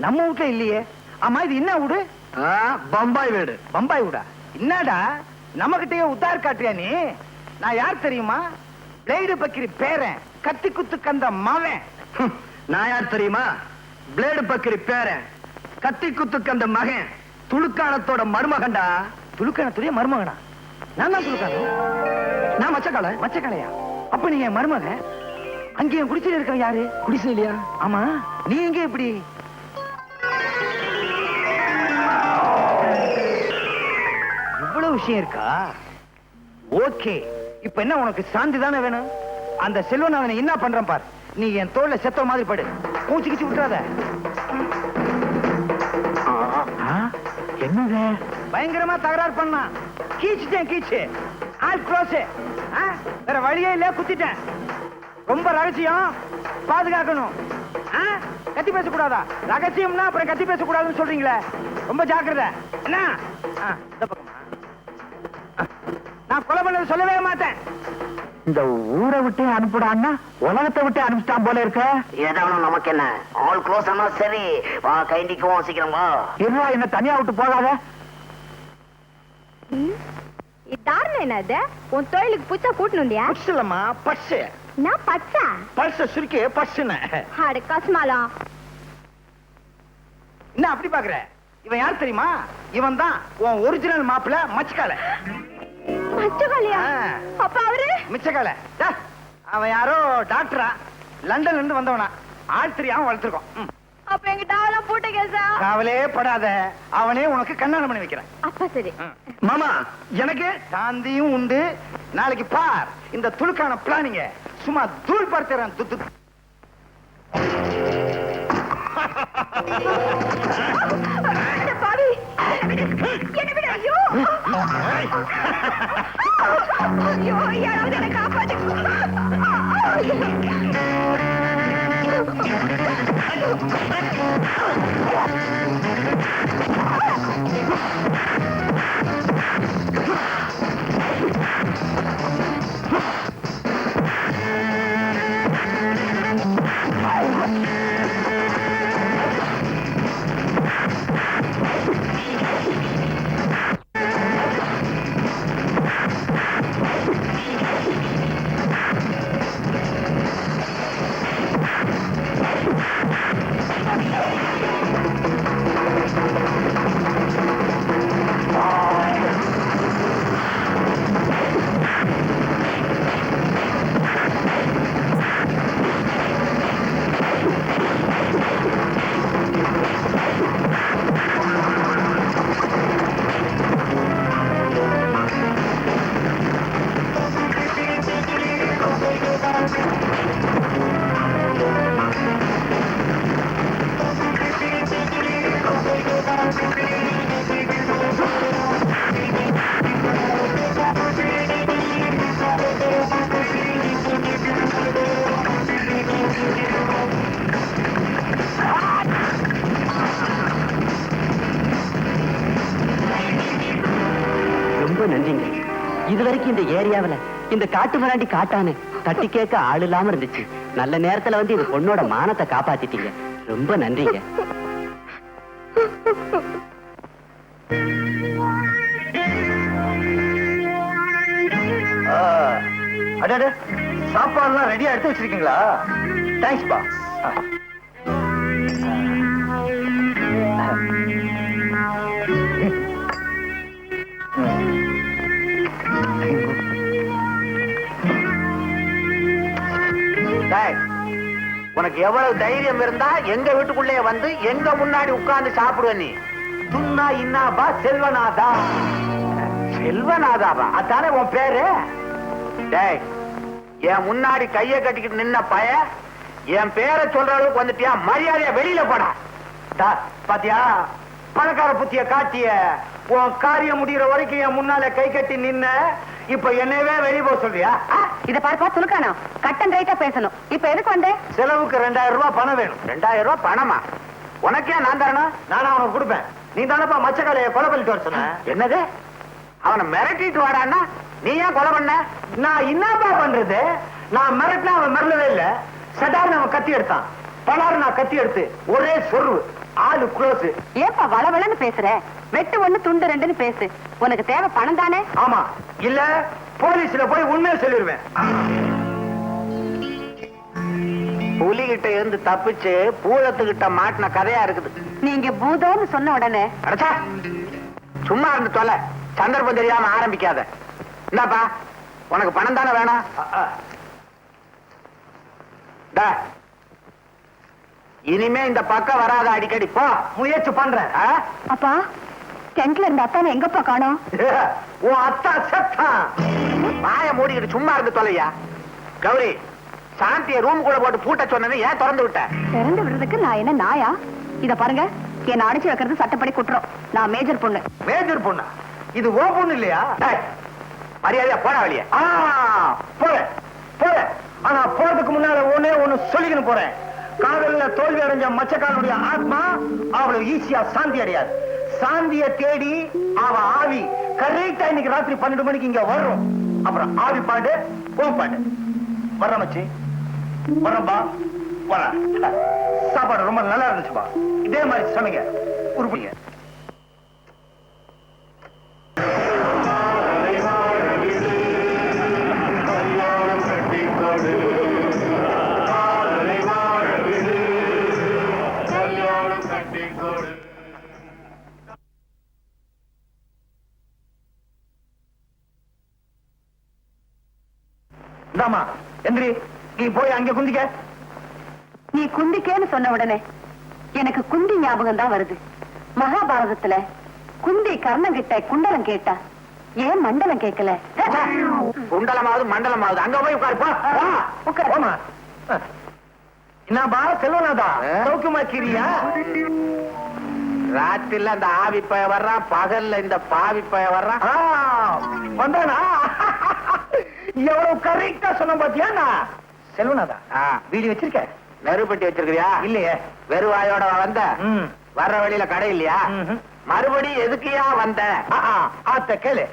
நம்ம வீட்டுல இல்லையே. ஆமா இது என்ன வீடு? பம்பாய் வீடு. பம்பாய் வீடா? என்னடா நம்ம கிட்டயே உத்தார் காட்டுறியா நீ? நான் யார் தெரியுமா? பிளேடு பக்கிரி பேரன், கத்தி குத்து கந்த மவன். நான் யார் தெரியுமா? பிளேடு பக்கிரி பேரன், கத்தி குத்து கந்த மகன், துளுக்கானத்தோட மருமகன்டா. துளுக்கானத்துடைய மருமகனா? நான் தான் துளுக்கானம். நான் மச்சக்கால. மச்சக்காலையா? அப்ப நீங்க மருமகன். அங்கே குடிசையில இருக்கிற யாரு? குடிசையிலையா? ஆமா, நீ எங்க இப்படி? இவ்வளவு விஷயம் இருக்கா? ஓகே, இப்ப என்ன உனக்கு சாந்தி தானே வேணும்? அந்த செல்வநாதனை என்ன பண்றேன் பார். நீ என் தோல்ல செத்த மாதிரி படு, மூச்சு கிச்சு விட்டுறாத. என்னது பயங்கரமா தகராறு பண்ணா? கீச்சுட்டேன், கீச்சு ஆல் க்ளோஸ். வேற வழியே இல்ல, குத்திட்டேன். ரொம்ப ரகசியம், பாதுகாக்கணும். கத்தி பேசக்கூடாதா? ரகசியம்னா அப்புறம் கத்தி பேசக்கூடாதுன்னு சொல்றீங்களே, ரொம்ப ஜாக்கிரதை. என்ன இந்த பக்கமா? நான் கொலை பண்ணது சொல்லவே மாட்டேன். இந்த ஊரை விட்டு அனுப்பிடான்னா உலகத்தை விட்டு அனுப்பிட்டான் போல இருக்க. ஏதாவது நமக்கு என்ன, ஆல் க்ளோஸ் ஆனா சரி. வா கைண்டிக்குவோம், சீக்கிரம் வா. இருவா, என்ன தனியா விட்டு போகாத. இதாரணம் என்னது? உன் தொழிலுக்கு புச்சா கூட்டணுண்டியா? பர்ஸ் இல்லம்மா, பர்ஸ். நான் பச்சா பர்ஸ் சுருக்கே பர்ஸ்னு. அட கஸ்மாலா. என்ன அப்படி பாக்குற? இவன் யார் தெரியுமா? இவன் தான் உன் ஒரிஜினல் மாப்பிள்ள மச்சக்கால. மச்சக்காலையா? அப்ப அவரு மிச்சக்கால. அவன் யாரோ டாக்டரா, லண்டன்ல இருந்து வந்தவனா. ஆள் தெரியாம வளர்த்துருக்கோம். அப்ப எங்க டாவெல்லாம் பூட்ட கேசா? காவலே படாத, அவனே உனக்கு கண்ணாடம் பண்ணி வைக்கிறேன். அப்ப சரி. மாமா, எனக்கு சாந்தியும் உண்டு. நாளைக்கு பார் இந்த துளுக்கான பிளானிங்க. சும்மா தூள் படுத்துறேன். பாவி என்ன விட. ஐயோ ஐயோ, யாராவது என்ன காப்பாத்து. நன்றிங்க. இதுவரைக்கும் இந்த ஏரியாவில இந்த காட்டு மிராண்டி காட்டானு தட்டி கேட்க ஆள் இல்லாம இருந்துச்சு. நல்ல நேரத்துல வந்து இந்த பொண்ணோட மானத்தை காப்பாத்திட்டீங்க. ரொம்ப நன்றிங்க. அடடே, சாப்பாடுலாம் ரெடியா எடுத்து வச்சிருக்கீங்களா? தேங்க்ஸ் பா. உனக்கு எவ்வளவு தைரியம் இருந்தா எங்க வீட்டுக்குள்ளே வந்து எங்க முன்னாடி உட்கார்ந்து சாப்பிடுவ நீ? துன்னா இன்னாபா செல்வநாதா. செல்வநாதாவா? அதானே உன் பேரு? டேய், என் முன்னாடி கைய கட்டிக்கிட்டு நின்ன பய என் பேரை சொல்ற அளவுக்கு வந்துட்டியா? மரியாதையா வெளியில போடா. பாத்தியா, பணக்கார புத்திய காட்டிய உன் காரியம் முடிகிற வரைக்கும் என் முன்னால கை கட்டி நின்ன இப்ப என்னவே வெளியே போக சொல்றியா? இத பார்ப்பா துலுக்கானா கட்டன் ரைட்டா பேசணும். இப்ப எதுக்கு வந்தே? செலவுக்கு 2000 ரூபாய் பணம் வேணும். 2000 ரூபாய் பணமா? உனக்கே நான் தரணும்? நானும் அவனுக்கு கொடுப்பேன். நீ தானப்பா மச்சக்காலைய கொலை பண்ணிட்டு வர சொன்ன. என்னது? அவனை மிரட்டிட்டு வாடான்னா நீ ஏன் கொலை பண்ண? நான் என்னப்பா பண்றது? நான் மிரட்டினா அவன் மிரளவே இல்ல. சடார்னு அவன் கத்தி எடுத்தான். பலாறு நான் கத்தி எடுத்து ஒரே சொருவு. ஆளு க்ளோஸ். ஏப்பா வளவளன்னு பேசுற? வெட்டு ஒண்ணு துண்டு ரெண்டுன்னு பேசு. உனக்கு தேவை பணம் தானே? ஆமா, இல்ல போலீஸ்ல போய் உண்மையை சொல்லிடுவேன். புலிகிட்ட இருந்து தப்பிச்சு பூதத்துக்கிட்ட மாட்டின கதையா இருக்குது. நீங்க பூதம்னு சொன்ன உடனே அடச்சா சும்மா இருந்து தொலை. சந்தர்ப்பம் தெரியாம ஆரம்பிக்காத. என்னப்பா உனக்கு பணம் தானே வேணாம்? இனிமே இந்த பக்கம் வராத, அடிக்கடி போ. முயற்சி பண்றேன். அப்பா டென்ட்ல இருந்த அத்தானை எங்கப்பா காணோம்? உன் அத்தா செத்தான். வாய மூடிக்கிட்டு சும்மா இருந்து தொலையா. கௌரி, சாந்திய ரூம் கூட போட்டு பூட்ட சொன்னது ஏன் திறந்து விட்ட? திறந்து விடுறதுக்கு நான் என்ன நாயா? இத பாருங்க, என்ன அடிச்சு வைக்கிறது சட்டப்படி குற்றம். நான் மேஜர் பொண்ணு. மேஜர் பொண்ணா? இது ஓ பொண்ணு இல்லையா? மரியாதையா போட வெளியே. போறேன் போறேன். ஆனா போறதுக்கு முன்னால ஒண்ணு சொல்லிக்கணும் போறேன். காதல்ல தோல்வி அடைஞ்ச மச்சக்காரனுடைய ஆத்மா அவ்வளவு ஈஸியா சாந்தி அடையாது. சாந்திய தேடி அவ ஆவி கரெக்டா இன்னைக்கு ராத்திரி 12 மணிக்கு இங்க வரும். அப்புறம் ஆவி பாடு பாடு. வர மச்சி, வரம்பா, வர. சாப்பாடு ரொம்ப நல்லா இருந்துச்சுப்பா. இதே மாதிரி சமைங்க, உருப்பிங்க. இந்தாமா எந்திரி, நீ போய் அங்க குந்திக்க. நீ குந்திக்கேன்னு சொன்ன உடனே எனக்கு குந்தி ஞாபகம் தான் வருது. மகாபாரதத்துல குந்தி கர்ணன் கிட்ட குண்டலம் கேட்டா, ஏன் மண்டலம் கேட்கல? குண்டலமாவது மண்டலமாவது அங்க போய் உட்காரு. போமா. என்னப்பா செல்வனாதா, சௌக்கியமா கிரியா? ராத்திரில அந்த ஆவி பய வர்றான், பகல்ல இந்த பாவி பய வர்றான். வந்தானா? எவ்வளவு கரெக்டா சொன்ன பாத்தியா? செல்வனாதா, வீடு வச்சிருக்க? நெருப்பட்டி வச்சிருக்கியா? இல்லையே. வெறுவாயோட வந்த? வர்ற வழியில கடை இல்லையா? மறுபடி எதுக்கியா வந்த? ஆத்த கேளு.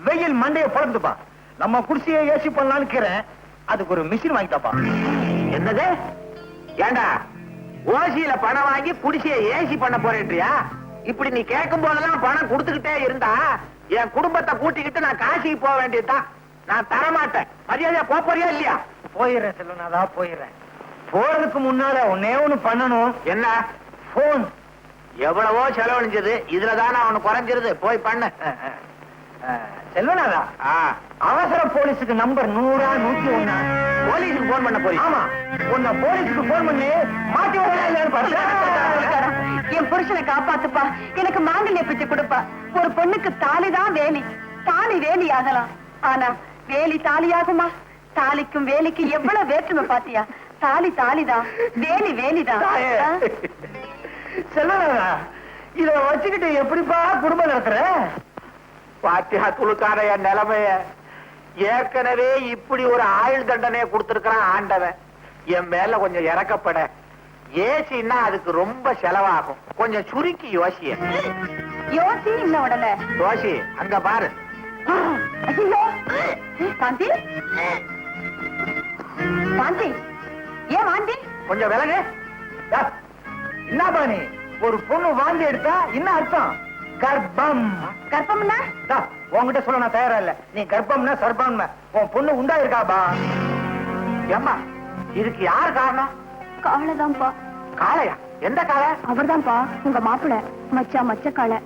வெயில் மண்டைய பொழந்துப்பா. நம்ம குடிசையை ஏசி பண்ணலான்னு இருக்கிறேன். அதுக்கு ஒரு மிஷின் வாங்கிட்டாப்பா. என்னது? ஏண்டா ஓசியில பணம் வாங்கி குடிசைய ஏசி பண்ண போறேன்றியா? இப்படி நீ கேட்கும் போதெல்லாம் பணம் கொடுத்துக்கிட்டே இருந்தா என் குடும்பத்தை கூட்டிக்கிட்டு நான் காசிக்கு போக வேண்டியதுதான். நான் தரமாட்டேன். மரியாதையா போறியா இல்லையா? போயிடுறேன் செல்வனாதா, போயிடுறேன். போறதுக்கு முன்னால ஒன்னே ஒண்ணு பண்ணணும். என்ன? போன். எவ்வளவோ செலவழிஞ்சது, இதுலதானே அவனு குறைஞ்சிருது. போய் பண்ணு. செல்வனாதா, அவசர போலீஸுக்கு நம்பர் 100 101. போலீஸுக்கு போன் பண்ண போறீங்க? ஆமா, உன்னை போலீஸுக்கு போன் பண்ணி மாட்டி வரல. என் புருஷனை காப்பாத்துப்பா, எனக்கு மாங்கல்ய பிச்சை கொடுப்பா. ஒரு பொண்ணுக்கு தாலிதான் வேலி, தாலி வேலி ஆகலாம். ஆனா வேலி தாலியாகுமா? தாலிக்கும் வேலிக்கு எவ்வளவு வேற்றுமை பாத்தியா? தாலி தாலிதான், வேலி வேலிதான். செல்வனாதா, இத வச்சுக்கிட்டு எப்படிப்பா குடும்பம் நடத்துற? பாத்தியா துளுக்கான என் நிலைமைய. ஏற்கனவே இப்படி ஒரு ஆயுள் தண்டனையை கொடுத்திருக்கிறான் ஆண்டவன். என் மேல கொஞ்சம் இறக்கப்பட. ஏசின்னா அதுக்கு ரொம்ப செலவாகும். கொஞ்சம் சுருக்கி யோசிய. யோசி இல்ல உடனே யோசி. அங்க பாரு. சாந்தி, சாந்தி, ஏன் வாந்தி? கொஞ்சம் விலகு. என்னப்பா நீ? ஒரு பொண்ணு வாந்தி எடுத்தா என்ன அர்த்தம்? கர்ப்பம். கர்ப்பம்னா? உன்கிட்ட சொல்ல நான் தயாரா இல்ல. நீ கர்ப்பம்னா சர்ப்பம். உன் பொண்ணு உண்டா இருக்காப்பா? ஏம்மா, இதுக்கு யார் காரணம்? காளைதான்ப்பா. காளையா? எந்த காளை? அவர்தான்ப்பா உங்க மாப்பிள்ளை. மச்ச காளை.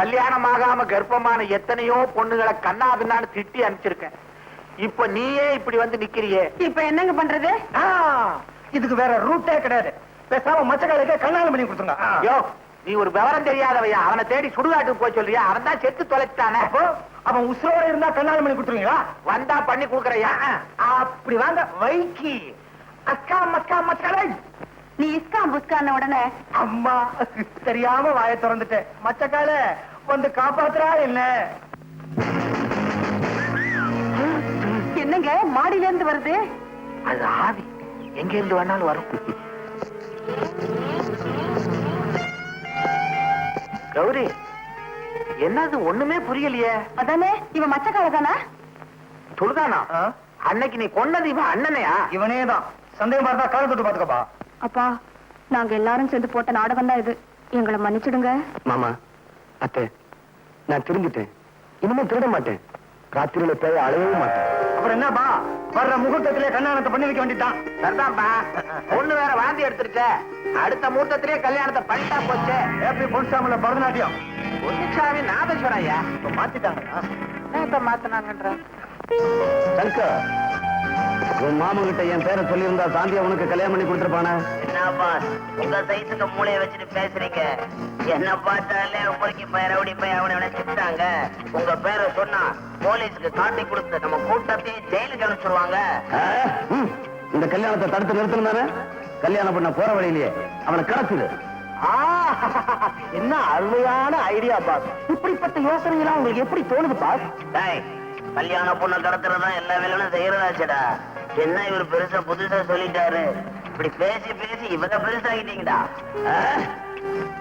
கல்யாணம் ஆகாம கர்ப்பமான எத்தனையோ பொண்ணுகளை கண்ணா பின்னான்னு திட்டி அனுப்பிச்சிருக்கேன். இப்ப நீயே இப்படி வந்து நிக்கிறியே. இப்ப என்னங்க பண்றது? இதுக்கு வேற ரூட்டே கிடையாது. பேசாம மச்சக்காலுக்கு கண்ணாலம் பண்ணி கொடுத்துங்க. யோ, நீ ஒரு விவரம் தெரியாதவையா. அவனை தேடி சுடுகாட்டுக்கு போய் சொல்றியா? அவன் தான் செத்து தொலைச்சிட்டானே. அவன் உசுரோட இருந்தா கண்ணாலம் பண்ணி கொடுத்துருவீங்களா? வந்தா பண்ணி கொடுக்கறையா? அப்படி வாங்க வைக்கி. அக்கா மக்கா மச்சக்காலை. நீ இஸ்காம்பு புஸ்கான உடனே அம்மா தெரியாம வாயை திறந்துட்டேன். மச்சக்கால வந்து காப்பாத்துறா என்ன? என்னங்க மாடியில இருந்து வருது? அது ஆவி எங்க இருந்து வேணாலும் வரும். கௌரி, என்னது ஒண்ணுமே புரியலையே. அதானே இவன் மச்சக்கால தானா? சொல்லுதானா? அன்னைக்கு நீ கொன்னது இவன் அண்ணனையா? இவனே தான். சந்தேகமா இருந்தா கால தொட்டு பாத்துக்கப்பா. அப்பா, நாங்க எல்லாரும் சேர்ந்து போட்ட நாடகம் தான் இது. எங்களை மன்னிச்சிடுங்க. மாமா, அத்தை, நான் திரும்பிட்டேன். இனிமே திருட மாட்டேன். ராத்திரியில போய் அழவும் மாட்டேன். அப்புறம் என்னப்பா, வர்ற முகூர்த்தத்திலே கல்யாணத்தை பண்ணி வைக்க வேண்டியதான். சரிதான்ப்பா, பொண்ணு வேற வாந்தி எடுத்துருக்க. அடுத்த முகூர்த்தத்திலே கல்யாணத்தை பண்ணிட்டா போச்சு. ஏபி பொன்சாமில பரதநாட்டியம். பொன்னுச்சாமி நாதேஸ்வரம் ஐயா இப்ப மாத்திட்டாங்க. இப்ப மாத்தினாங்கன்ற. சங்கர், உன் மாமன் கிட்ட என் பேரை சொல்லியிருந்தா சாந்தியா உனக்கு கல்யாணம் பண்ணி கொடுத்துருப்பானே. என்னப்பா உங்க சைஸுக்கு மூளைய வச்சுட்டு பேசுறீங்க? என்ன பார்த்தாலே உங்களுக்கு ரவுடி போய் அவனை திட்டாங்க. உங்க பேரை சொன்னா போலீஸுக்கு காட்டி கொடுத்து நம்ம கூட்டத்தையே ஜெயிலுக்கு அனுப்பிச்சிருவாங்க. இந்த கல்யாணத்தை தடுத்து நிறுத்தணும் தானே? கல்யாணம் பண்ண போற வழியிலேயே அவனை கடத்துது. என்ன அருமையான ஐடியா பாஸ். இப்படிப்பட்ட யோசனை எல்லாம் உங்களுக்கு எப்படி தோணுது பாஸ்? கல்யாண பொண்ணை கடத்துறதா எல்லா வேலையும் செய்யறதாச்சடா. என்ன இவர் பெருசா புதுசா சொல்லிட்டாரு. இப்படி பேசி பேசி இவரை பெருசாகிட்டீங்கடா.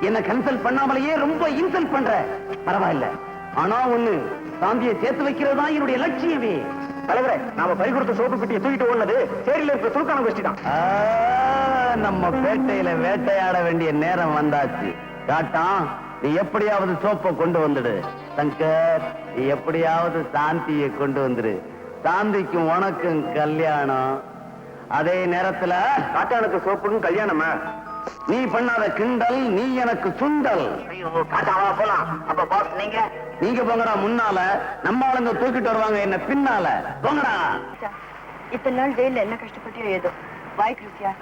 என்ன கன்சல்ட் பண்ணாமலேயே ரொம்ப இன்சல்ட் பண்ற. பரவாயில்ல, ஆனா ஒண்ணு, சாந்தியை சேர்த்து வைக்கிறது தான் என்னுடைய லட்சியமே. தலைவரே, நாம பறி கொடுத்த சோப்பு பெட்டியை தூக்கிட்டு ஓடுனது சேரியில இருக்கிற துருக்கான கோஷ்டி தான். நம்ம பேட்டையில வேட்டையாட வேண்டிய நேரம் வந்தாச்சு. காட்டான், நீ எப்படியாவது சோப்பை கொண்டு வந்துடு. சங்கர், நீ எப்படியாவது சாந்தியை கொண்டு வந்துடு. சாந்திக்கும் உனக்கும் கல்யாணம். அதே நேரத்துல காட்டானுக்கு சோப்புக்கும் கல்யாணமா? நீ பண்ணாத கிண்டல், நீ எனக்கு சுண்டல். ஐயோ, காட்டாவா போலாம். அப்ப பாஸ் நீங்க நீங்க போங்கடா முன்னால, நம்ம ஆளுங்க தூக்கிட்டு வருவாங்க என்ன பின்னால. போங்கடா. இத்தனை நாள் ஜெயில என்ன கஷ்டப்பட்டியோ ஏதோ. வாய் கிருத்தியா,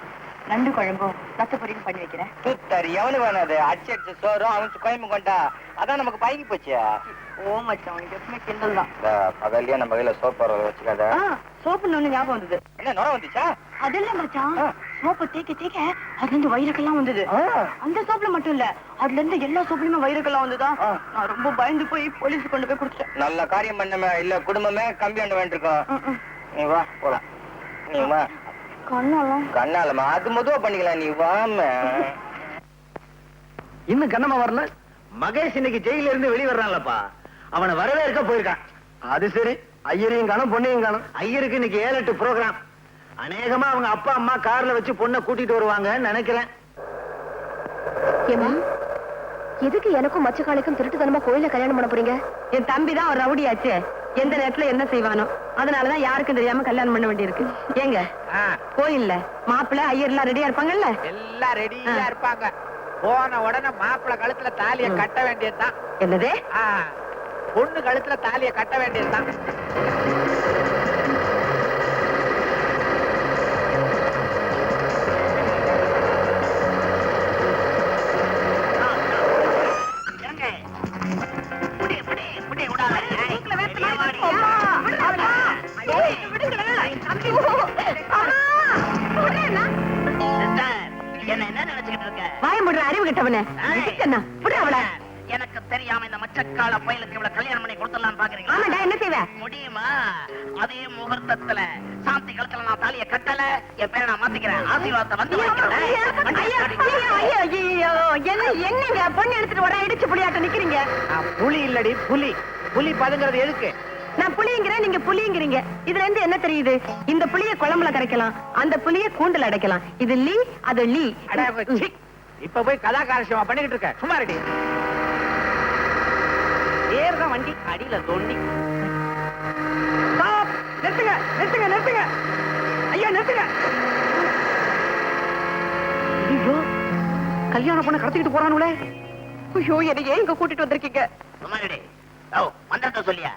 நண்டு குழம்பும் ரத்த பொரியும் பண்ணி வைக்கிறேன். தூத்தாரி எவனு வேணாது. அடிச்சு சோறும் அவன் கோயம்பு கொண்டா அதான் நமக்கு பழகி போச்சு. ஓ மச்சான், உனக்கு எப்பவுமே கிண்டல் தான். பகல்லையே நம்ம கையில சோப்பு வச்சுக்காத. சோப்புன்னு ஒண்ணு ஞாபகம் வந்தது. என்ன நுர வந்துச்சா? அது இல்ல மச்சான், சோப்பு தேய்க்க தேய்க்க அதுல இருந்து வயிறுக்கெல்லாம் வந்தது. அந்த சோப்புல மட்டும் இல்ல, அதுல இருந்து எல்லா சோப்புலயுமே வயிறுக்கெல்லாம் வந்துதா. நான் ரொம்ப பயந்து போய் போலீஸ் கொண்டு போய் கொடுத்துட்டேன். நல்ல காரியம் பண்ணமே. இல்ல குடும்பமே கம்பி ஆண்டு வேண்டிருக்கோம். நீ வா போலாம். நீ வா. கண்ணாலாம் கண்ணாலமா அது மொதவா பண்ணிக்கலாம். நீ வாம. இன்னும் கண்ணமா வரல. மகேஷ் இன்னைக்கு ஜெயில இருந்து வெளியே வர்றான்லப்பா. அவனை வரவேற்க போயிருக்கான். அது சரி, ஐயரையும் காணும் பொண்ணையும் காணும். ஐயருக்கு இன்னைக்கு 7-8 ப்ரோக்ராம். அநேகமா அவங்க அப்பா அம்மா கார்ல வச்சு பொண்ணை கூட்டிட்டு வருவாங்கன்னு நினைக்கிறேன். ஏமா, எதுக்கு எனக்கும் மச்சக்காளிக்கும் திருட்டுத்தனமா கோயில கல்யாணம் பண்ண போறீங்க? என் தம்பி தான் ஒரு ரவுடியாச்சே. எந்த நேரத்துல என்ன செய்வானோ, அதனாலதான் யாருக்கும் தெரியாம கல்யாணம் பண்ண வேண்டியிருக்கு. ஏங்க, கோயில்ல மாப்பிள்ளை ஐயர் எல்லாம் ரெடியா இருப்பாங்கல்ல? எல்லாம் ரெடியா இருப்பாங்க. போன உடனே மாப்பிள்ளை கழுத்துல தாலிய கட்ட வேண்டியதுதான். என்னது? பொண்ணு கழுத்துல தாலிய கட்ட வேண்டியதுதான். அறிவு கிட்டவன எனக்கு தெரியாம இந்த மச்சக்கால பயலுக்கு இவ்வளவு கல்யாணம் பண்ணி கொடுத்துடலாம் பாக்குறீங்களா? என்ன செய்வ முடியுமா? அதே முகூர்த்தத்துல சாந்தி கழுத்துல நான் தாலிய கட்டல, என் பேரை நான் மாத்திக்கிறேன். ஆசீர்வாதத்தை வந்து என்னங்க பொண்ணு எடுத்துட்டு வர இடிச்சு புளியாட்ட நிக்கிறீங்க? புலி இல்லடி புலி. புலி பதுங்கிறது எதுக்கு? நான் புளிங்கிறேன், நீங்க புளிங்கிறீங்க. இதுல இருந்து என்ன தெரியுது? இந்த புளிய குழம்புல கரைக்கலாம், அந்த புளிய கூண்டுல அடைக்கலாம். இது லீ, அது லீ. இப்ப போய் கதாகாரசியமா பண்ணிக்கிட்டு இருக்க. சும்மா ரெடி. ஏறுதான் வண்டி அடியில தோண்டி. நிறுத்துங்க நிறுத்துங்க நிறுத்துங்க. ஐயா நிறுத்துங்க. ஐயோ, கல்யாணம் பண்ண கடத்திக்கிட்டு போறானுங்களே. ஐயோ, என்னை ஏன் இங்க கூட்டிட்டு வந்திருக்கீங்க? சும்மா ரெடி. மந்திரத்தை சொல்லியா?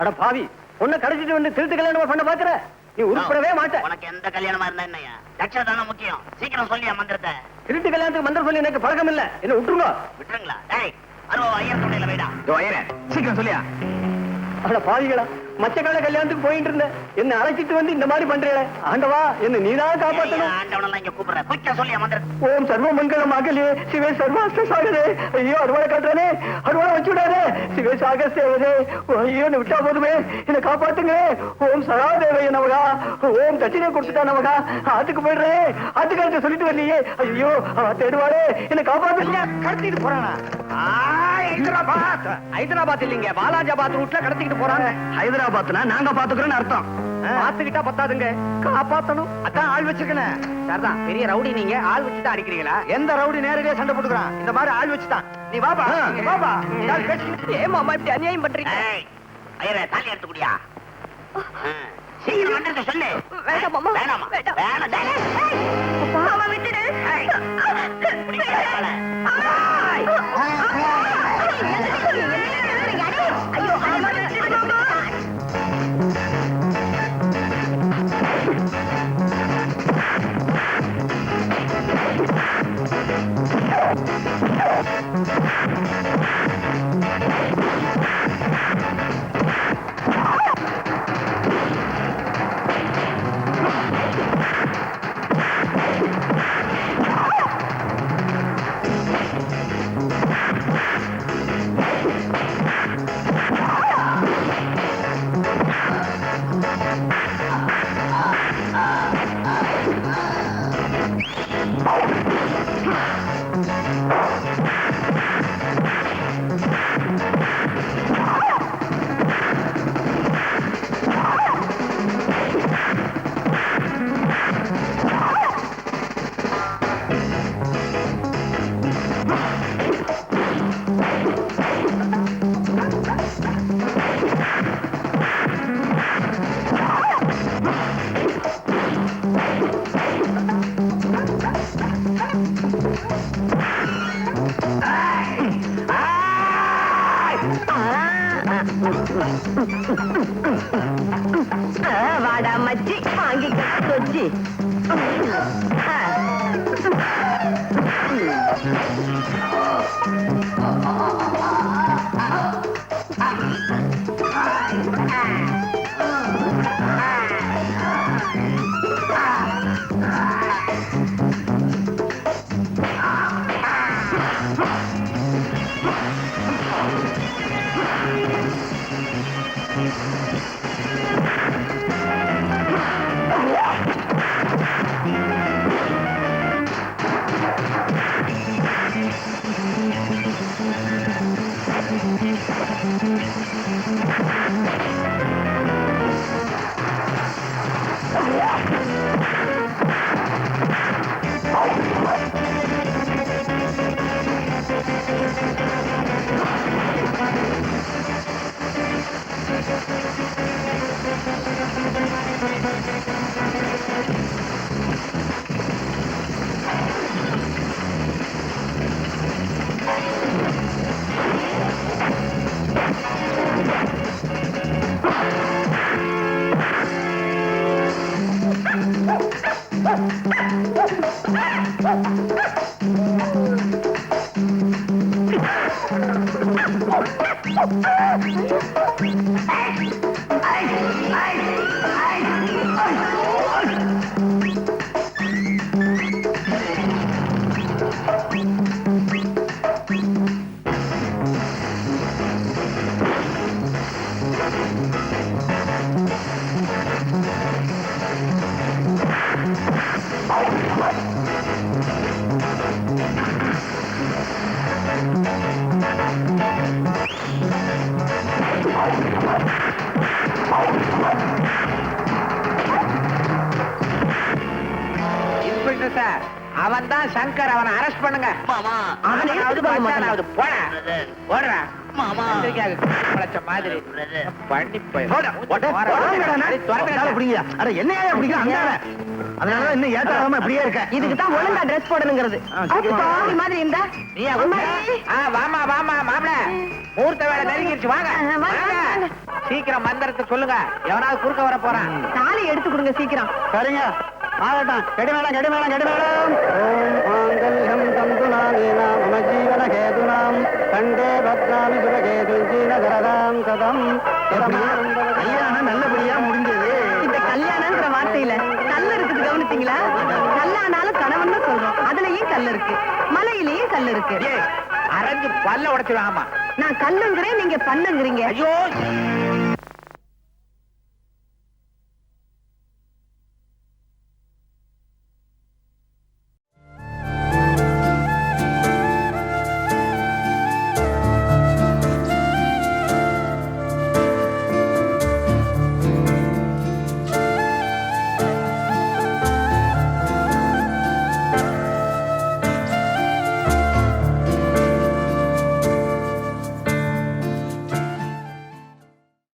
அட பாவி, பொண்ணை கடத்திட்டு வந்து திருட்டு கல்யாணம் பண்ண பாக்குற? நீ உருப்படவே மாட்ட. உனக்கு எந்த கல்யாணமா இருந்தா என்னையா? லட்சம் தானே முக்கியம். சீக்கிரம் சொல்லியா மந்திரத்தை. திருட்டு கல்யாணத்துக்கு மந்திரம் சொல்லி எனக்கு பழக்கம் இல்ல. என்ன விட்டுருங்க. விட்டுருங்களா? டேய், அருவா ஐயர் துணையில வைடா. ஐயரே, சீக்கிரம் சொல்லியா. அட பாவிகளா, மச்சக்கால கல்யாணத்துக்கு போயிட்டு இருந்தேன். என்ன அழைச்சிட்டு வந்து இந்த மாதிரி பண்றீங்களே ஆண்டவா, என்ன நீதான் காப்பாத்தணும். ஆண்டவனெல்லாம் இங்க கூப்பிடுறேன். குயிக்கா சொல்லி மந்திரம். ஓம் சர்வ மங்கள மகளே சிவே சர்வாஸ்த சாகரே. ஐயோ அருவாளை காட்டுறானே, அருவாளை வச்சு விடாதே. சிவே சாகஸ்தேவதே. ஐயோ என்ன விட்டா போதுமே, என்ன காப்பாத்துங்க. ஓம் சதாதேவைய நமகா. ஓம் தட்சிணை கொடுத்துட்டா நமகா. ஆத்துக்கு போயிடுறேன். ஆத்துக்காரத்தை சொல்லிட்டு வரலையே. ஐயோ தேடுவாளே, என்ன காப்பாத்துங்க. கடத்திட்டு போறானா? ஹைதராபாத். ஹைதராபாத் இல்லீங்க, வாலாஜாபாத் ரூட்ல கடத்திக்கிட்டு போறாங்க. ஹைதராபாத்னா நாங்க பாத்துக்கிறோம்னு அர்த்தம். பாத்துக்கிட்டா பத்தாதுங்க, காப்பாத்தணும். அதான் ஆள் வச்சிருக்கேன். சரிதான், பெரிய ரவுடி நீங்க. ஆள் வச்சுதான் அடிக்கிறீங்களா? எந்த ரவுடி நேரடியா சண்டை போட்டுக்கிறான்? இந்த மாதிரி ஆள் வச்சுதான். நீ வாபா வாபா. ஏன் மாமா இப்படி அநியாயம் பண்றீங்க? ஐயரே தாலி எடுத்து குடியா. சீக்கிரம் மந்திரத்தை சொல்லு. வேண்டாம் மாமா. வேணாமா? வேணாம். மாமா விட்டுடு. ஐயோ வாடா மச்சி, வாங்கி கொச்சி. இன்ஸ்பெக்டர் சார், அவன் தான் சங்கர். அவனை அரெஸ்ட் பண்ணுங்க. மாமா அவனாவது மச்சானாவது. போடா போடுறா மாமா பழச்ச மாதிரி பண்ணி போய் அதனால இன்னும் ஏத்தாம அப்படியே இருக்க. இதுக்கு தான் ஒழுங்கா ட்ரெஸ் போடணுங்கிறது. மாதிரி இருந்தா வாமா வாமா மாப்பிள, முகூர்த்த வேலை நெருங்கிருச்சு. வாங்க வாங்க. சீக்கிரம் மந்திரத்தை சொல்லுங்க, எவனாவது குறுக்க வர போறான். தாலி எடுத்து கொடுங்க சீக்கிரம். சரிங்க, ஆகட்டும். கெடிமேளம் கெடிமேளம் கெடிமேளம். ஓம் மாங்கல்யம் தந்துநாதேன மம ஜீவன கேதுனாம் கண்டே பத்ராமி சுபகேதுஞ்சீன தரதாம் கதம். ஐயா கல் இருக்கு, மலையிலயும் கல் இருக்கு. அரைஞ்சு பல்ல உடைச்சிடும். ஆமா, நான் கல்லுங்கிறேன், நீங்க பண்ணுங்கிறீங்க. ஐயோ